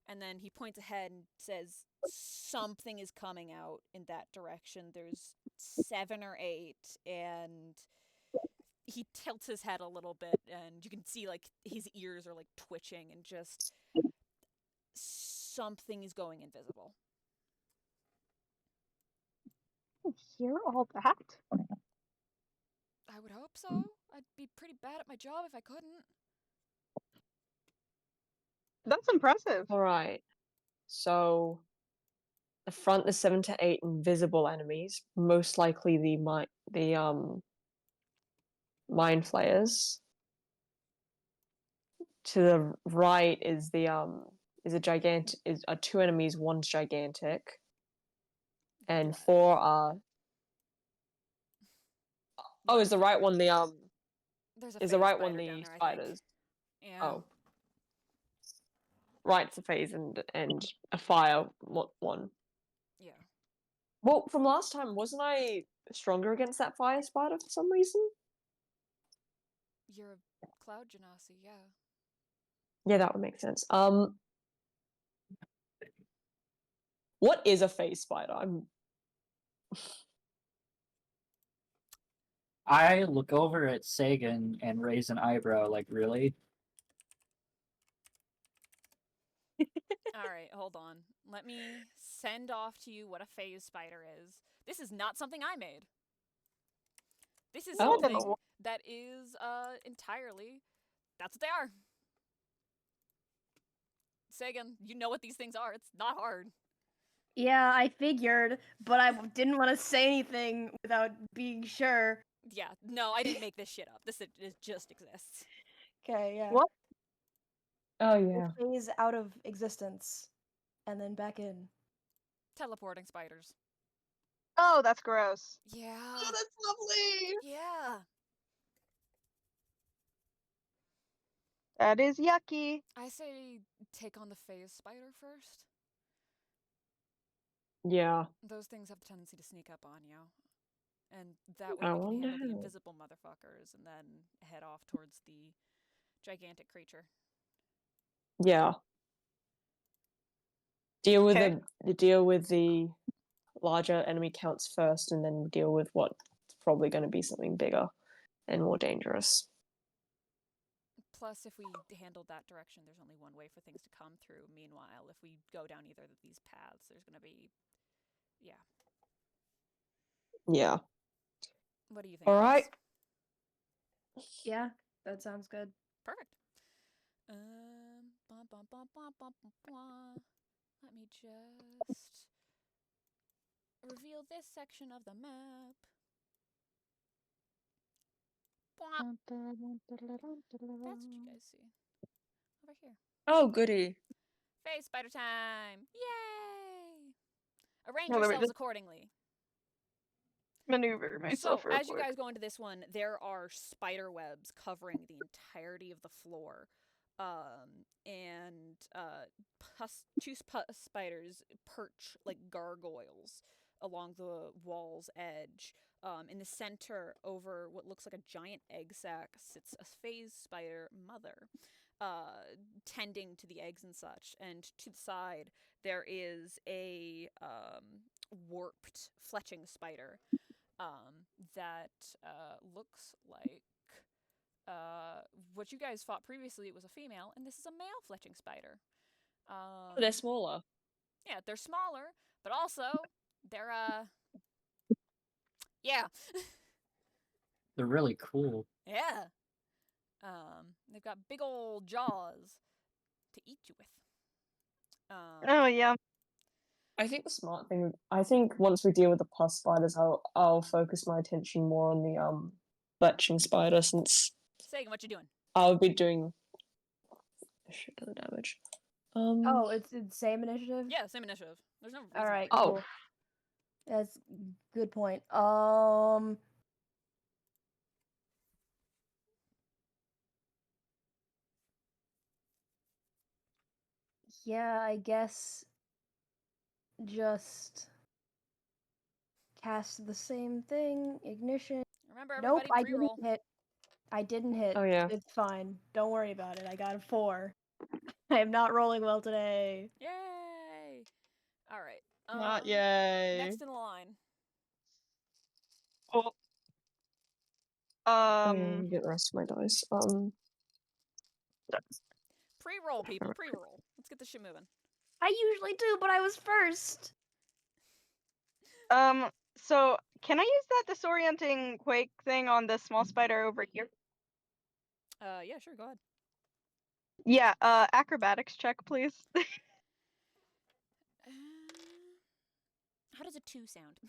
And then he points ahead and says, something is coming out in that direction. There's 7 or 8, and he tilts his head a little bit, and you can see like his ears are like twitching, and just something is going invisible. Hear all that? I would hope so. I'd be pretty bad at my job if I couldn't. That's impressive. All right. So the front, the 7 to 8 invisible enemies, most likely the mind flayers. To the right is are 2 enemies, one's gigantic, and 4 are. Oh, is the right one the There's a Is the phase right spider one down the there, I think. spiders? Yeah. Oh, right, it's a phase and a fire one. Yeah. Well, from last time, wasn't I stronger against that fire spider for some reason? You're a cloud genasi, yeah. Yeah, that would make sense. What is a phase spider? I look over at Sagan and raise an eyebrow, like, really? All right, hold on. Let me send off to you what a phase spider is. This is not something I made. This is Oh. something that is entirely. That's what they are. Sagan, you know what these things are. It's not hard. Yeah, I figured, but I didn't want to say anything without being sure. Yeah, no, I didn't make this shit up. This it just exists. Okay, yeah. What? Oh They yeah. phase out of existence and then back in. Teleporting spiders. Oh, that's gross. Yeah. Oh, that's lovely. Yeah. That is yucky. I say take on the phase spider first. Yeah. Those things have the tendency to sneak up on you. And that way I we can wonder handle the how. invisible motherfuckers and then head off towards the gigantic creature. Yeah. Deal with Okay. the larger enemy counts first, and then deal with what's probably going to be something bigger and more dangerous. Plus, if we handled that direction, there's only one way for things to come through. Meanwhile, if we go down either of these paths, there's going to be. Yeah. Yeah. What do you think? All right. Yeah, that sounds good. Perfect. Bum, bum, bum, bum, bum, bum, bum. Let me just reveal this section of the map. Bwah. That's what you guys see. Over here. Oh, goody. Phase spider time! Yay! Arrange Well, let me yourselves just accordingly. maneuver myself So, real as you quick. guys go into this one, there are spider webs covering the entirety of the floor. And two spiders perch like gargoyles along the wall's edge. In the center, over what looks like a giant egg sac, sits a phase spider mother, tending to the eggs and such. And to the side, there is a warped fletching spider that looks like what you guys fought previously. It was a female, and this is a male fletching spider. They're smaller. Yeah, they're smaller, but also they're yeah. They're really cool. Yeah. They've got big old jaws to eat you with. Oh yeah. I think the smart thing. I think once we deal with the plus spiders, I'll focus my attention more on the fletching spider, since Sagan, what you doing? I'll be doing a shit ton of damage. Oh, it's the same initiative? Yeah, same initiative. There's no reason. All right, why. Oh. cool. That's good point. Yeah, I guess just cast the same thing. Ignition. Remember, Nope, everybody I pre-roll. didn't hit. I didn't hit. Oh, yeah. It's fine. Don't worry about it. I got a 4. I am not rolling well today. Yay! All right. Not yay. Next in the line. Oh. Oh, yeah, get the rest of my dice. Pre-roll, people. Pre-roll. Let's get this shit moving. I usually do, but I was first. So can I use that disorienting quake thing on the small spider over here? Yeah, sure. Go ahead. Yeah. Acrobatics check, please. How does a 2 sound?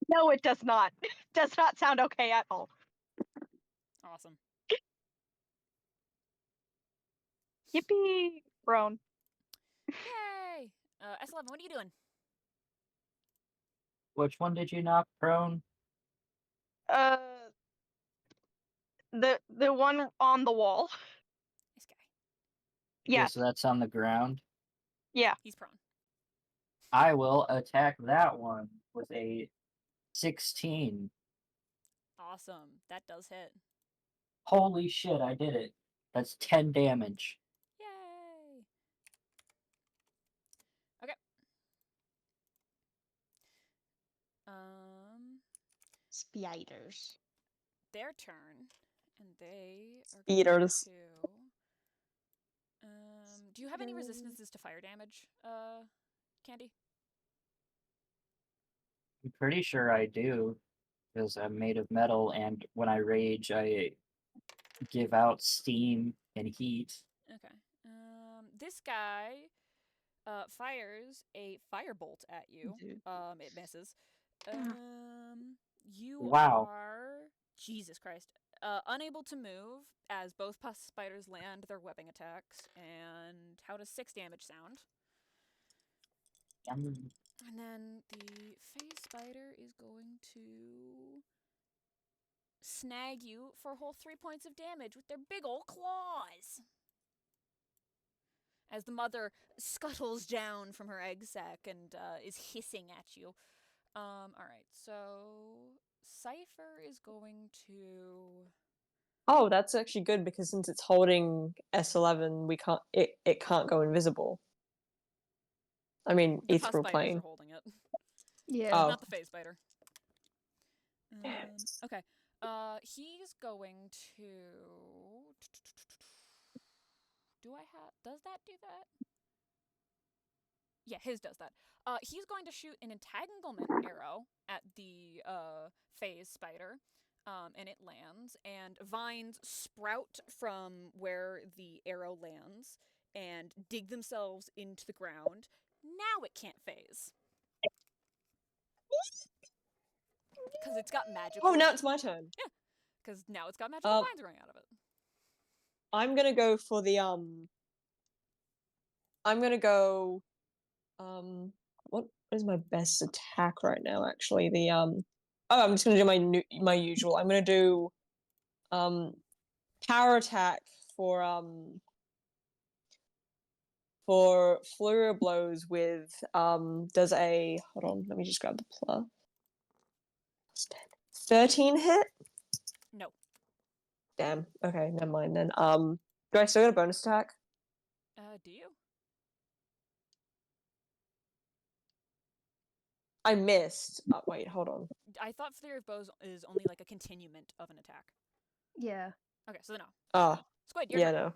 No, it does not. It does not sound okay at all. Awesome. Yippee, Brown. Yay! S11, what are you doing? Which one did you knock prone? The one on the wall. This guy. Yeah, Yes. so that's on the ground. Yeah. He's prone. I will attack that one with a 16. Awesome. That does hit. Holy shit, I did it. That's 10 damage. Yay! Okay. Spiders. Their turn, and they are Speeders. going to. Do you have any resistances to fire damage, Candy? I'm pretty sure I do, because I'm made of metal, and when I rage, I give out steam and heat. Okay. This guy fires a firebolt at you. Dude. It misses. You Wow. are Jesus Christ. Unable to move as both pus spiders land their webbing attacks. And how does 6 damage sound? And then the phase spider is going to snag you for a whole 3 points of damage with their big ol' claws. As the mother scuttles down from her egg sac and is hissing at you. Alright, so Cypher is going to... Oh, that's actually good, because since it's holding S11, it can't go invisible. I mean, The pus ethereal spiders plane. are holding it. Yeah. Oh. Not the phase spider. Okay. He's going to... Does that do that? Yeah, his does that. He's going to shoot an entanglement arrow at the phase spider, and it lands, and vines sprout from where the arrow lands and dig themselves into the ground. Now it can't phase. Because it's got magical... Oh, now it's my turn. Yeah, because now it's got magical vines growing out of it. I'm gonna go for the I'm gonna go. What is my best attack right now? Actually, the Oh, I'm just gonna do my usual. I'm gonna do power attack for flurry of blows with does a hold on, let me just grab the plus. 13 hit? No. Damn. Okay, never mind then. Do I still get a bonus attack? Do you? I missed. Wait, hold on. I thought Flurry of Blows is only like a continuement of an attack. Yeah. Okay, so then no. Ah, Squid, your yeah, turn. no.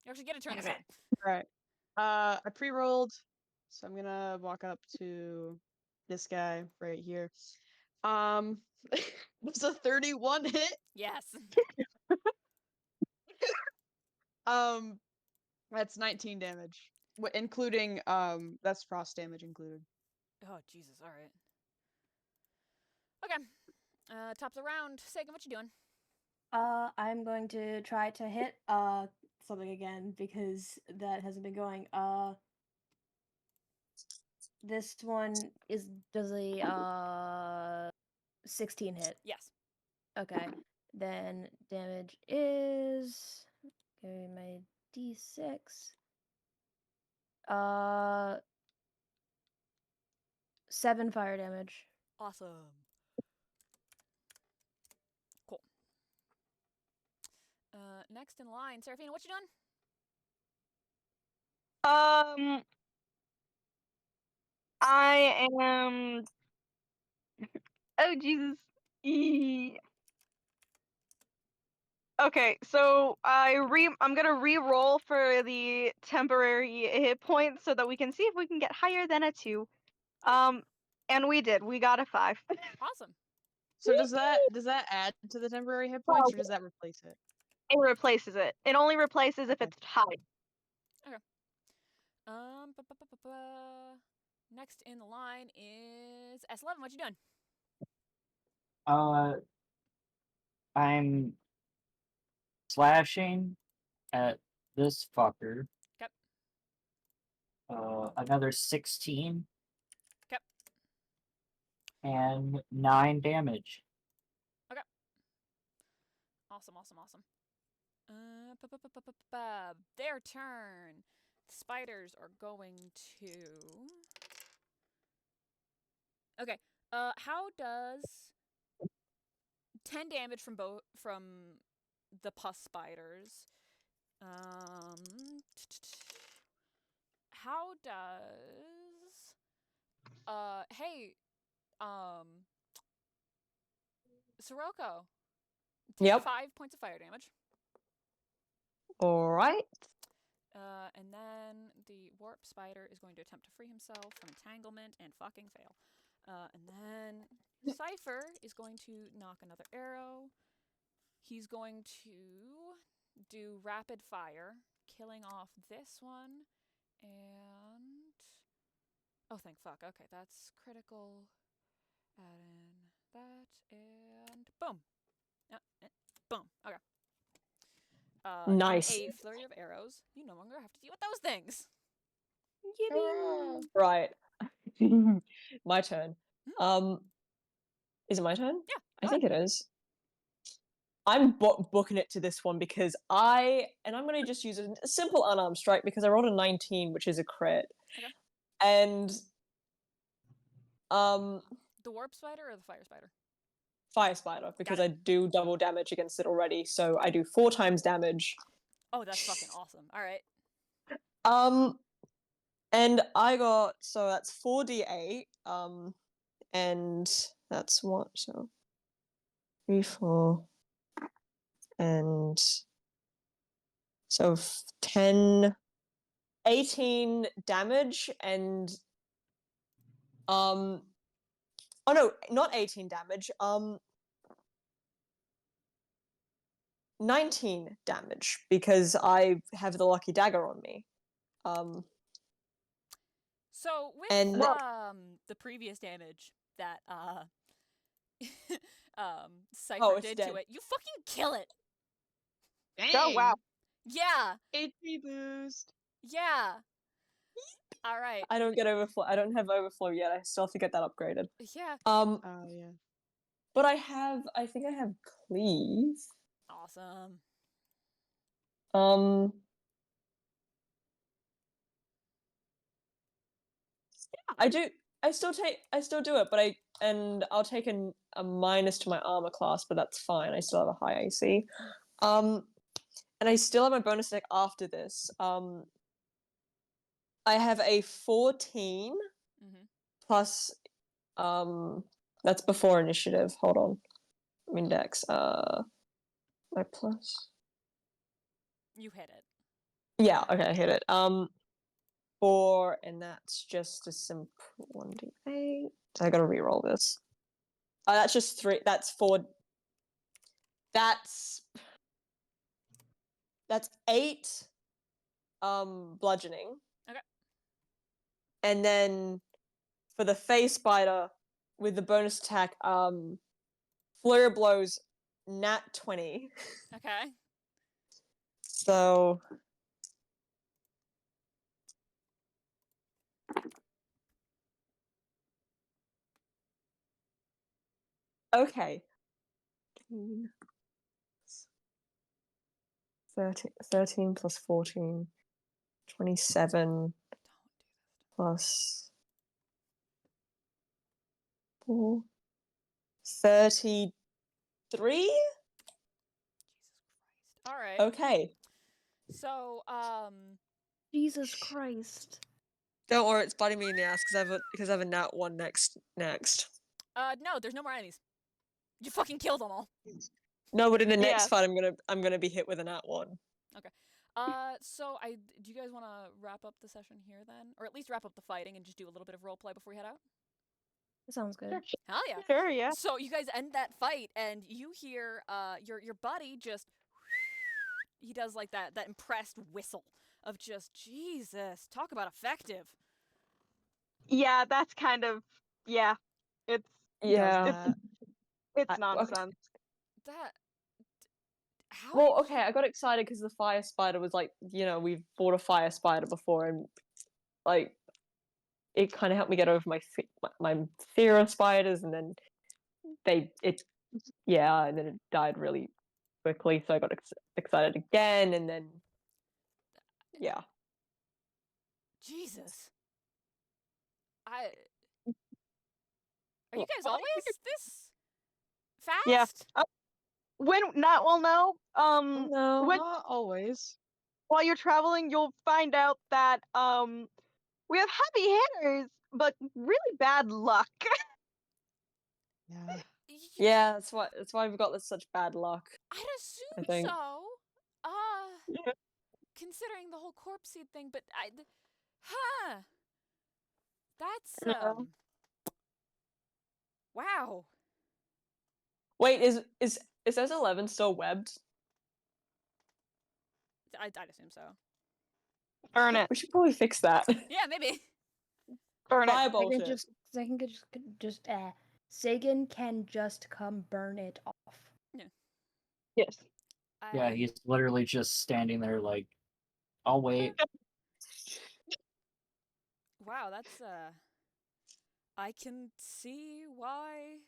You actually get a turn this time. Alright. I pre-rolled, so I'm gonna walk up to this guy right here. Does a 31 hit? Yes. That's 19 damage, including that's frost damage included. Oh Jesus! All right. Okay. Top of the round. Sagan, what you doing? I'm going to try to hit something again because that hasn't been going. This one does a 16 hit. Yes. Okay. Then damage is okay, my D6. 7 fire damage. Awesome. Cool. Next in line, Seraphina, what you doing? I am. Oh Jesus. Okay, so I'm gonna re-roll for the temporary hit points so that we can see if we can get higher than a 2. And we did. We got a 5. Awesome. So does that add to the temporary hit points, or does that replace it? It replaces it. It only replaces if Okay. it's high. Next in the line is S11. What you doing? I'm slashing at this fucker. Okay. Another 16. Okay. And 9 damage. Okay. Awesome. Their turn. The spiders are going to. Okay. How does 10 damage from the pus spiders? How does hey Sirocco take Yep. 5 points of fire damage. All right. And then the warp spider is going to attempt to free himself from entanglement and fucking fail. And then Cypher is going to knock another arrow. He's going to do rapid fire, killing off this one. And oh, thank fuck. Okay, that's critical. Add in that and boom. Boom. Okay. Nice. In a flurry of arrows, you no longer have to deal with those things. Hurrah! Right. My turn. Is it my turn? Yeah. I think it is. I'm booking it to this one because I'm going to just use a simple unarmed strike because I rolled a 19, which is a crit. Okay. And the warp spider or the fire spider? Fire spider, because I do double damage against it already, so I do 4 times damage. Oh, that's fucking awesome. All right. And I got, so that's 4d8, and that's what, so 3, 4, and so 10, 18 damage, and oh no, not 18 damage, 19 damage, because I have the lucky dagger on me. So with And the previous damage that Cypher Oh, it's did dead. to it, you fucking kill it. Dang. Oh wow. Yeah. HP boost. Yeah. All right. I don't get overflow. I don't have overflow yet. I still have to get that upgraded. Yeah. Oh yeah. But I think I have cleave. Awesome. I do. I still do it, but I'll take a minus to my armor class, but that's fine. I still have a high AC. And I still have my bonus deck after this. I have a 14 plus. That's before initiative. Hold on. Index. My plus. You hit it. Yeah. Okay, I hit it. 4, and that's just a simple 1d8. So I gotta re-roll this. That's just 3. That's 4. That's That's 8 bludgeoning. Okay. And then for the Fey Spider with the bonus attack, Flare Blows nat 20. Okay. So okay. 13 plus 14, 27 plus 4, 33? All right. Okay. So, Jesus Christ. Don't worry, it's biting me in the ass because I have a nat 1 next. no, there's no more enemies. You fucking killed them all. No, but in the next Yeah. fight I'm gonna be hit with a nat 1. Okay. So do you guys want to wrap up the session here then, or at least wrap up the fighting and just do a little bit of roleplay before we head out? That sounds good. Hell yeah. Sure, yeah. So you guys end that fight, and you hear your buddy just he does like that impressed whistle of just Jesus. Talk about effective. Yeah, that's kind of yeah. It's Yeah. it's nonsense. That how Well, did okay, I got excited because the fire spider was like, we've fought a fire spider before, and like it kind of helped me get over my fear of spiders, and then and then it died really quickly, so I got excited again, and then yeah. Jesus. Are you guys always this fast? Yeah. When not well no. No. When Not always. while you're traveling, you'll find out that we have heavy hitters, but really bad luck. Yeah. Yeah, that's why we've got this such bad luck. I'd I assume think. so. Yeah. Considering the whole corpse seed thing, but huh. That's Yeah. wow. Wait, is S11 still webbed? I'd assume so. Burn it. We should probably fix that. Yeah, maybe. Burn it. Firebolt Sagan it. Sagan can just come burn it off. Yes. Yeah, he's literally just standing there like, I'll wait. Wow, that's I can see why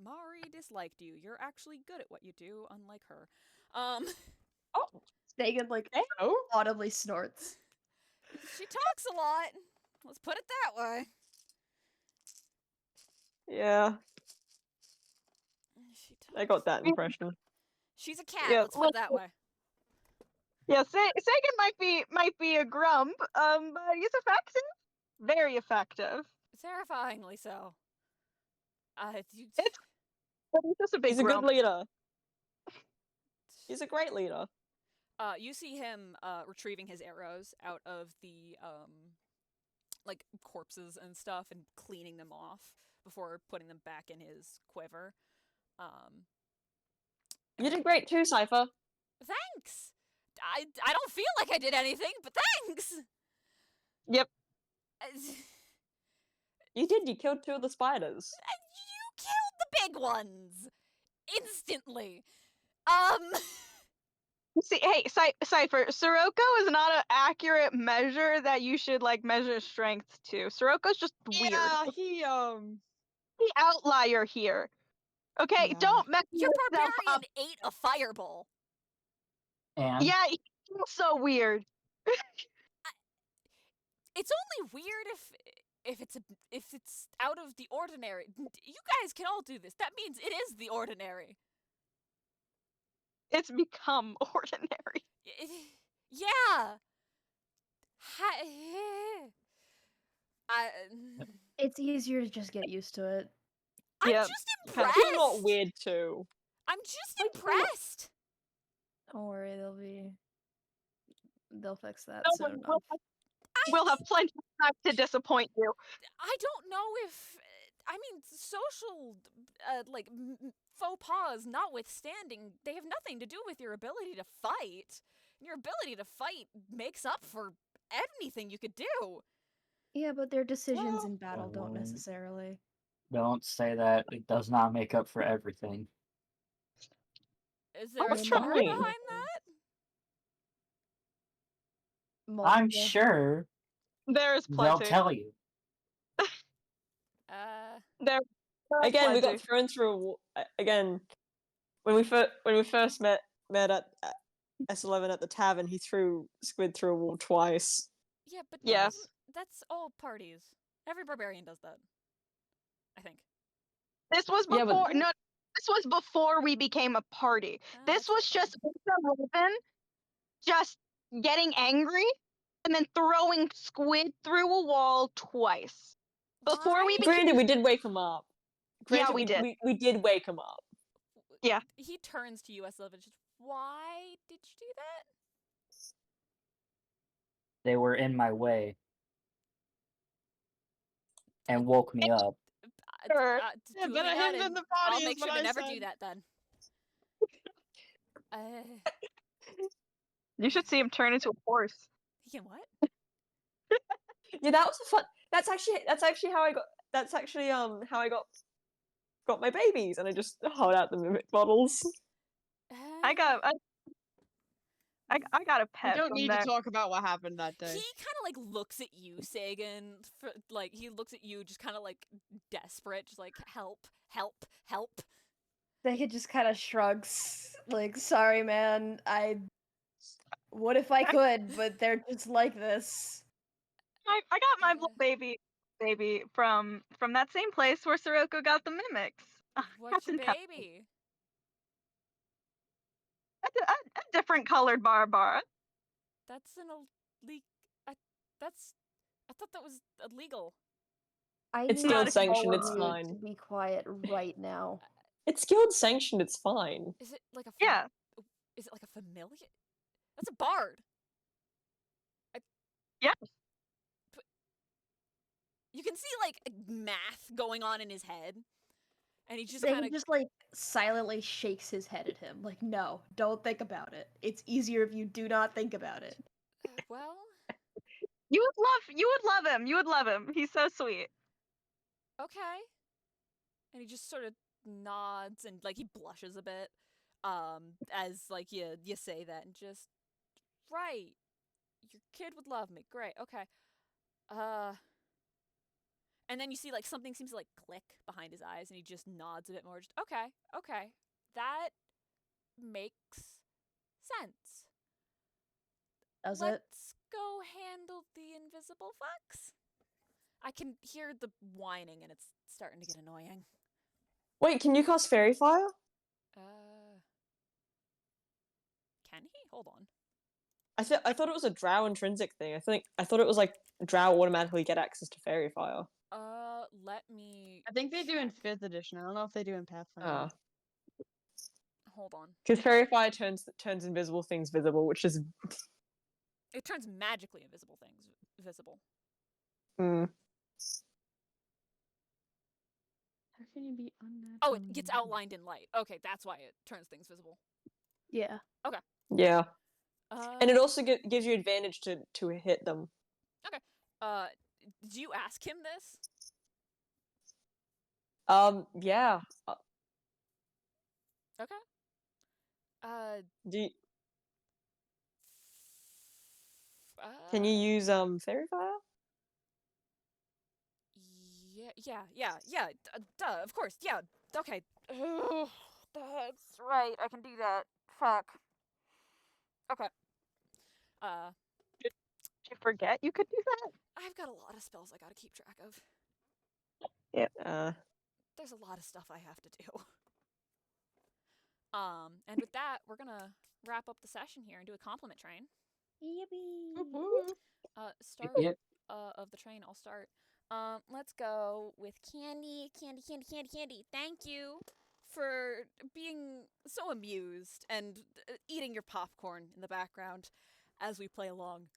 Mari disliked you. You're actually good at what you do, unlike her. Oh, Sagan like Oh? audibly snorts. She talks a lot. Let's put it that way. yeah, She I talks. got that impression. She's a cat. Yeah, Let's put it that way. Yeah, Sagan might be a grump, but he's effective. Very effective. Terrifyingly so. You, But he's just a big He's a good grump. leader. He's a great leader. You see him retrieving his arrows out of the like corpses and stuff and cleaning them off before putting them back in his quiver. You did great too, Cypher. Thanks. I don't feel like I did anything, but thanks. Yep. You did. You killed 2 of the spiders. You killed the big ones instantly. See, hey, Cypher, Sirocco is not an accurate measure that you should like measure strength to. Sirocco's just weird. Yeah, The outlier here. Okay, Yeah. don't mess Your yourself barbarian up. ate a fireball. And Yeah, he's so weird. It's only weird if it's out of the ordinary. You guys can all do this. That means it is the ordinary. It's become ordinary. Yeah. It's easier to just get used to it. I'm Yep. just You're impressed. not weird too. I'm just impressed. Don't worry, they'll fix that No, soon we'll, enough. we'll have plenty of time to disappoint you. I don't know if I mean social like faux pas notwithstanding, they have nothing to do with your ability to fight. And your ability to fight makes up for anything you could do. Yeah, but their decisions Well, in battle don't well, necessarily. Don't say that. It does not make up for everything. Is there a What's story trying? behind that? I'm Multiple. sure There's they'll plenty. tell you. There's Again, we got plenty. thrown through a wall. Again, when we first met at S11 at the tavern, he threw Squid through a wall twice. Yeah, but Yes. that's all parties. Every barbarian does that. I think. This was Yeah, before. but- No, this was before we became a party. This That's was fair. just Raven just getting angry and then throwing Squid through a wall twice. Before we Why? became. Granted, we did wake him up. Yeah, we did. We did wake him up. Yeah. He turns to US 11 just, why did you do that? They were in my way and woke me up. Sure. Yeah, Duly better him than noted. the party I'll is make what sure to I never said. do that then. You should see him turn into a horse. He can what? Yeah, that was a fun. That's actually how I got. That's actually how I got my babies, and I just hold out the mimic models. I got a We pet don't from need there. to talk about what happened that He day. kind of like looks at you, Sagan. He looks at you, just kind of like desperate, just like help, help, help. Sagan just kind of shrugs, like, sorry, man. What if I could, but they're just like this. I got my little baby from that same place where Sirocco got the mimics. What's your Captain Pep. baby? A different colored Barbara. That's an illegal. I thought that was illegal. I It's need guild all sanctioned, of it's you fine. to be quiet right now. It's guild sanctioned. It's fine. Is it like a Yeah. Is it like a familiar? That's a bard. Yeah. You can see like math going on in his head, and he just Sagan kind of just like silently shakes his head at him, like, no, don't think about it. It's easier if you do not think about it. well. You would love him. You would love him. He's so sweet. Okay. And he just sort of nods and like he blushes a bit, as like you say that and just right. Your kid would love me. Great. Okay. And then you see like something seems to like click behind his eyes and he just nods a bit more. Just okay. That makes sense. Does it? Let's go handle the invisible fox. I can hear the whining and it's starting to get annoying. Wait, can you cast Fairy Fire? Can he? Hold on. I thought it was a Drow intrinsic thing. I thought it was like Drow automatically get access to Fairy Fire. Let me. I think they do in check. 5th edition. I don't know if they do in Pathfinder. Ah, Hold on. because Fairy Fire turns invisible things visible, which is It turns magically invisible things visible. How can you be unnatural? Oh, it gets outlined in light. Okay, that's why it turns things visible. Yeah. yeah, and it Uh, also gives you advantage to hit them. did you ask him this? Yeah. Okay. Do you, uh, can you use Fairy Fire? Yeah. Duh, of course. Yeah. Okay. Ugh, that's right. I can do that. Fuck. Okay. Did you forget you could do that? I've got a lot of spells I gotta keep track of. There's a lot of stuff I have to do. And with that, we're gonna wrap up the session here and do a compliment train. Yippee! Start Yep. of the train. I'll start. Let's go with Candy. Thank you for being so amused and eating your popcorn in the background as we play along.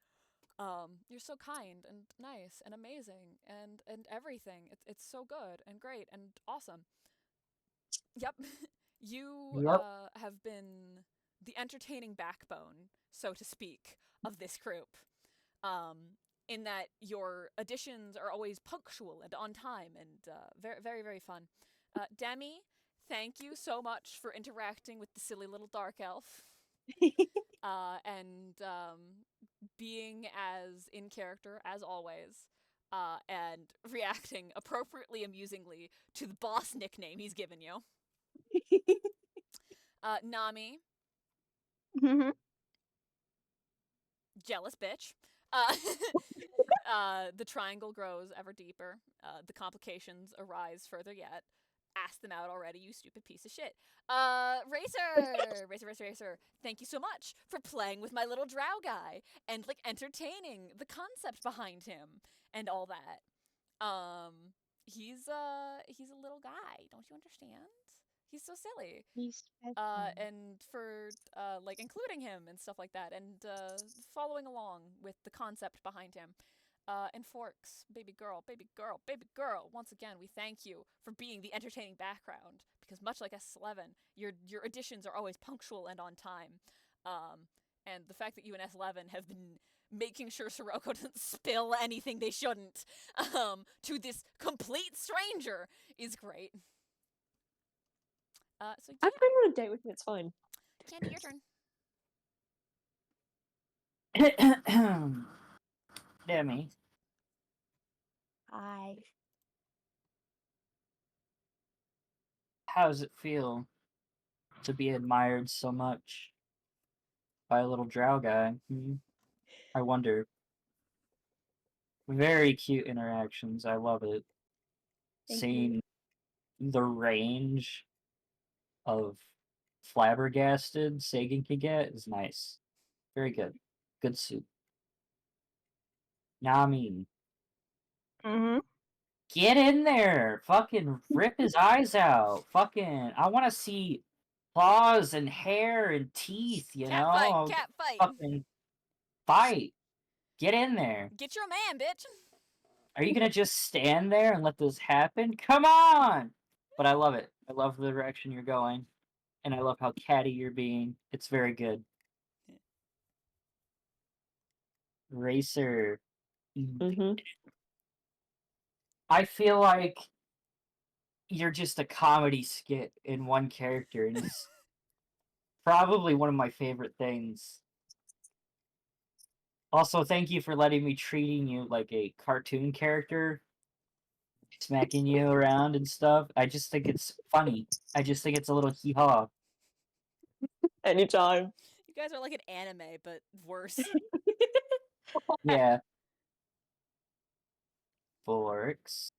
You're so kind and nice and amazing and everything. It's so good and great and awesome. Yep. You Yep. have been the entertaining backbone, so to speak, of this group. In that your additions are always punctual and on time and very, very, very fun. Demi, thank you so much for interacting with the silly little dark elf and being as in character as always. And reacting appropriately amusingly to the boss nickname he's given you. Nami, Mhm. jealous bitch. The triangle grows ever deeper. The complications arise further yet. Ask them out already, you stupid piece of shit. Racer. Thank you so much for playing with my little drow guy and like entertaining the concept behind him and all that. He's a little guy. Don't you understand? He's so silly. He's And for like including him and stuff like that, and following along with the concept behind him. And Forks, baby girl. Once again, we thank you for being the entertaining background because much like S11, your additions are always punctual and on time. And the fact that you and S11 have been making sure Sirocco doesn't spill anything they shouldn't to this complete stranger is great. So yeah, I've been on a date with him. It's fine. Candy, your turn. Demi, Hi. how does it feel to be admired so much by a little drow guy? I wonder. Very cute interactions. I love it. Thank you. Seeing the range of flabbergasted Sagan can get is nice. Very good. Good suit. Nami, Mhm. get in there! Fucking rip his eyes out! Fucking, I want to see claws and hair and teeth. You Cat know, fight. fucking fight. Get in there. Get your man, bitch. Are you gonna just stand there and let this happen? Come on! But I love it. I love the direction you're going, and I love how catty you're being. It's very good. Racer. Mm-hmm. I feel like you're just a comedy skit in one character, and it's probably one of my favorite things. Also, thank you for letting me treating you like a cartoon character, smacking you around and stuff. I just think it's funny. I just think it's a little hee haw. Anytime. You guys are like an anime, but worse. Yeah. Forks.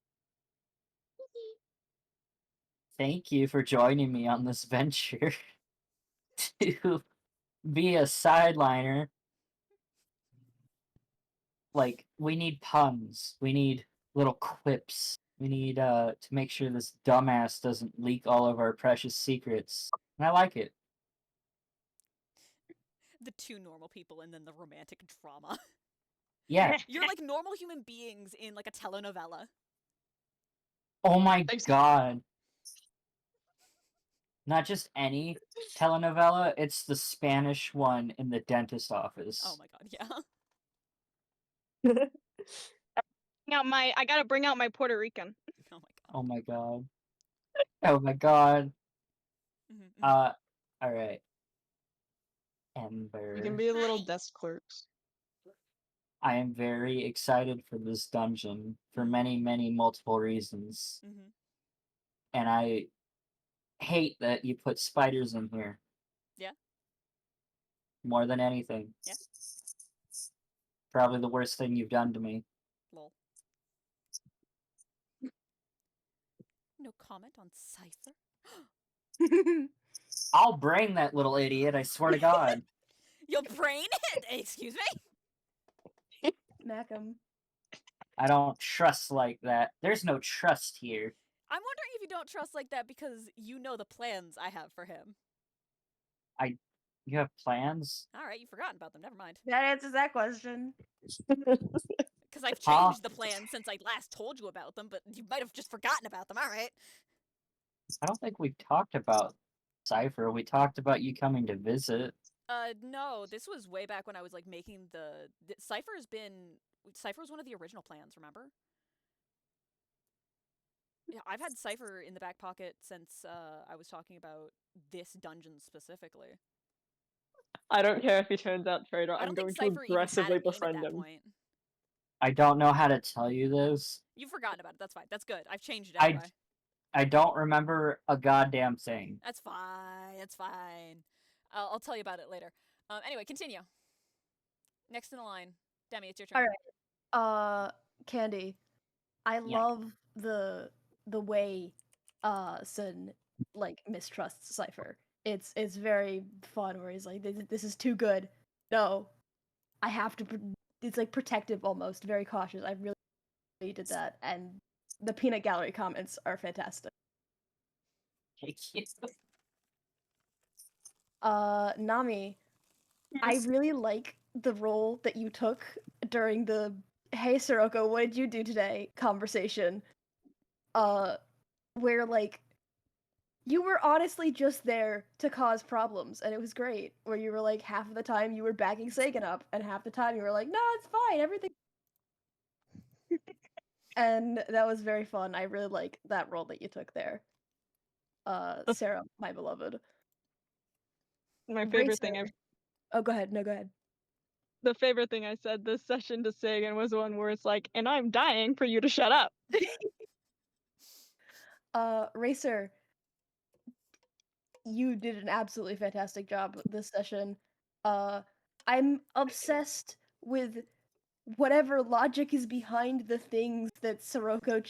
Thank you for joining me on this venture to be a sideliner. Like, we need puns. We need little quips. We need to make sure this dumbass doesn't leak all of our precious secrets. And I like it. The two normal people and then the romantic drama. Yeah. You're like normal human beings in like a telenovela. Oh my Thanks. god. Not just any telenovela, it's the Spanish one in the dentist office. Oh my god, yeah. I gotta bring out my Puerto Rican. Oh my god. Oh my god. Oh my god. Mm-hmm. Alright. Ember. You can be a little desk clerks. I am very excited for this dungeon for many, many multiple reasons. Mm-hmm. And I hate that you put spiders in here. Yeah. More than anything. Yeah. Probably the worst thing you've done to me. Lol. No comment on Cypher? I'll brain that little idiot, I swear to God. You'll brain it? Excuse me? Macam. I don't trust like that. There's no trust here. I'm wondering if you don't trust like that because you know the plans I have for him. You have plans? Alright, you've forgotten about them. Never mind. That answers that question. Because I've Huh? changed the plans since I last told you about them, but you might have just forgotten about them. Alright. I don't think we've talked about Cypher, we talked about you coming to visit. No, this was way back when I was like making Cypher's been Cypher was one of the original plans, remember? Yeah, I've had Cypher in the back pocket since I was talking about this dungeon specifically. I don't care if he turns out traitor. I I'm don't think going to Cypher even had aggressively a name at befriend that him. point. I don't know how to tell you this. You've forgotten about it. That's fine. That's good. I've changed it I anyway. I don't remember a goddamn thing. That's fine. That's fine. I'll tell you about it later. Anyway, continue. Next in the line, Demi, it's your turn. All right. Candy, I Yeah. love the way Sun like mistrusts Cypher. It's very fun where he's like, this is too good. No, I have to. It's like protective almost, very cautious. I really did that, and the peanut gallery comments are fantastic. Nami, I really like the role that you took during the "Hey Sirocco, what did you do today?" conversation. Where like you were honestly just there to cause problems, and it was great. Where you were like half of the time you were backing Sagan up, and half the time you were like, "No, it's fine, everything." And that was very fun. I really like that role that you took there. Sarah, my beloved. My favorite thing Racer. I've Oh, go ahead. No, go ahead. the favorite thing I said this session to Sagan was one where it's like, and I'm dying for you to shut up. Racer, you did an absolutely fantastic job this session. I'm obsessed with whatever logic is behind the things that Sirocco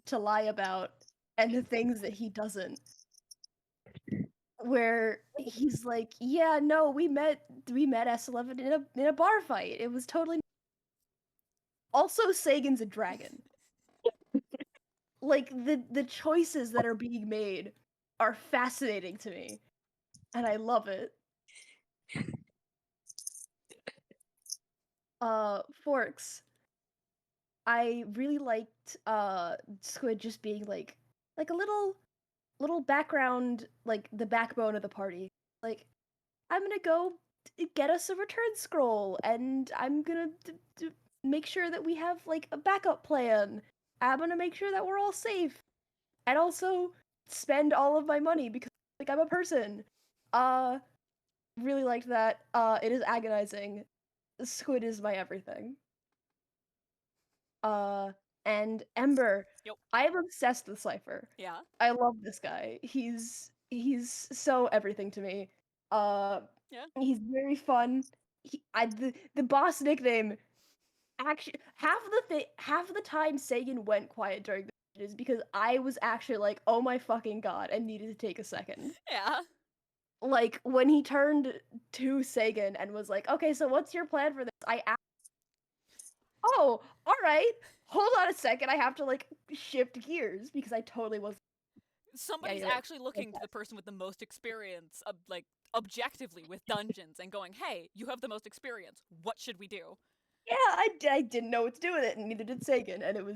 to lie about and the things that he doesn't. Where he's like, yeah, no, we met S11 in a bar fight. It was totally. Also, Sagan's a dragon. Like the choices that are being made are fascinating to me, and I love it. Forks. I really liked Squid just being like a little background, like the backbone of the party. Like, I'm gonna go get us a return scroll, and I'm gonna make sure that we have like a backup plan. I'm gonna make sure that we're all safe, and also spend all of my money because like I'm a person. Really liked that. It is agonizing. Squid is my everything. And Ember. Yep. I am obsessed with Cypher. Yeah. I love this guy. He's so everything to me. Yeah. He's very fun. The boss nickname. Actually, half of the time Sagan went quiet during the is because I was actually like, oh my fucking god, and needed to take a second. Yeah. Like when he turned to Sagan and was like, okay, so what's your plan for this? I asked, oh, all right. Hold on a second. I have to like shift gears because I totally was. Somebody's Anyway, actually looking to the person with the most experience, like objectively with dungeons, and going, "Hey, you have the most experience. What should we do?" Yeah, I didn't know what to do with it, and neither did Sagan, and it was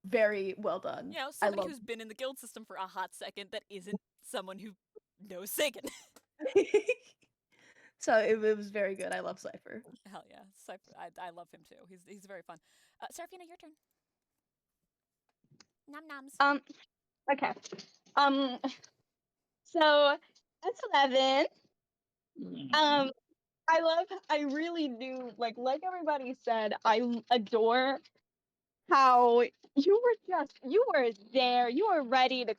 very well done. You know, I somebody love. who's been in the guild system for a hot second that isn't someone who knows Sagan. So it was very good. I love Cypher. Hell yeah, Cypher. I love him too. He's very fun. Serafina, your turn. Nom noms. Okay. Um, so S11. I really do like everybody said, I adore how you were there, you were ready to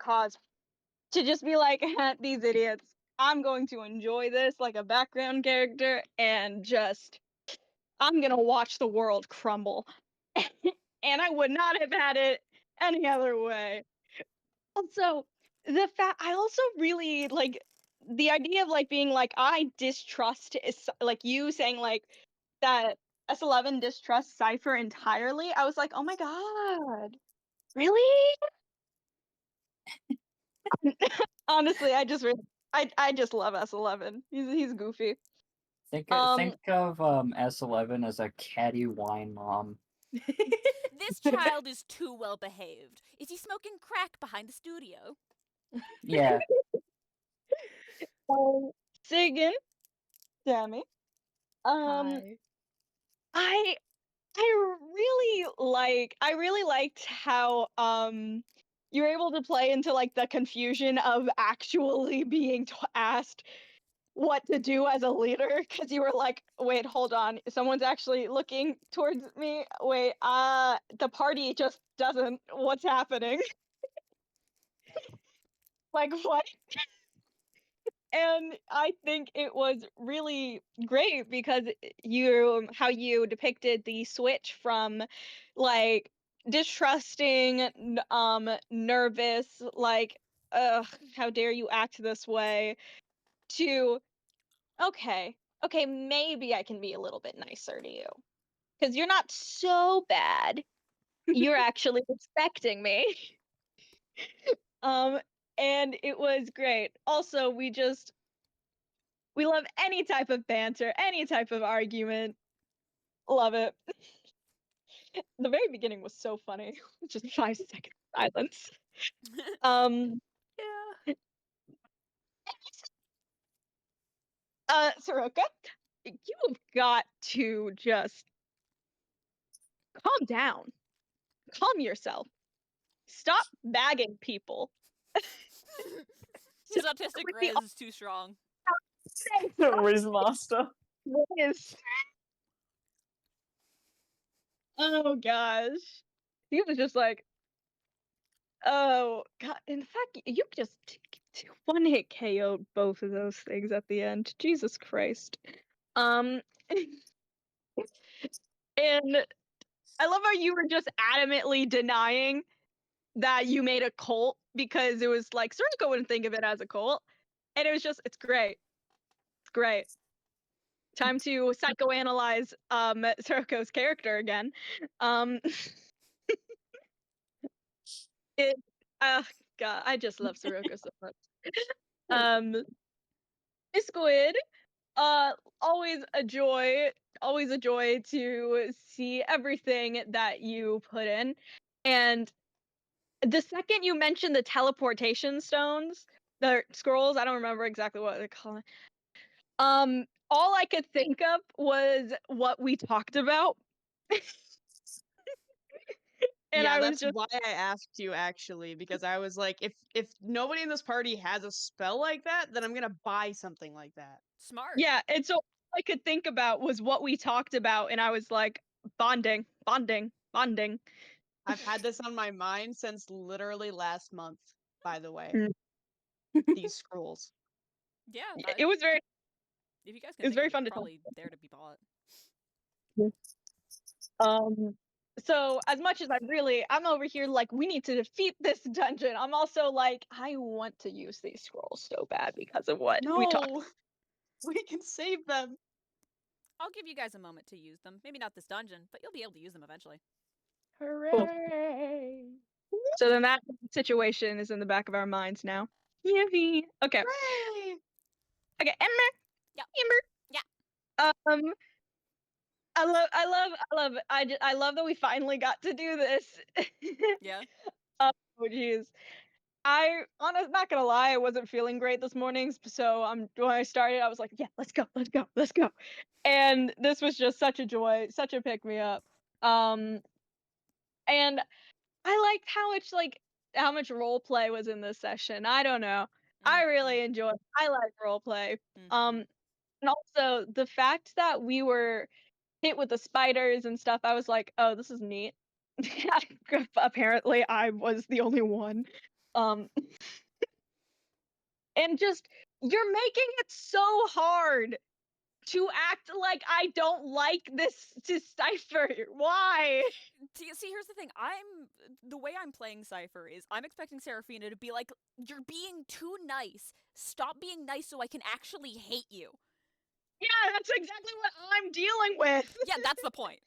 just be like, these idiots. I'm going to enjoy this like a background character and just I'm gonna watch the world crumble. And I would not have had it any other way. Also, I also really like the idea of like being like I distrust is like you saying like that S11 distrusts Cypher entirely. I was like, oh my god, really? Honestly, I just love S11. He's goofy. Think of S11 as a catty wine mom. This child is too well behaved. Is he smoking crack behind the studio? Yeah. Sagan, Sammy. Hi. I I really liked how you were able to play into like the confusion of actually being asked what to do as a leader, because you were like, wait, hold on, someone's actually looking towards me. Wait, the party just doesn't. What's happening? Like what? And I think it was really great because how you depicted the switch from like distrusting, nervous, like, ugh, how dare you act this way, to okay, okay, maybe I can be a little bit nicer to you because you're not so bad. You're actually respecting me. Um, and it was great. Also, we love any type of banter, any type of argument. Love it. The very beginning was so funny. Just 5 second silence. Um, Yeah. Soroka, you've got to just calm down. Calm yourself. Stop bagging people. His autistic With Riz is too strong. The Riz Master. Riz. Oh gosh. He was just like, oh god. In fact, you just one hit KO'd both of those things at the end. Jesus Christ. Um and I love how you were just adamantly denying that you made a cult because it was like Circo wouldn't think of it as a cult. And it was just, it's great. It's great. Time to psychoanalyze Circo's character again. Um it God, I just love Sirocco so much. Um Squid, uh always always a joy to see everything that you put in. And the second you mentioned the teleportation stones, the scrolls, I don't remember exactly what they're called. All I could think of was what we talked about. And Yeah, I was that's just, why I asked you actually, because I was like, if nobody in this party has a spell like that, then I'm gonna buy something like that. Smart. yeah, and so all I could think about was what we talked about, and I was like, bonding, bonding, bonding. I've had this on my mind since literally last month, by the way. Mm. These scrolls. Yeah. It was very, If you guys it can was think of very it, fun it's to talk. probably there to be bought. Um, so as much as I'm over here like, we need to defeat this dungeon, I'm also like, I want to use these scrolls so bad because of what we talked. No! We can save them! I'll give you guys a moment to use them. Maybe not this dungeon, but you'll be able to use them eventually. Hooray! So then that situation is in the back of our minds now. Yippee! Okay. Hooray! Okay, Ember. Yeah. Ember. I love that we finally got to do this. Yeah. Oh jeez. Not gonna lie, I wasn't feeling great this morning, so when I started, I was like, yeah, let's go, let's go, let's go. And this was just such a joy, such a pick me up. And I liked how much role play was in this session. I don't know. I really enjoyed. I like role play. And also the fact that we were hit with the spiders and stuff, I was like, oh, this is neat. Apparently, I was the only one. Um, and just you're making it so hard to act like I don't like this Decipher. Why? See, here's the thing. The way I'm playing Cypher is I'm expecting Seraphina to be like, "You're being too nice. Stop being nice so I can actually hate you." Yeah, that's exactly what I'm dealing with. Yeah, that's the point.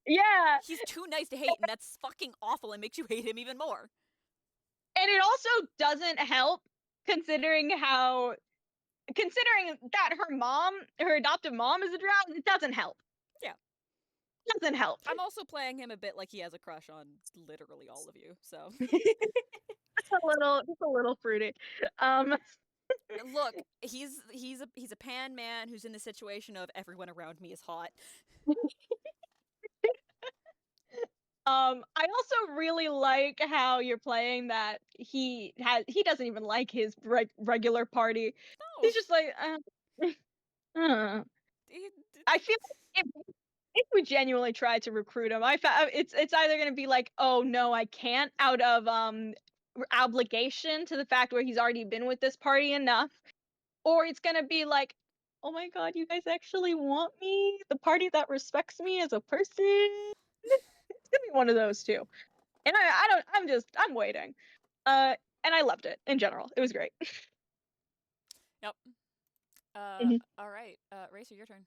Yeah. He's too nice to hate, and that's fucking awful and makes you hate him even more. And it also doesn't help considering that her adoptive mom is a drow, it doesn't help. Yeah. It doesn't help. I'm also playing him a bit like he has a crush on literally all of you, so. Just a little fruity. Look, he's a pan man who's in the situation of everyone around me is hot. I also really like how you're playing that he doesn't even like his regular party. No, He's just like, I feel like if we genuinely try to recruit him, it's either gonna be like, oh no, I can't, out of obligation to the fact where he's already been with this party enough, or it's gonna be like, oh my god, you guys actually want me, the party that respects me as a person. It's gonna be one of those two, and I'm waiting, and I loved it in general. It was great. Yep. Mhm. All right. Racer, your turn.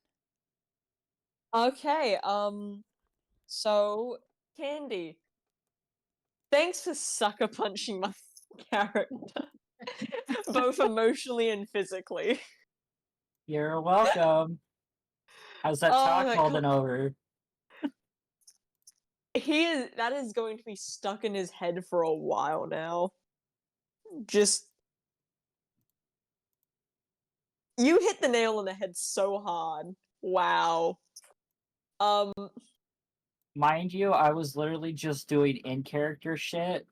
Okay, so Candy, thanks for sucker punching my character, both emotionally and physically. You're welcome. How's that talk that holding over? that is going to be stuck in his head for a while now. Just you hit the nail on the head so hard. Wow. Um, Mind you, I was literally just doing in character shit.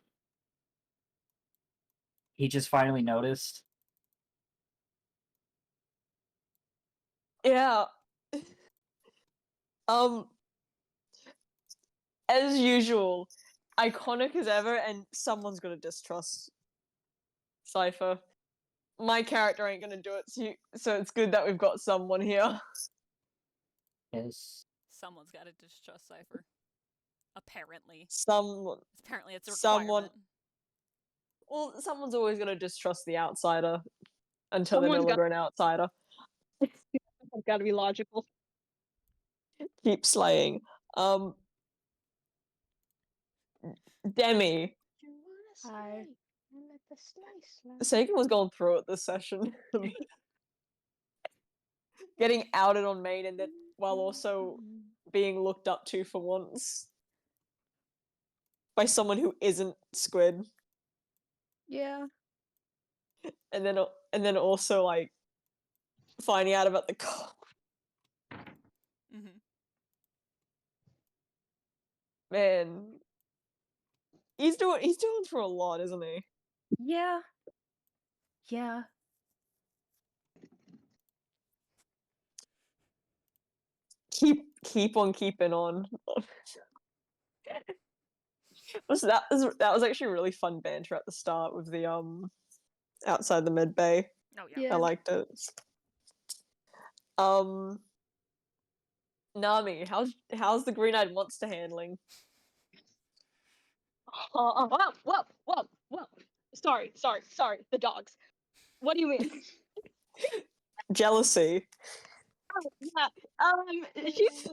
He just finally noticed. yeah. Um, as usual, iconic as ever, and someone's gonna distrust Cypher. My character ain't gonna do it, so it's good that we've got someone here. Yes. Someone's got to distrust Cypher. Apparently. Someone, Apparently, it's a someone. requirement. Well, someone's always gonna distrust the outsider until they're no Someone's longer an outsider. got to be logical. Keep slaying. Demi. You wanna Hi. slay and let the sleigh slide. Sagan was going through it this session. Getting outed on main and then while also being looked up to for once by someone who isn't Squid. Yeah. And then also like finding out about the cop. Mm-hmm. Man. He's doing for a lot, isn't he? Yeah. Yeah. Keep on keeping on. That was actually really fun banter at the start with the outside the mid bay. Oh, yeah. Yeah. I liked it. Um Nami, how's the green-eyed monster handling? Whoa. Sorry. The dogs. What do you mean? Jealousy. She's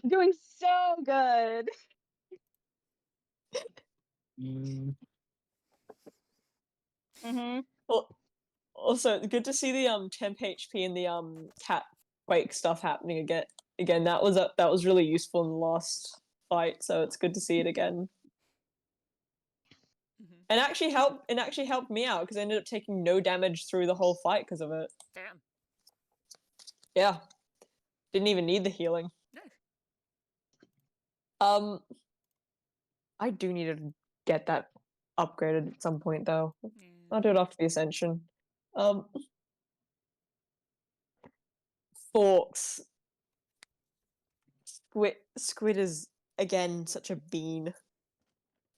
doing so good. Mm, Mm-hmm. Well, also good to see the temp HP and the cat quake stuff happening again. Again, that was really useful in the last fight, so it's good to see it again. Mm-hmm. And actually helped me out because I ended up taking no damage through the whole fight because of it. Damn. Yeah. Didn't even need the healing. No. I do need to get that upgraded at some point though. Yeah. I'll do it after the ascension. Forks. Squid is again such a bean.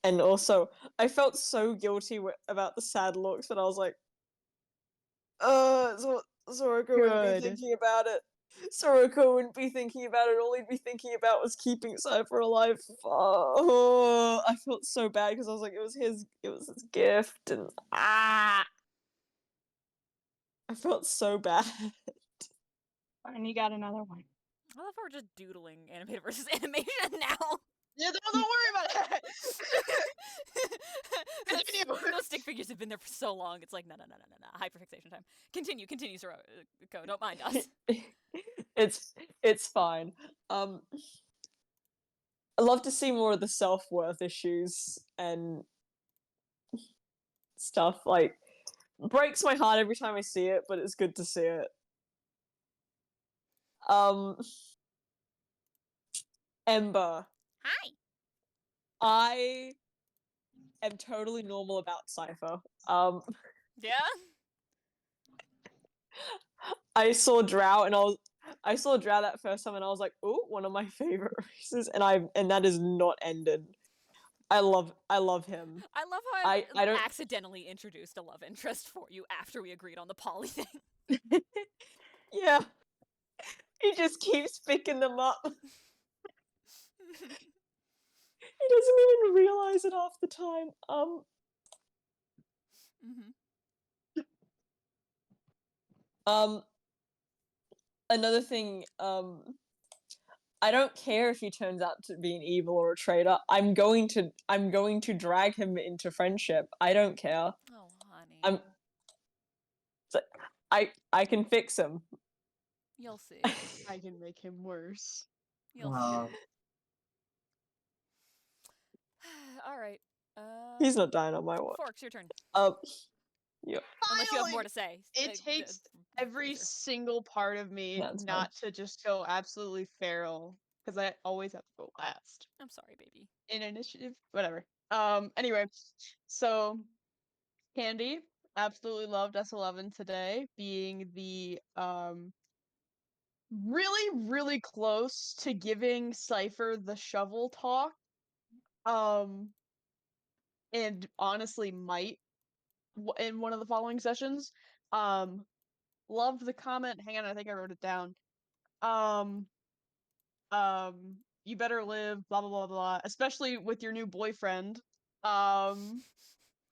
And also, I felt so guilty about the sad looks, but I was like, Soroko wouldn't be Good. thinking about it. Soroko wouldn't be thinking about it. All he'd be thinking about was keeping Cypher alive. Oh, I felt so bad because I was like, it was his gift, and I felt so bad. And you got another one. I love how we're just doodling animated versus animation now. Yeah, don't worry about it. Continue. Those stick figures have been there for so long. It's like, no. Hyperfixation time. Continue, Soroko. Don't mind us. It's fine. I love to see more of the self-worth issues and stuff. Like, breaks my heart every time I see it, but it's good to see it. Ember. Hi. I am totally normal about Cypher. Yeah. I saw Drow that first time and I was like, "Ooh, one of my favorite races," and that is not ended. I love him. I love how I don't accidentally introduced a love interest for you after we agreed on the poly thing. Yeah. He just keeps picking them up. He doesn't even realize it half the time. Another thing, I don't care if he turns out to be an evil or a traitor. I'm going to drag him into friendship. I don't care. Oh, honey. I can fix him. You'll see. I can make him worse. You'll see. All right. He's not dying on my watch. Forks, your turn. Yeah. Unless you have more Finally! to say. It takes every Fraser. single part of me That's not to just go absolutely feral, because I always have to go last. I'm sorry, baby. In initiative, whatever. Anyway, so Candy absolutely loved S11 today, being the really close to giving Cypher the shovel talk. And honestly might in one of the following sessions. Loved the comment. Hang on, I think I wrote it down. Um, you better live, blah blah blah blah, especially with your new boyfriend. Loved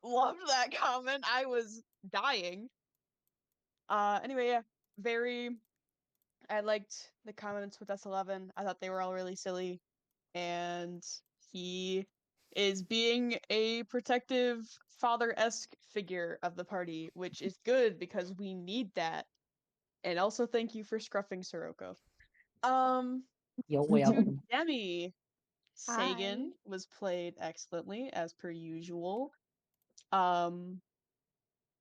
that comment. I was dying. Anyway, yeah, I liked the comments with S11. I thought they were all really silly, and he is being a protective father-esque figure of the party, which is good because we need that. And also thank you for scruffing Sirocco. You're To welcome. Demi, Sagan Hi. was played excellently as per usual. Um,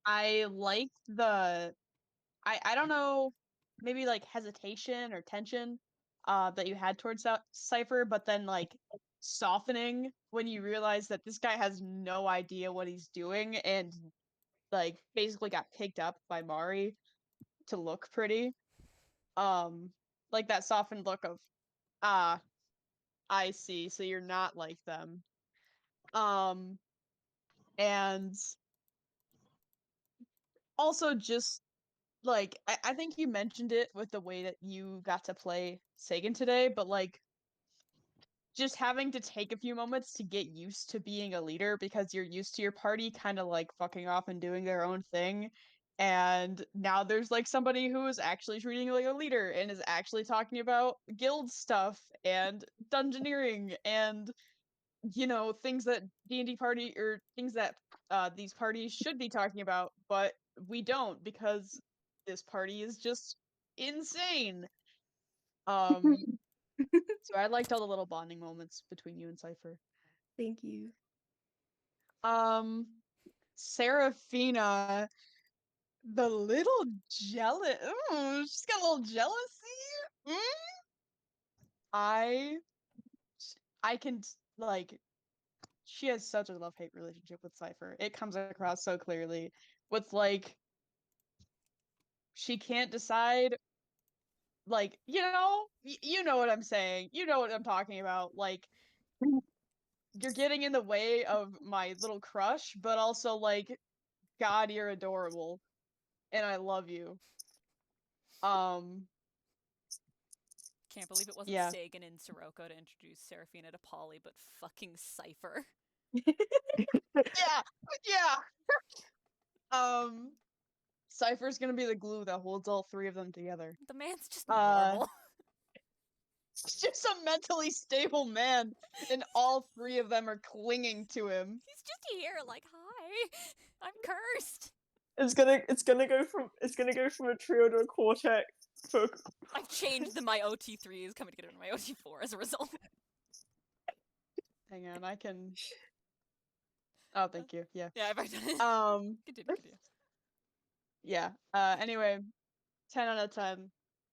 I like I don't know, maybe like hesitation or tension that you had towards Cypher, but then like softening when you realize that this guy has no idea what he's doing and like basically got picked up by Mari to look pretty. Like that softened look of, ah, I see, so you're not like them. Um and also just like I think you mentioned it with the way that you got to play Sagan today, but like just having to take a few moments to get used to being a leader because you're used to your party kind of like fucking off and doing their own thing. And now there's like somebody who is actually treating you like a leader and is actually talking about guild stuff and dungeoneering and things that D&D party or things that these parties should be talking about, but we don't because this party is just insane. Um so I liked all the little bonding moments between you and Cypher. Thank you. Seraphina, the little jealous. Ooh, she's got a little jealousy. Mm? I I can like she has such a love-hate relationship with Cypher. It comes across so clearly with like she can't decide, like, you know what I'm saying. You know what I'm talking about. Like you're getting in the way of my little crush, but also like God, you're adorable and I love you. Um Can't believe it wasn't yeah. Sagan and Sirocco to introduce Seraphina to Polly, but fucking Cypher. Yeah. Yeah. Cypher's gonna be the glue that holds all three of them together. The man's just Uh normal. He's just a mentally stable man, and all three of them are clinging to him. He's just here, like, hi, I'm cursed. It's gonna go from a trio to a quartet. I've changed my OT3 is coming to get into my OT4 as a result. Hang on, I can. Oh, thank you. Yeah. Yeah, I've already done it. Um. Continue. Yeah. Anyway, 10 out of 10.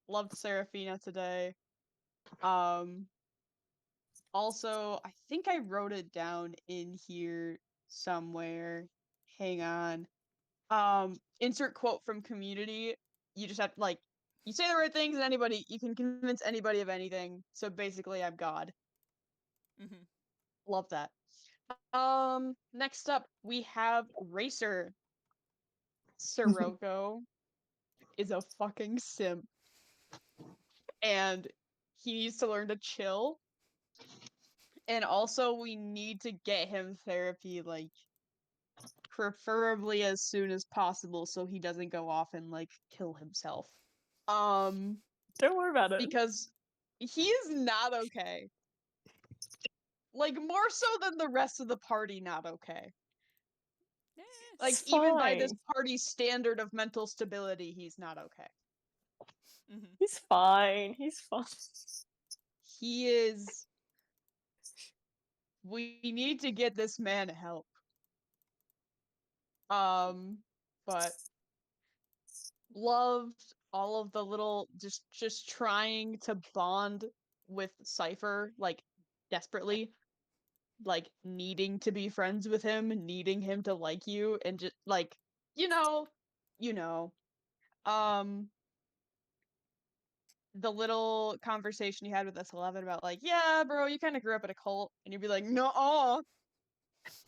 Loved Serafina today. Also, I think I wrote it down in here somewhere. Hang on. Insert quote from Community. You just have to, like, you say the right things and you can convince anybody of anything. So basically, I'm God. Mm-hmm. Love that. Next up, we have Racer. Sirocco is a fucking simp. And he needs to learn to chill. And also, we need to get him therapy, like, preferably as soon as possible so he doesn't go off and, like, kill himself. Don't worry about it. Because he is not okay. Like, more so than the rest of the party, not okay. Yeah. Like, It's even by this fine. party's standard of mental stability, he's not okay. Mm-hmm. He's fine. He's fine. He is. We need to get this man help. But loved all of the little just trying to bond with Cypher, like, desperately, like, needing to be friends with him, needing him to like you, and just, like, you know, you know. The little conversation you had with S11 about, like, yeah, bro, you kind of grew up in a cult, and you'd be like, no,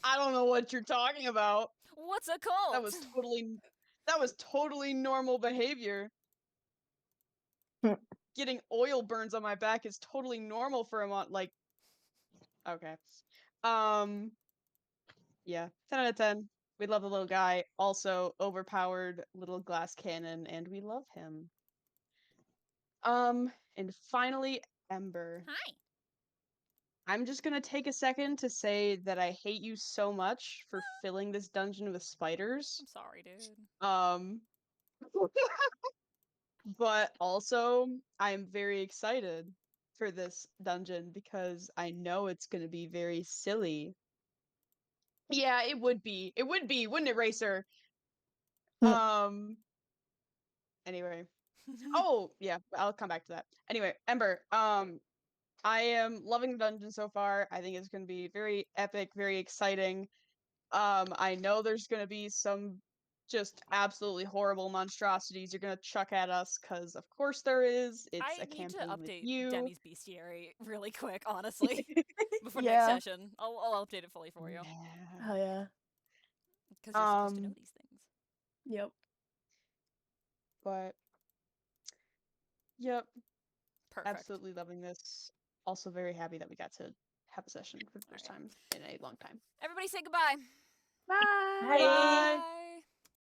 I don't know what you're talking about. What's a cult? That was totally normal behavior. Getting oil burns on my back is totally normal for a month. Like, okay. Yeah, 10 out of 10. We love the little guy. Also, overpowered little glass cannon, and we love him. And finally, Ember. Hi. I'm just gonna take a second to say that I hate you so much for filling this dungeon with spiders. I'm sorry, dude. But also, I'm very excited for this dungeon because I know it's gonna be very silly. Yeah, it would be. It would be, wouldn't it, Racer? Anyway. Oh, yeah, I'll come back to that. Anyway, Ember, I am loving the dungeon so far. I think it's gonna be very epic, very exciting. I know there's gonna be some just absolutely horrible monstrosities you're gonna chuck at us, because of course there is. It's I a need to campaign with update you. Demi's bestiary really quick, honestly. Before next Yeah. session. I'll update it fully for you. Yeah. Oh yeah. Because you're supposed to know these things. Yep. But yep, Perfect. absolutely loving this. Also very happy that we got to have a session for the first Alright. time in a long time. Everybody say goodbye. Bye. Bye. Bye.